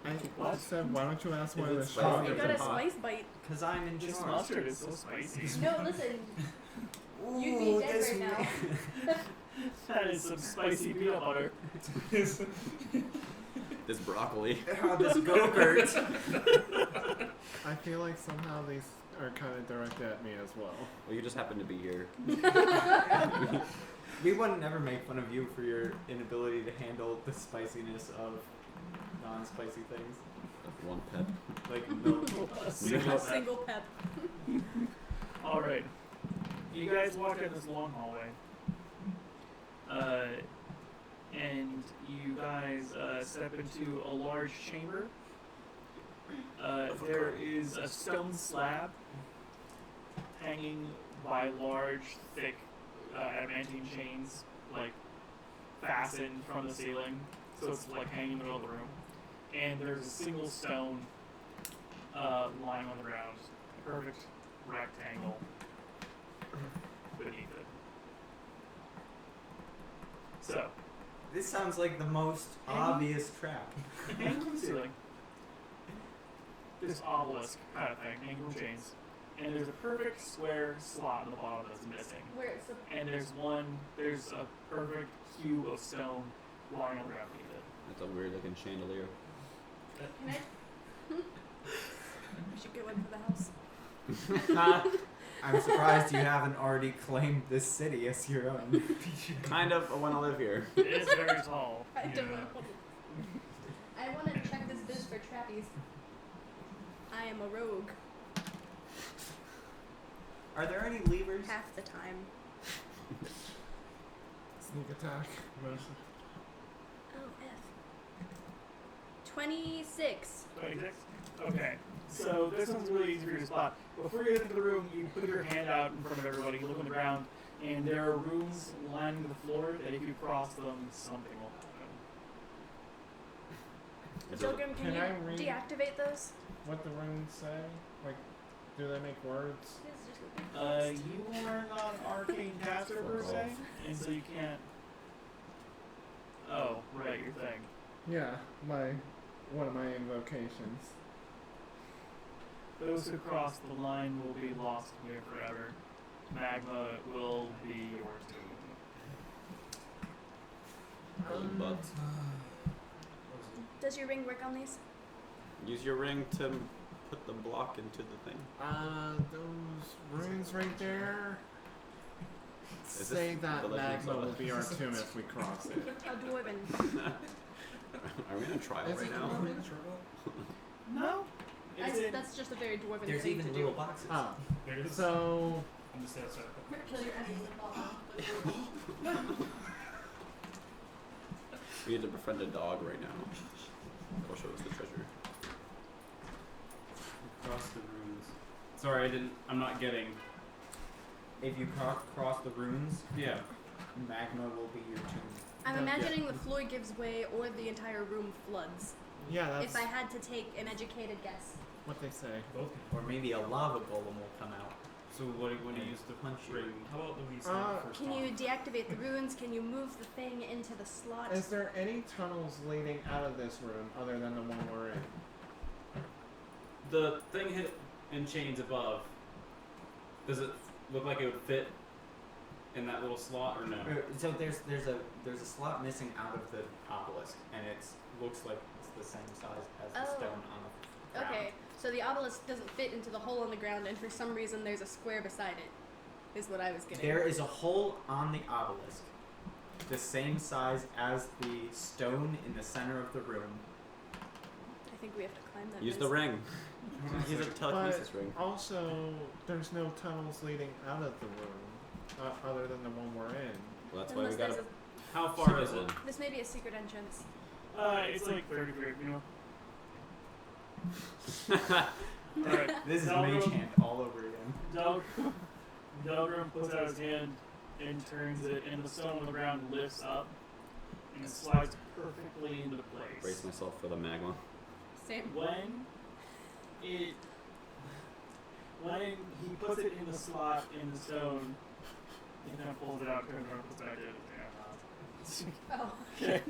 Speaker 4: I said, why don't you ask one of the
Speaker 3: It's
Speaker 8: Oh,
Speaker 4: stronger
Speaker 8: you got a
Speaker 4: people?
Speaker 8: spice bite.
Speaker 3: Cause I'm in
Speaker 1: This
Speaker 3: charge.
Speaker 1: mustard is so spicy.
Speaker 8: No, listen. You'd be
Speaker 3: Ooh,
Speaker 8: dead
Speaker 3: this
Speaker 8: right now.
Speaker 1: That is some spicy peanut butter.
Speaker 2: This broccoli.
Speaker 3: Oh, this go-gurt.
Speaker 4: I feel like somehow these are kind of directed at me as well.
Speaker 2: Well, you just happen to be here.
Speaker 3: We wouldn't ever make fun of you for your inability to handle the spiciness of non-spicy things,
Speaker 2: One pet.
Speaker 3: like milk.
Speaker 8: A single pep.
Speaker 1: All right, you guys walk down this long hallway, and you guys step into a large chamber. There is a stone slab hanging by large, thick adamantine chains, like fastened from the ceiling, so it's like hanging in the middle of the room. And there's a single stone lying on the ground, a perfect rectangle beneath it. So,
Speaker 3: This sounds like the most obvious trap.
Speaker 1: hanging from the ceiling, this obelisk kind of thing, hanging from chains, and there's a perfect square slot in the bottom that's missing.
Speaker 8: Where it's a
Speaker 1: And there's a perfect cube of stone lying on the ground beneath it.
Speaker 2: That's a weird looking chandelier.
Speaker 8: Can I should get one for the house.
Speaker 3: I'm surprised you haven't already claimed this city as your own.
Speaker 2: Kind of. I want to live here.
Speaker 6: It is very tall.
Speaker 8: I
Speaker 6: Yeah.
Speaker 8: don't know. I want to check this biz for trappies. I am a rogue
Speaker 3: Are there any levers?
Speaker 8: half the time.
Speaker 4: Sneak attack.
Speaker 8: Oh, F. 26.
Speaker 1: 26? Okay. So this one's really easy for you to spot. Before you get into the room, you put your hand out in front of everybody, you look on the ground, and there are runes lining the floor that if you cross them, something will happen.
Speaker 8: Pilgrim, can
Speaker 4: Can
Speaker 8: you
Speaker 4: I read-
Speaker 8: deactivate those?
Speaker 4: What the runes say? Like, do they make words?
Speaker 1: You are not an arcane caster per se, and so you can't. Oh, right, your thing.
Speaker 4: Yeah, one of my invocations.
Speaker 1: Those who cross the line will be lost here forever. Magma will be your tomb.
Speaker 2: Old butts.
Speaker 8: Does your ring work on these?
Speaker 2: Use your ring to put the block into the thing.
Speaker 4: Those runes right there
Speaker 2: Is
Speaker 4: say
Speaker 2: this
Speaker 4: that
Speaker 2: the Legend of
Speaker 4: magma
Speaker 2: Zelda?
Speaker 4: will be our tomb if we cross it.
Speaker 8: A dwarven.
Speaker 2: Are we in a trial
Speaker 4: Is
Speaker 2: right
Speaker 4: it
Speaker 2: now?
Speaker 1: No. It's in,
Speaker 8: That's just a very dwarven
Speaker 3: There's
Speaker 8: thing
Speaker 3: even
Speaker 8: to
Speaker 3: little
Speaker 8: do.
Speaker 3: boxes.
Speaker 4: Ah,
Speaker 6: There it is.
Speaker 4: so
Speaker 6: On the south side.
Speaker 8: Kill your enemies with ball.
Speaker 2: We need to befriend a dog right now. That'll show us the treasure.
Speaker 5: Across the runes. Sorry, I'm not getting.
Speaker 3: If you cross the runes,
Speaker 5: Yeah.
Speaker 3: magma will be your tomb.
Speaker 8: I'm
Speaker 4: Yeah.
Speaker 8: imagining the floor gives way or the entire room floods.
Speaker 4: yeah, that's
Speaker 8: If I had to take an educated guess.
Speaker 4: what they say.
Speaker 6: Both.
Speaker 3: Or maybe a lava golem will come out.
Speaker 5: So what when you use the
Speaker 3: Punch you.
Speaker 5: ring?
Speaker 6: How about Louise first?
Speaker 8: Can you deactivate the runes? Can you move the thing into the slot?
Speaker 4: Is there any tunnels leading out of this room other than the one we're in?
Speaker 5: The thing hit in chains above. Does it look like it would fit in that little slot or no?
Speaker 3: So there's a slot missing out of the obelisk, and it looks like it's the same size as the
Speaker 8: Oh.
Speaker 3: stone on the ground.
Speaker 8: Okay, so the obelisk doesn't fit into the hole in the ground, and for some reason there's a square beside it, is what I was getting.
Speaker 3: There is a hole on the obelisk, the same size as the stone in the center of the room.
Speaker 8: I think we have to climb that.
Speaker 2: Use the
Speaker 8: biz.
Speaker 2: ring. Use a telekinesis ring.
Speaker 4: Also, there's no tunnels leading out of the room other than the one we're in.
Speaker 2: Well, that's why
Speaker 8: Unless
Speaker 2: we gotta.
Speaker 8: there's
Speaker 5: How far is it?
Speaker 8: this may be a secret entrance.
Speaker 1: it's like 30 feet, you know. Alright.
Speaker 3: This is
Speaker 1: Delgrim-
Speaker 3: mage hand all over again.
Speaker 1: Delgrim puts out his hand and turns it, and the stone on the ground lifts up and slides perfectly into place.
Speaker 2: Brace myself for the magma.
Speaker 8: Same.
Speaker 1: When he puts it in the slot in the stone, he kind of pulls it out, turns around, puts it back in.
Speaker 8: Oh.
Speaker 1: Okay.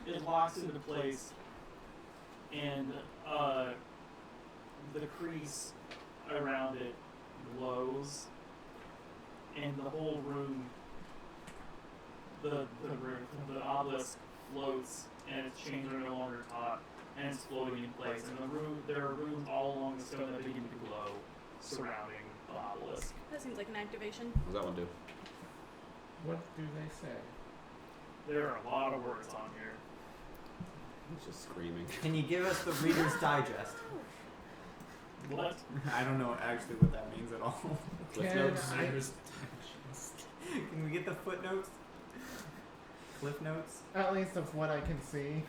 Speaker 1: It locks into place, and the crease around it glows, and the whole room, the obelisk floats, and its chains are no longer taut, and it's floating in place. And there are rooms all along the stone that begin to glow, surrounding the obelisk.
Speaker 8: That seems like an activation.
Speaker 2: What does that one do?
Speaker 4: What do they say?
Speaker 1: There are a lot of words on here.
Speaker 2: It's just screaming.
Speaker 3: Can you give us the Reader's Digest?
Speaker 1: What?
Speaker 3: I don't know actually what that means at all.
Speaker 2: Cliff
Speaker 4: Can
Speaker 2: notes.
Speaker 4: I-
Speaker 3: Can we get the footnotes? Cliff notes?
Speaker 4: At least of what I can see.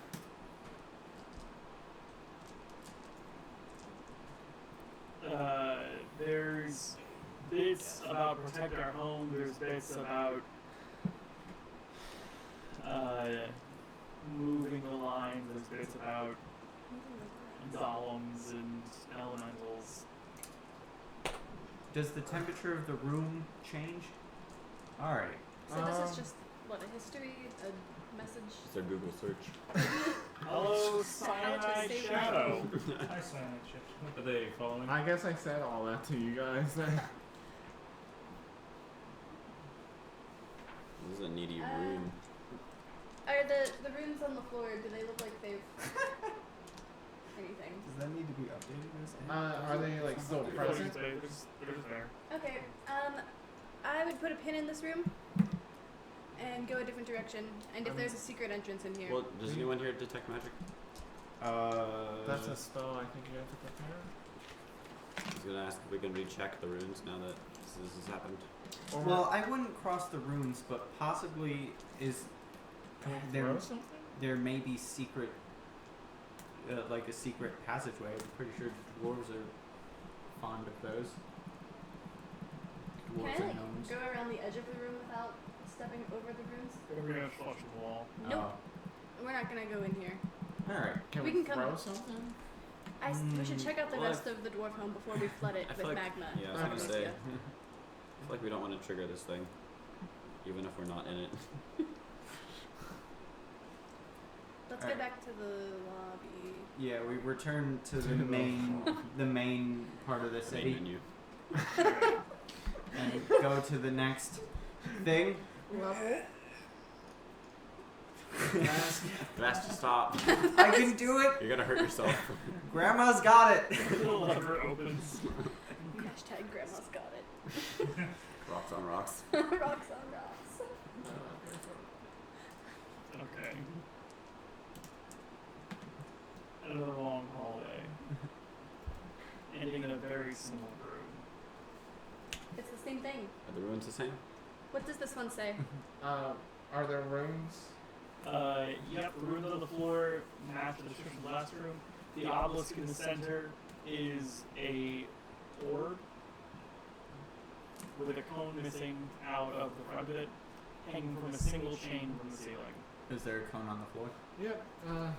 Speaker 1: There's bits about protect our home. There's bits about moving the lines. There's bits about golems and elementals.
Speaker 3: Does the temperature of the room change? Alright.
Speaker 8: So this is just what, a history, a message.
Speaker 2: It's their Google search.
Speaker 1: Hello,
Speaker 8: How to
Speaker 1: Cyanide
Speaker 8: save
Speaker 1: Shadow.
Speaker 6: Hi, Silent Ship. Are they following?
Speaker 4: I guess I said all that to you guys.
Speaker 2: This is a needy room.
Speaker 8: Are the runes on the floor, do they look like they've anything.
Speaker 3: Does that need to be updated as
Speaker 4: Are they like still present?
Speaker 6: They're just there.
Speaker 8: Okay. I would put a pin in this room and go a different direction. And if there's a secret entrance in here.
Speaker 2: Well, does anyone here detect magic?
Speaker 4: That's a spell I think you have to prepare.
Speaker 2: I was gonna ask if we can recheck the runes now that this has happened.
Speaker 4: Or
Speaker 3: Well, I wouldn't cross the runes, but possibly there
Speaker 4: throw something?
Speaker 3: there may be secret, like a secret passageway. I'm pretty sure dwarves are fond of those. Dwarves
Speaker 8: Can I
Speaker 3: and gnomes.
Speaker 8: go around the edge of the room without stepping over the runes?
Speaker 6: We're gonna flush the wall.
Speaker 8: Nope. We're not gonna go in here.
Speaker 3: All right.
Speaker 4: Can
Speaker 8: We
Speaker 4: we
Speaker 8: can
Speaker 4: throw
Speaker 8: come-
Speaker 4: something?
Speaker 8: We should check out the
Speaker 2: Well,
Speaker 8: rest of the Dwarfhome before we flood it
Speaker 2: I
Speaker 8: with
Speaker 2: feel like-
Speaker 8: magma.
Speaker 2: Yeah, I was
Speaker 4: Okay.
Speaker 2: gonna say. I feel like we don't want to trigger this thing, even if we're not in it.
Speaker 8: Let's
Speaker 3: Alright.
Speaker 8: go back to the lobby.
Speaker 3: Yeah, we return to the main part of the
Speaker 2: Main
Speaker 3: city
Speaker 2: menu.
Speaker 3: and go to the next thing.
Speaker 2: Fast to stop.
Speaker 3: I can do it.
Speaker 2: You're gonna hurt yourself.
Speaker 3: Grandma's got it.
Speaker 6: The lever opens.
Speaker 8: Hashtag grandma's got it.
Speaker 2: Rocks on rocks.
Speaker 8: Rocks on rocks.
Speaker 6: Okay. Another long hallway. Ending in a very small room.
Speaker 8: It's the same thing.
Speaker 2: Are the runes the same?
Speaker 8: What does this one say?
Speaker 4: Are there rooms?
Speaker 1: Yep, the runes on the floor match the description of the last room. The obelisk in the center is a orb with a cone missing out of the front of it, hanging from a single chain from the ceiling.
Speaker 3: Is there a cone on the floor?
Speaker 4: Yep.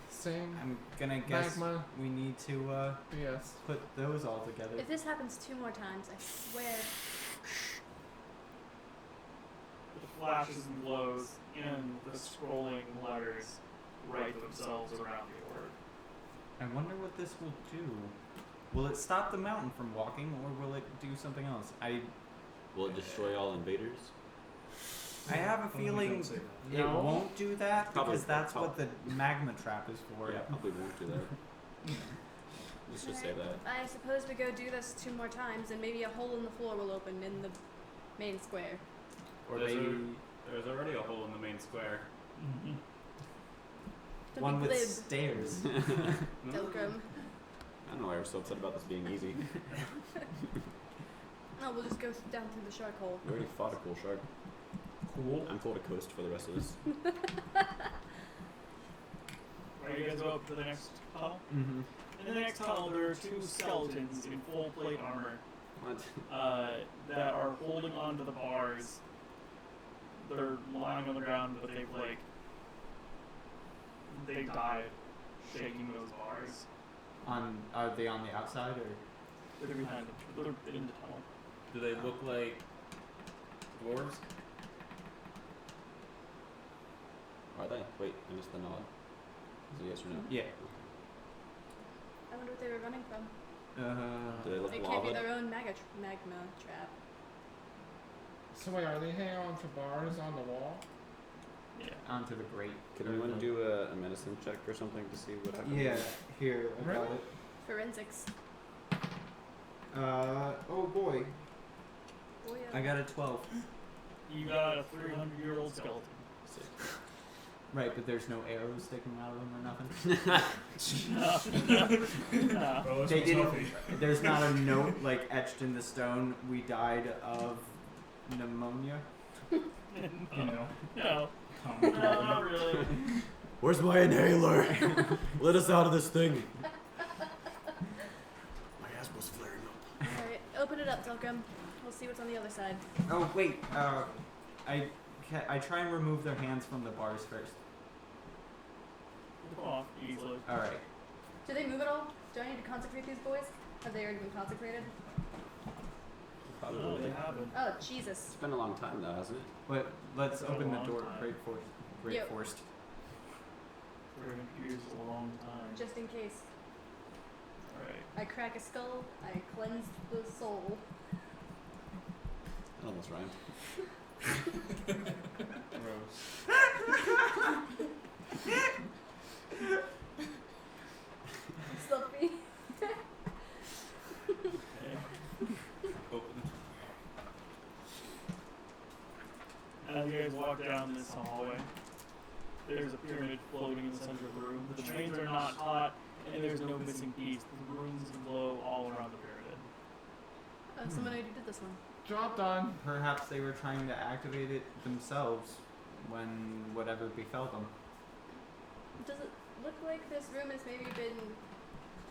Speaker 4: Same.
Speaker 3: I'm gonna guess
Speaker 4: Magma.
Speaker 3: we need to
Speaker 4: Yes.
Speaker 3: put those all together.
Speaker 8: If this happens 2 more times, I swear.
Speaker 1: The flashes and glows and the scrolling letters write themselves around the orb.
Speaker 3: I wonder what this will do. Will it stop the mountain from walking, or will it do something else?
Speaker 2: Will it destroy all invaders?
Speaker 3: I have a
Speaker 6: Only
Speaker 3: feeling
Speaker 6: don't say that.
Speaker 3: it
Speaker 4: No.
Speaker 3: won't do that
Speaker 2: Probably-
Speaker 3: because that's what the magma trap is for.
Speaker 2: Yeah, probably won't do that. Let's just say that.
Speaker 8: I suppose we go do this 2 more times, and maybe a hole in the floor will open in the main square.
Speaker 3: Or
Speaker 5: There's
Speaker 3: maybe
Speaker 5: There's already a hole in the main square.
Speaker 8: Don't
Speaker 3: one
Speaker 8: be
Speaker 3: with
Speaker 8: glib,
Speaker 3: stairs.
Speaker 8: Delgrim.
Speaker 2: I don't know why you're so upset about this being easy.
Speaker 8: No, we'll just go down through the shark hole.
Speaker 2: We already fought a cool shark.
Speaker 3: Cool.
Speaker 2: I'm cool to coast for the rest of this.
Speaker 1: Are you guys go up to the next tunnel?
Speaker 3: Mm-hmm.
Speaker 1: In the next tunnel, there are 2 skeletons in full plate armor
Speaker 2: What?
Speaker 1: that are holding onto the bars. They're lying on the ground, but they died shaking those bars.
Speaker 3: Are they on the outside or?
Speaker 1: They're behind them. They're in the tunnel.
Speaker 5: Do they look like dwarves?
Speaker 2: Are they? Wait, I missed the nod. Is it yes or no?
Speaker 3: Yeah.
Speaker 8: I wonder what they were running from.
Speaker 2: Do they look
Speaker 8: They can't be
Speaker 2: lava?
Speaker 8: their own magma trap.
Speaker 4: So wait, are they hanging on to bars on the wall?
Speaker 1: Yeah.
Speaker 3: Onto the grate.
Speaker 2: Can anyone do a medicine check or something to see what happens?
Speaker 3: Yeah. Here, I got
Speaker 4: Really?
Speaker 3: it.
Speaker 8: Forensics.
Speaker 3: Oh boy.
Speaker 8: Oh, yeah.
Speaker 3: I got a 12.
Speaker 1: You got a 300-year-old skeleton.
Speaker 2: Sick.
Speaker 3: Right, but there's no arrows sticking out of them or nothing.
Speaker 1: No.
Speaker 6: Oh, this
Speaker 3: They
Speaker 6: one's
Speaker 3: didn't.
Speaker 6: healthy.
Speaker 3: There's not a note like etched in the stone. We died of pneumonia.
Speaker 6: You know.
Speaker 1: No.
Speaker 6: Come
Speaker 1: No, not really.
Speaker 2: Where's my inhaler? Let us out of this thing. My ass was flaring up.
Speaker 8: Alright, open it up, Delgrim. We'll see what's on the other side.
Speaker 3: Oh wait. I try and remove their hands from the bars first.
Speaker 1: Come off easily.
Speaker 3: All right.
Speaker 8: Do they move at all? Do I need to consecrate these boys? Have they already been consecrated?
Speaker 1: No,
Speaker 2: Probably.
Speaker 1: they haven't.
Speaker 8: Oh, Jesus.
Speaker 2: It's been a long time though, hasn't it?
Speaker 3: But let's
Speaker 1: It's been a
Speaker 3: open the
Speaker 1: long
Speaker 3: door.
Speaker 1: time.
Speaker 3: Great
Speaker 8: Yep.
Speaker 3: forced.
Speaker 1: We're gonna use a long time.
Speaker 8: Just in case.
Speaker 1: Alright.
Speaker 8: I crack a skull, I cleanse the soul.
Speaker 2: That almost rhymed.
Speaker 8: Stop
Speaker 1: guys walk down this hallway, there's a pyramid floating in the center of the room. The chains are not taut, and there's no missing piece. The runes glow all around the pyramid.
Speaker 8: Someone already did this one.
Speaker 4: Job done.
Speaker 3: Perhaps they were trying to activate it themselves when whatever befell them.
Speaker 8: Does it look like this room has maybe been,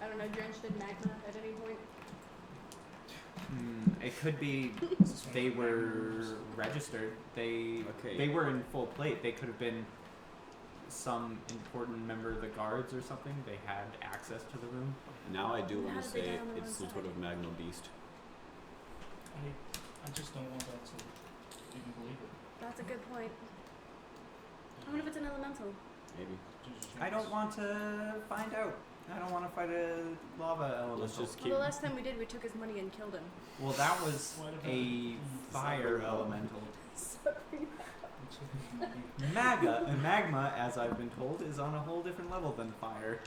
Speaker 8: I don't know, drenched in magma at any point?
Speaker 3: It could be they were registered. They
Speaker 2: Okay.
Speaker 3: were in full plate. They could have been some important member of the guards or something. They had access to the room.
Speaker 2: Now I do
Speaker 8: How
Speaker 2: want to
Speaker 8: did they
Speaker 2: say
Speaker 8: get on the
Speaker 2: it's some
Speaker 8: wrong
Speaker 2: sort
Speaker 8: side?
Speaker 2: of magno beast.
Speaker 6: I just don't want that to even believe it.
Speaker 8: That's a good point. I wonder if it's an elemental.
Speaker 2: Maybe.
Speaker 3: I don't want to find out. I don't want to fight a lava elemental.
Speaker 2: Let's just
Speaker 8: Well,
Speaker 2: keep.
Speaker 8: the last time we did, we took his money and killed him.
Speaker 3: Well, that was
Speaker 6: What about
Speaker 3: a fire
Speaker 2: Sorry.
Speaker 3: elemental.
Speaker 8: Sorry.
Speaker 3: Magma, as I've been told, is on a whole different level than fire.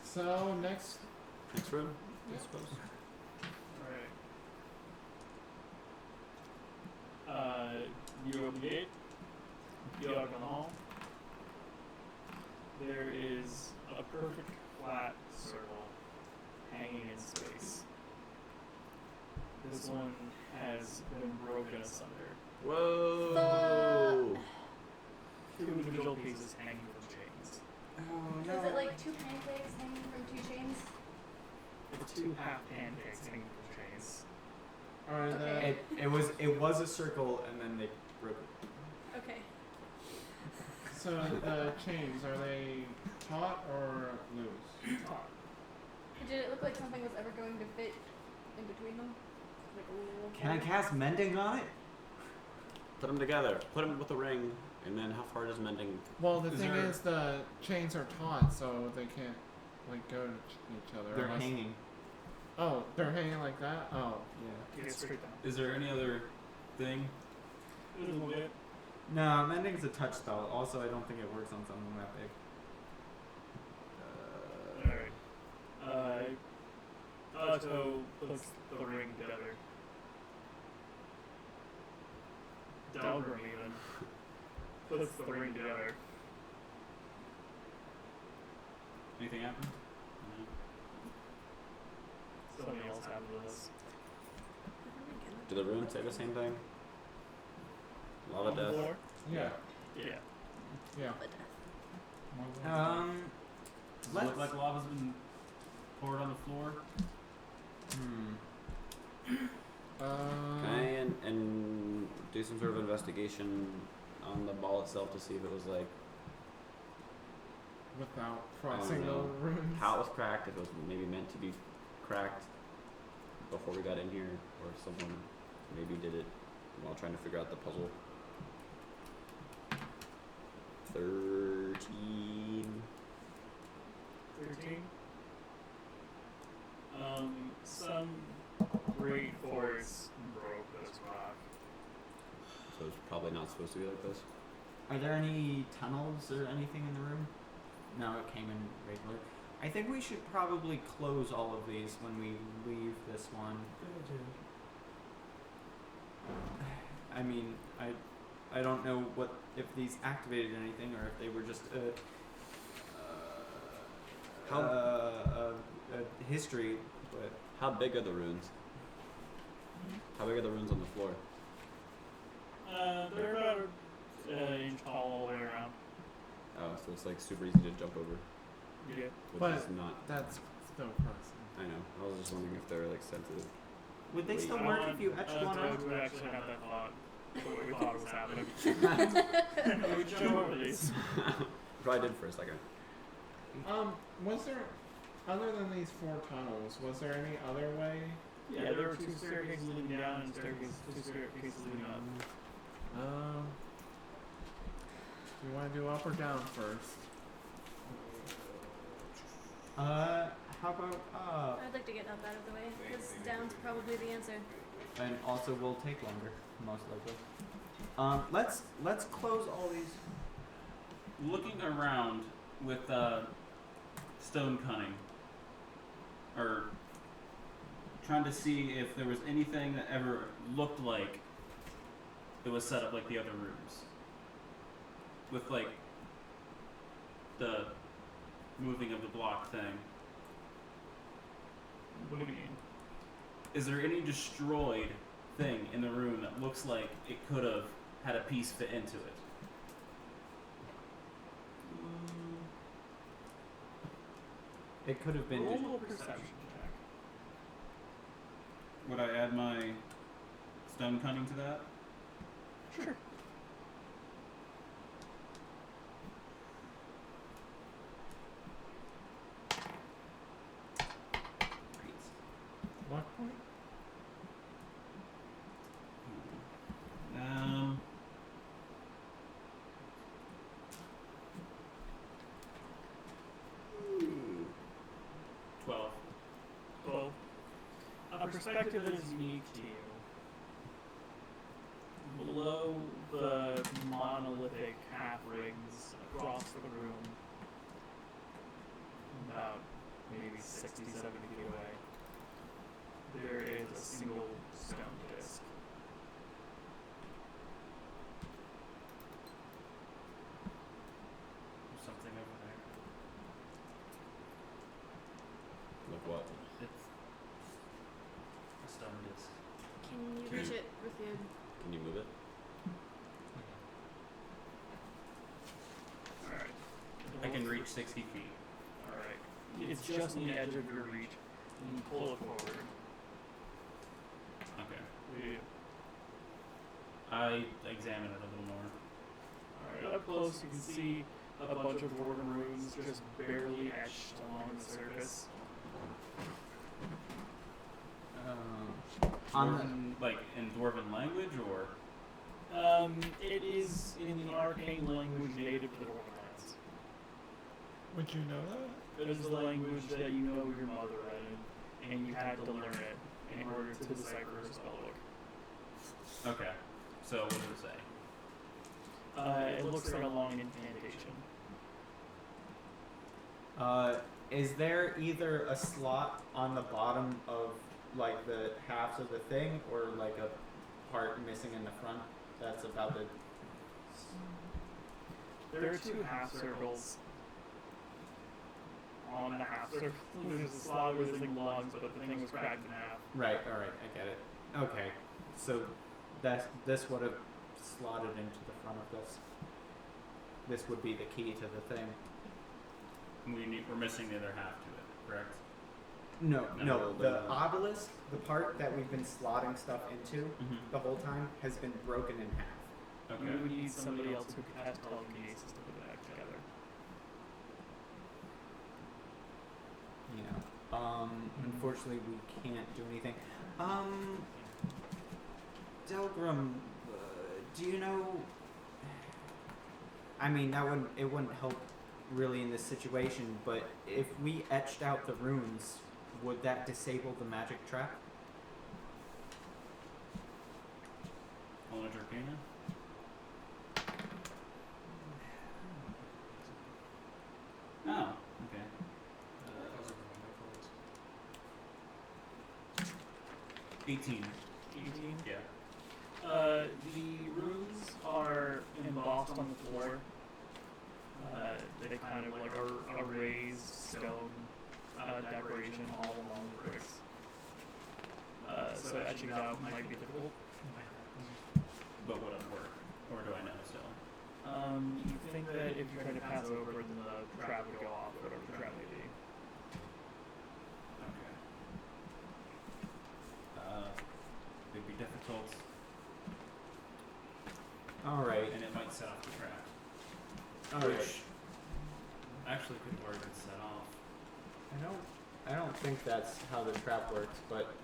Speaker 4: So next,
Speaker 2: Next room, I suppose.
Speaker 1: Alright. You open the gate. You walk down the hall. There is a perfect flat circle hanging in space. This one has been broken asunder.
Speaker 2: Whoa!
Speaker 1: Two individual pieces hanging from chains.
Speaker 3: Oh
Speaker 8: Is it like two pancakes hanging from two chains?
Speaker 1: It's two half pancakes hanging from chains.
Speaker 4: are
Speaker 8: Okay.
Speaker 3: It was a circle, and then they broke it.
Speaker 8: Okay.
Speaker 4: so the chains, are they taut or loose?
Speaker 8: Did it look like something was ever going to fit in between them? Like a little
Speaker 3: Can I cast mending on it?
Speaker 2: Put them together. Put them with a ring, and then how far does mending?
Speaker 4: Well, the
Speaker 5: Is
Speaker 4: thing
Speaker 5: there-
Speaker 4: is, the chains are taut, so they can't like go to each other.
Speaker 3: They're
Speaker 4: unless-
Speaker 3: hanging.
Speaker 4: Oh, they're hanging like that. Oh,
Speaker 3: Yeah.
Speaker 1: Get straight down.
Speaker 5: Is there any other thing?
Speaker 1: A little bit.
Speaker 3: No, mending's a touch spell. Also, I don't think it works on something that big.
Speaker 1: Alright. Otto puts the ring together. Dalgrim even puts the ring together.
Speaker 5: Anything happen?
Speaker 1: Something else happened with this.
Speaker 2: Do the runes say the same thing? Lava
Speaker 1: On the
Speaker 2: death.
Speaker 1: floor?
Speaker 4: yeah,
Speaker 1: Yeah.
Speaker 4: yeah.
Speaker 5: Does it look like lava's been poured on the floor?
Speaker 2: Can I and do some sort of investigation on the ball itself to see if it was like
Speaker 4: Without
Speaker 2: I don't
Speaker 4: crossing the
Speaker 2: know
Speaker 4: runes.
Speaker 2: how it was cracked, if it was maybe meant to be cracked before we got in here, or someone maybe did it while trying to figure out the puzzle. 13.
Speaker 1: 13. Some great force broke this rock.
Speaker 2: So it's probably not supposed to be like this.
Speaker 3: Are there any tunnels or anything in the room? No, it came in regular. I think we should probably close all of these when we leave this one. I mean, I don't know what if these activated anything or if they were just a history, but
Speaker 2: How big are the runes? How big are the runes on the floor?
Speaker 1: They're about an inch tall all the way around.
Speaker 2: Oh, so it's like super easy to jump over,
Speaker 1: Yeah.
Speaker 2: which
Speaker 4: But-
Speaker 2: is not.
Speaker 4: That's still crossing.
Speaker 2: I know. I was just wondering if they're like sensitive.
Speaker 3: would they
Speaker 2: Wait.
Speaker 3: still work if you etched one out?
Speaker 1: We actually had that thought. But we thought it was happening. We jump over these.
Speaker 2: Probably did for a second.
Speaker 4: Was there, other than these 4 tunnels, was there any other way?
Speaker 1: Yeah, there were 2 staircases leading down and 2 staircases leading up.
Speaker 4: Do you want to do up or down first?
Speaker 3: How about up?
Speaker 8: I'd like to get up out of the way, because down's probably the answer.
Speaker 3: And also will take longer, most likely. Let's close all these.
Speaker 5: Looking around with stone cunning, or trying to see if there was anything that ever looked like it was set up like the other rooms, with like the moving of the block thing.
Speaker 1: What do you mean?
Speaker 5: Is there any destroyed thing in the room that looks like it could have had a piece fit into it?
Speaker 3: It could have been.
Speaker 1: Roll a perception check.
Speaker 5: Would I add my stone cunning to that?
Speaker 1: Sure.
Speaker 4: Luck point?
Speaker 5: Um. 12.
Speaker 1: Well, a perspective that is unique to you. Below the monolithic half rings across the room, about maybe 60, 70 feet away, there is a single stone disc.
Speaker 5: There's something over there.
Speaker 2: Like what?
Speaker 5: It's a stone disc.
Speaker 8: Can you reach it with your?
Speaker 2: Can you move it?
Speaker 1: Alright.
Speaker 5: I can reach 60 feet.
Speaker 1: Alright. It's just on the edge of your reach. And you pull it forward.
Speaker 5: Okay.
Speaker 1: Yeah.
Speaker 5: I examine it a little more.
Speaker 1: Alright, up close you can see a bunch of dwarven runes just barely etched along the surface.
Speaker 3: On
Speaker 5: Like in dwarven language, or
Speaker 1: It is in the arcane language native to the Dwarven lands.
Speaker 4: Would you know that?
Speaker 1: It is the language that you know your mother read in, and you had to learn it in order to decipher her spellbook.
Speaker 5: okay. So what does it say?
Speaker 1: It looks like a long incantation.
Speaker 3: is there either a slot on the bottom of like the halves of the thing, or like a part missing in the front that's about the?
Speaker 1: There are two half circles on the half circle. There's a slot where the thing belongs, but the thing was cracked in half.
Speaker 3: Right. All right. I get it. Okay. So this would have slotted into the front of this. This would be the key to the thing.
Speaker 5: We're missing the other half to it, correct?
Speaker 3: No,
Speaker 5: No,
Speaker 3: the obelisk, the part that we've been slotting stuff into
Speaker 5: Mm-hmm.
Speaker 3: the whole time, has been broken in half.
Speaker 5: Okay.
Speaker 1: You would need somebody else who could have telekinesis to put it back together.
Speaker 3: Yeah. Unfortunately, we can't do anything. Delgrim, do you know? I mean, it wouldn't help really in this situation, but if we etched out the runes, would that disable the magic trap?
Speaker 5: Knowledge Arcana? Oh, okay. 18.
Speaker 1: 18.
Speaker 5: Yeah.
Speaker 1: The runes are embossed on the floor. They kind of like are a raised stone decoration all along the bricks. So etching it out might be difficult.
Speaker 5: But would it work? Or do I know still?
Speaker 1: You think that if you try to pass over, then the trap would go off, whatever the trap may be.
Speaker 5: Okay. It'd be difficult,
Speaker 3: All right.
Speaker 5: and it might set off the trap.
Speaker 3: All right.
Speaker 5: Which actually could have already been set off.
Speaker 3: I don't think that's how the trap works, but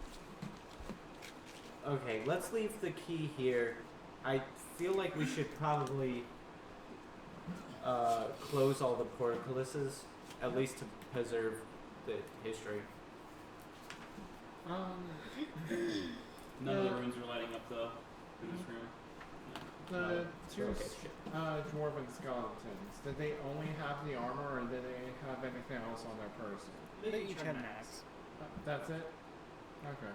Speaker 3: okay, let's leave the key here. I feel like we should probably close all the portcullises, at least to preserve the history.
Speaker 5: None of the
Speaker 4: Yeah.
Speaker 5: runes are lighting up though in this room.
Speaker 4: The two
Speaker 3: Okay, shit.
Speaker 4: dwarven skeletons, did they only have the armor, or did they have anything else on their person?
Speaker 1: They each had an axe.
Speaker 4: That's it? Okay.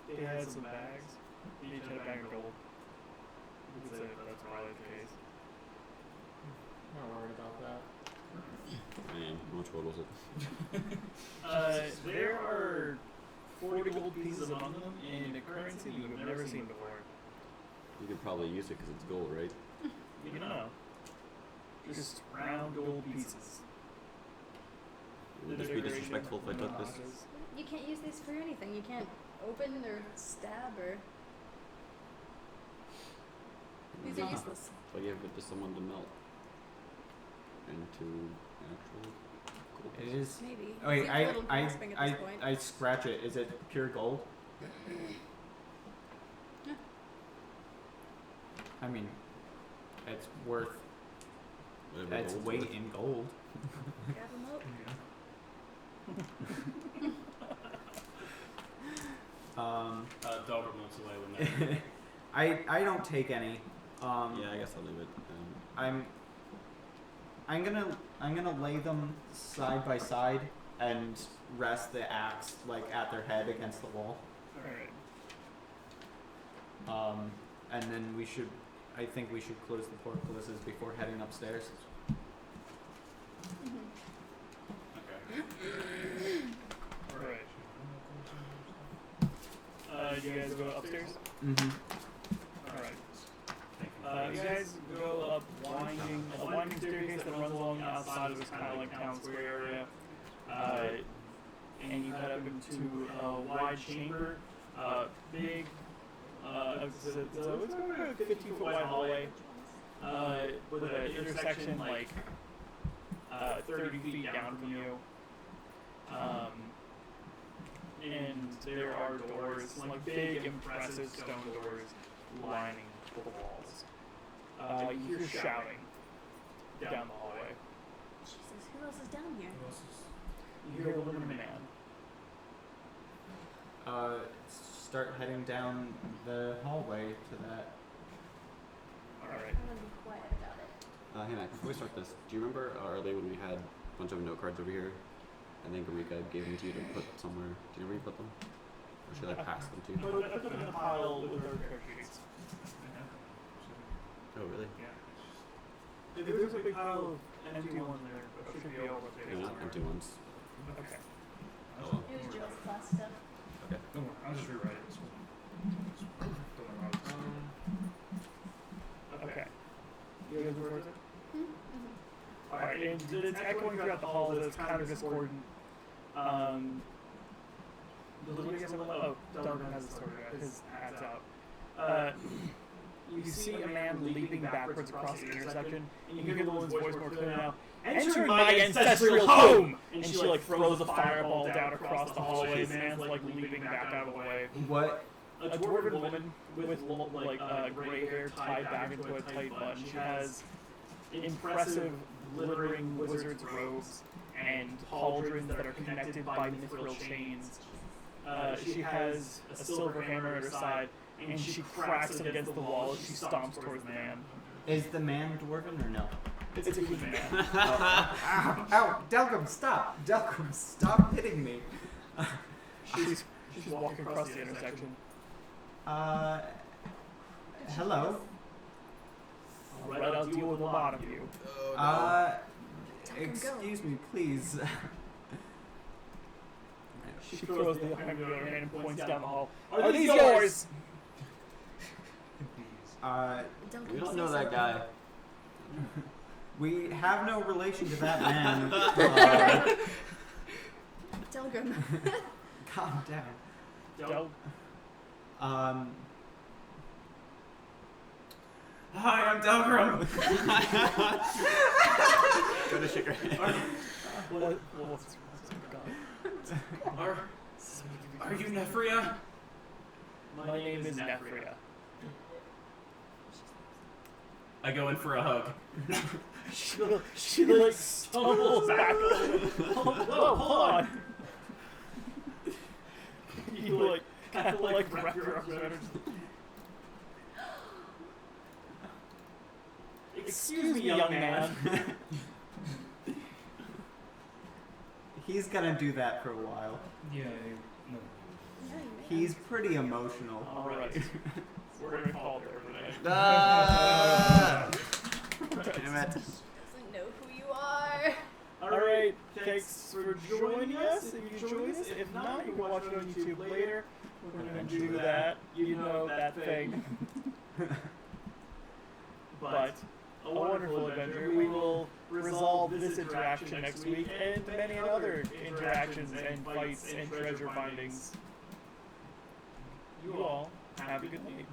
Speaker 1: They had some bags. You each had a bag of gold. That's probably the case.
Speaker 4: Not worried about that.
Speaker 2: I am. How much gold was it?
Speaker 1: There are 40 gold pieces among them in a currency you have never seen before.
Speaker 2: You could probably use it because it's gold, right?
Speaker 1: You know. Just round gold pieces.
Speaker 2: Would this be disrespectful if I took this?
Speaker 8: You can't use these for anything. You can't open or stab or. These are useless.
Speaker 2: So you have it to someone to melt into actual gold.
Speaker 3: It is.
Speaker 8: Maybe.
Speaker 3: Oh, wait,
Speaker 8: Seems a little grasping at this point.
Speaker 3: I scratch it. Is it pure gold?
Speaker 8: Yeah.
Speaker 3: I mean, it's worth
Speaker 2: Whatever
Speaker 3: its
Speaker 2: gold's
Speaker 3: weight
Speaker 2: worth.
Speaker 3: in gold.
Speaker 8: Grab 'em up.
Speaker 5: Dogger moves away when that.
Speaker 3: I don't take any.
Speaker 2: Yeah, I guess I'll leave it.
Speaker 3: I'm gonna lay them side by side and rest the axe like at their head against the wall.
Speaker 1: Alright.
Speaker 3: And then I think we should close the portcullises before heading upstairs.
Speaker 5: Okay.
Speaker 1: Alright. You guys go upstairs?
Speaker 3: Mm-hmm.
Speaker 1: Alright.
Speaker 5: Thank you.
Speaker 1: You guys go up a winding staircase that runs along the outside of this kind of like town square area. And you head up into a wide chamber, big, it's about a 15-foot wide hallway, with an intersection like 30 feet down from you. And there are doors, like big, impressive stone doors, lining the walls. You hear shouting down the hallway.
Speaker 8: Jesus, who else is down here?
Speaker 1: You hear a woman and a man.
Speaker 3: Start heading down the hallway to that.
Speaker 1: Alright.
Speaker 8: I'm gonna be quiet about it.
Speaker 2: Hannah, before we start this, do you remember earlier when we had a bunch of note cards over here? I think Rika gave them to you to put somewhere. Do you know where you put them? Or should I pass them to you?
Speaker 1: But I put them in a pile with our character sheets.
Speaker 2: Oh, really?
Speaker 1: There's a big pile of empty ones there, but it should be over there.
Speaker 2: They're not empty ones.
Speaker 1: Okay.
Speaker 2: Oh well.
Speaker 8: It was Jill's class stuff.
Speaker 2: Okay.
Speaker 6: Don't worry, I'll just rewrite it. Don't worry about it.
Speaker 1: Okay. You guys record it?
Speaker 8: Mm-hmm.
Speaker 1: Alright, and it's echoing throughout the hall that it's kind of discordant. Does anybody guys have oh, Duncan has the story, his ad's out. You see a man leaping backwards across the intersection, and you hear the woman's voice more clearly now. Enter my ancestral home! And she like throws a fireball down across the hallway. The man's like leaping back out of the way.
Speaker 3: What?
Speaker 1: A dwarven woman with like gray hair tied back into a tight bun. She has impressive glittering wizard's robes and pauldrons that are connected by mithril chains. She has a silver hammer at her side, and she cracks it against the wall as she stomps towards the man.
Speaker 3: Is the man dwarven or no?
Speaker 1: It's a human man.
Speaker 3: Ow! Ow! Delgum, stop! Delgum, stop hitting me!
Speaker 1: She's walking across the intersection.
Speaker 3: Hello?
Speaker 1: Right, I'll deal with a lot of you.
Speaker 3: Excuse me, please.
Speaker 1: She throws the hammer in her hand and points down the hall. Are these yours?
Speaker 2: We don't know that guy.
Speaker 3: We have no relation to that man.
Speaker 8: Delgrim.
Speaker 3: Calm down.
Speaker 5: Hi, I'm Delgrim.
Speaker 2: Go to shake her hand.
Speaker 5: Are you Nephria?
Speaker 1: My name is Nephria.
Speaker 5: I go in for a hug.
Speaker 1: She like stumbles back a little bit. Hold on. You like kind of like wrap your arms around her. Excuse me, young man.
Speaker 3: He's gonna do that for a while.
Speaker 6: Yeah,
Speaker 8: Yeah, you may.
Speaker 7: He's pretty emotional.
Speaker 1: Alright. We're gonna call it everything.
Speaker 2: Ah! Damn it.
Speaker 8: Doesn't know who you are.
Speaker 1: Alright, thanks for joining us. If you joined us, if not, you can watch it on YouTube later. We're gonna do that. You know that thing. But a wonderful adventure. We will resolve this interaction next week and many other interactions and fights and treasure findings. You all have a good night.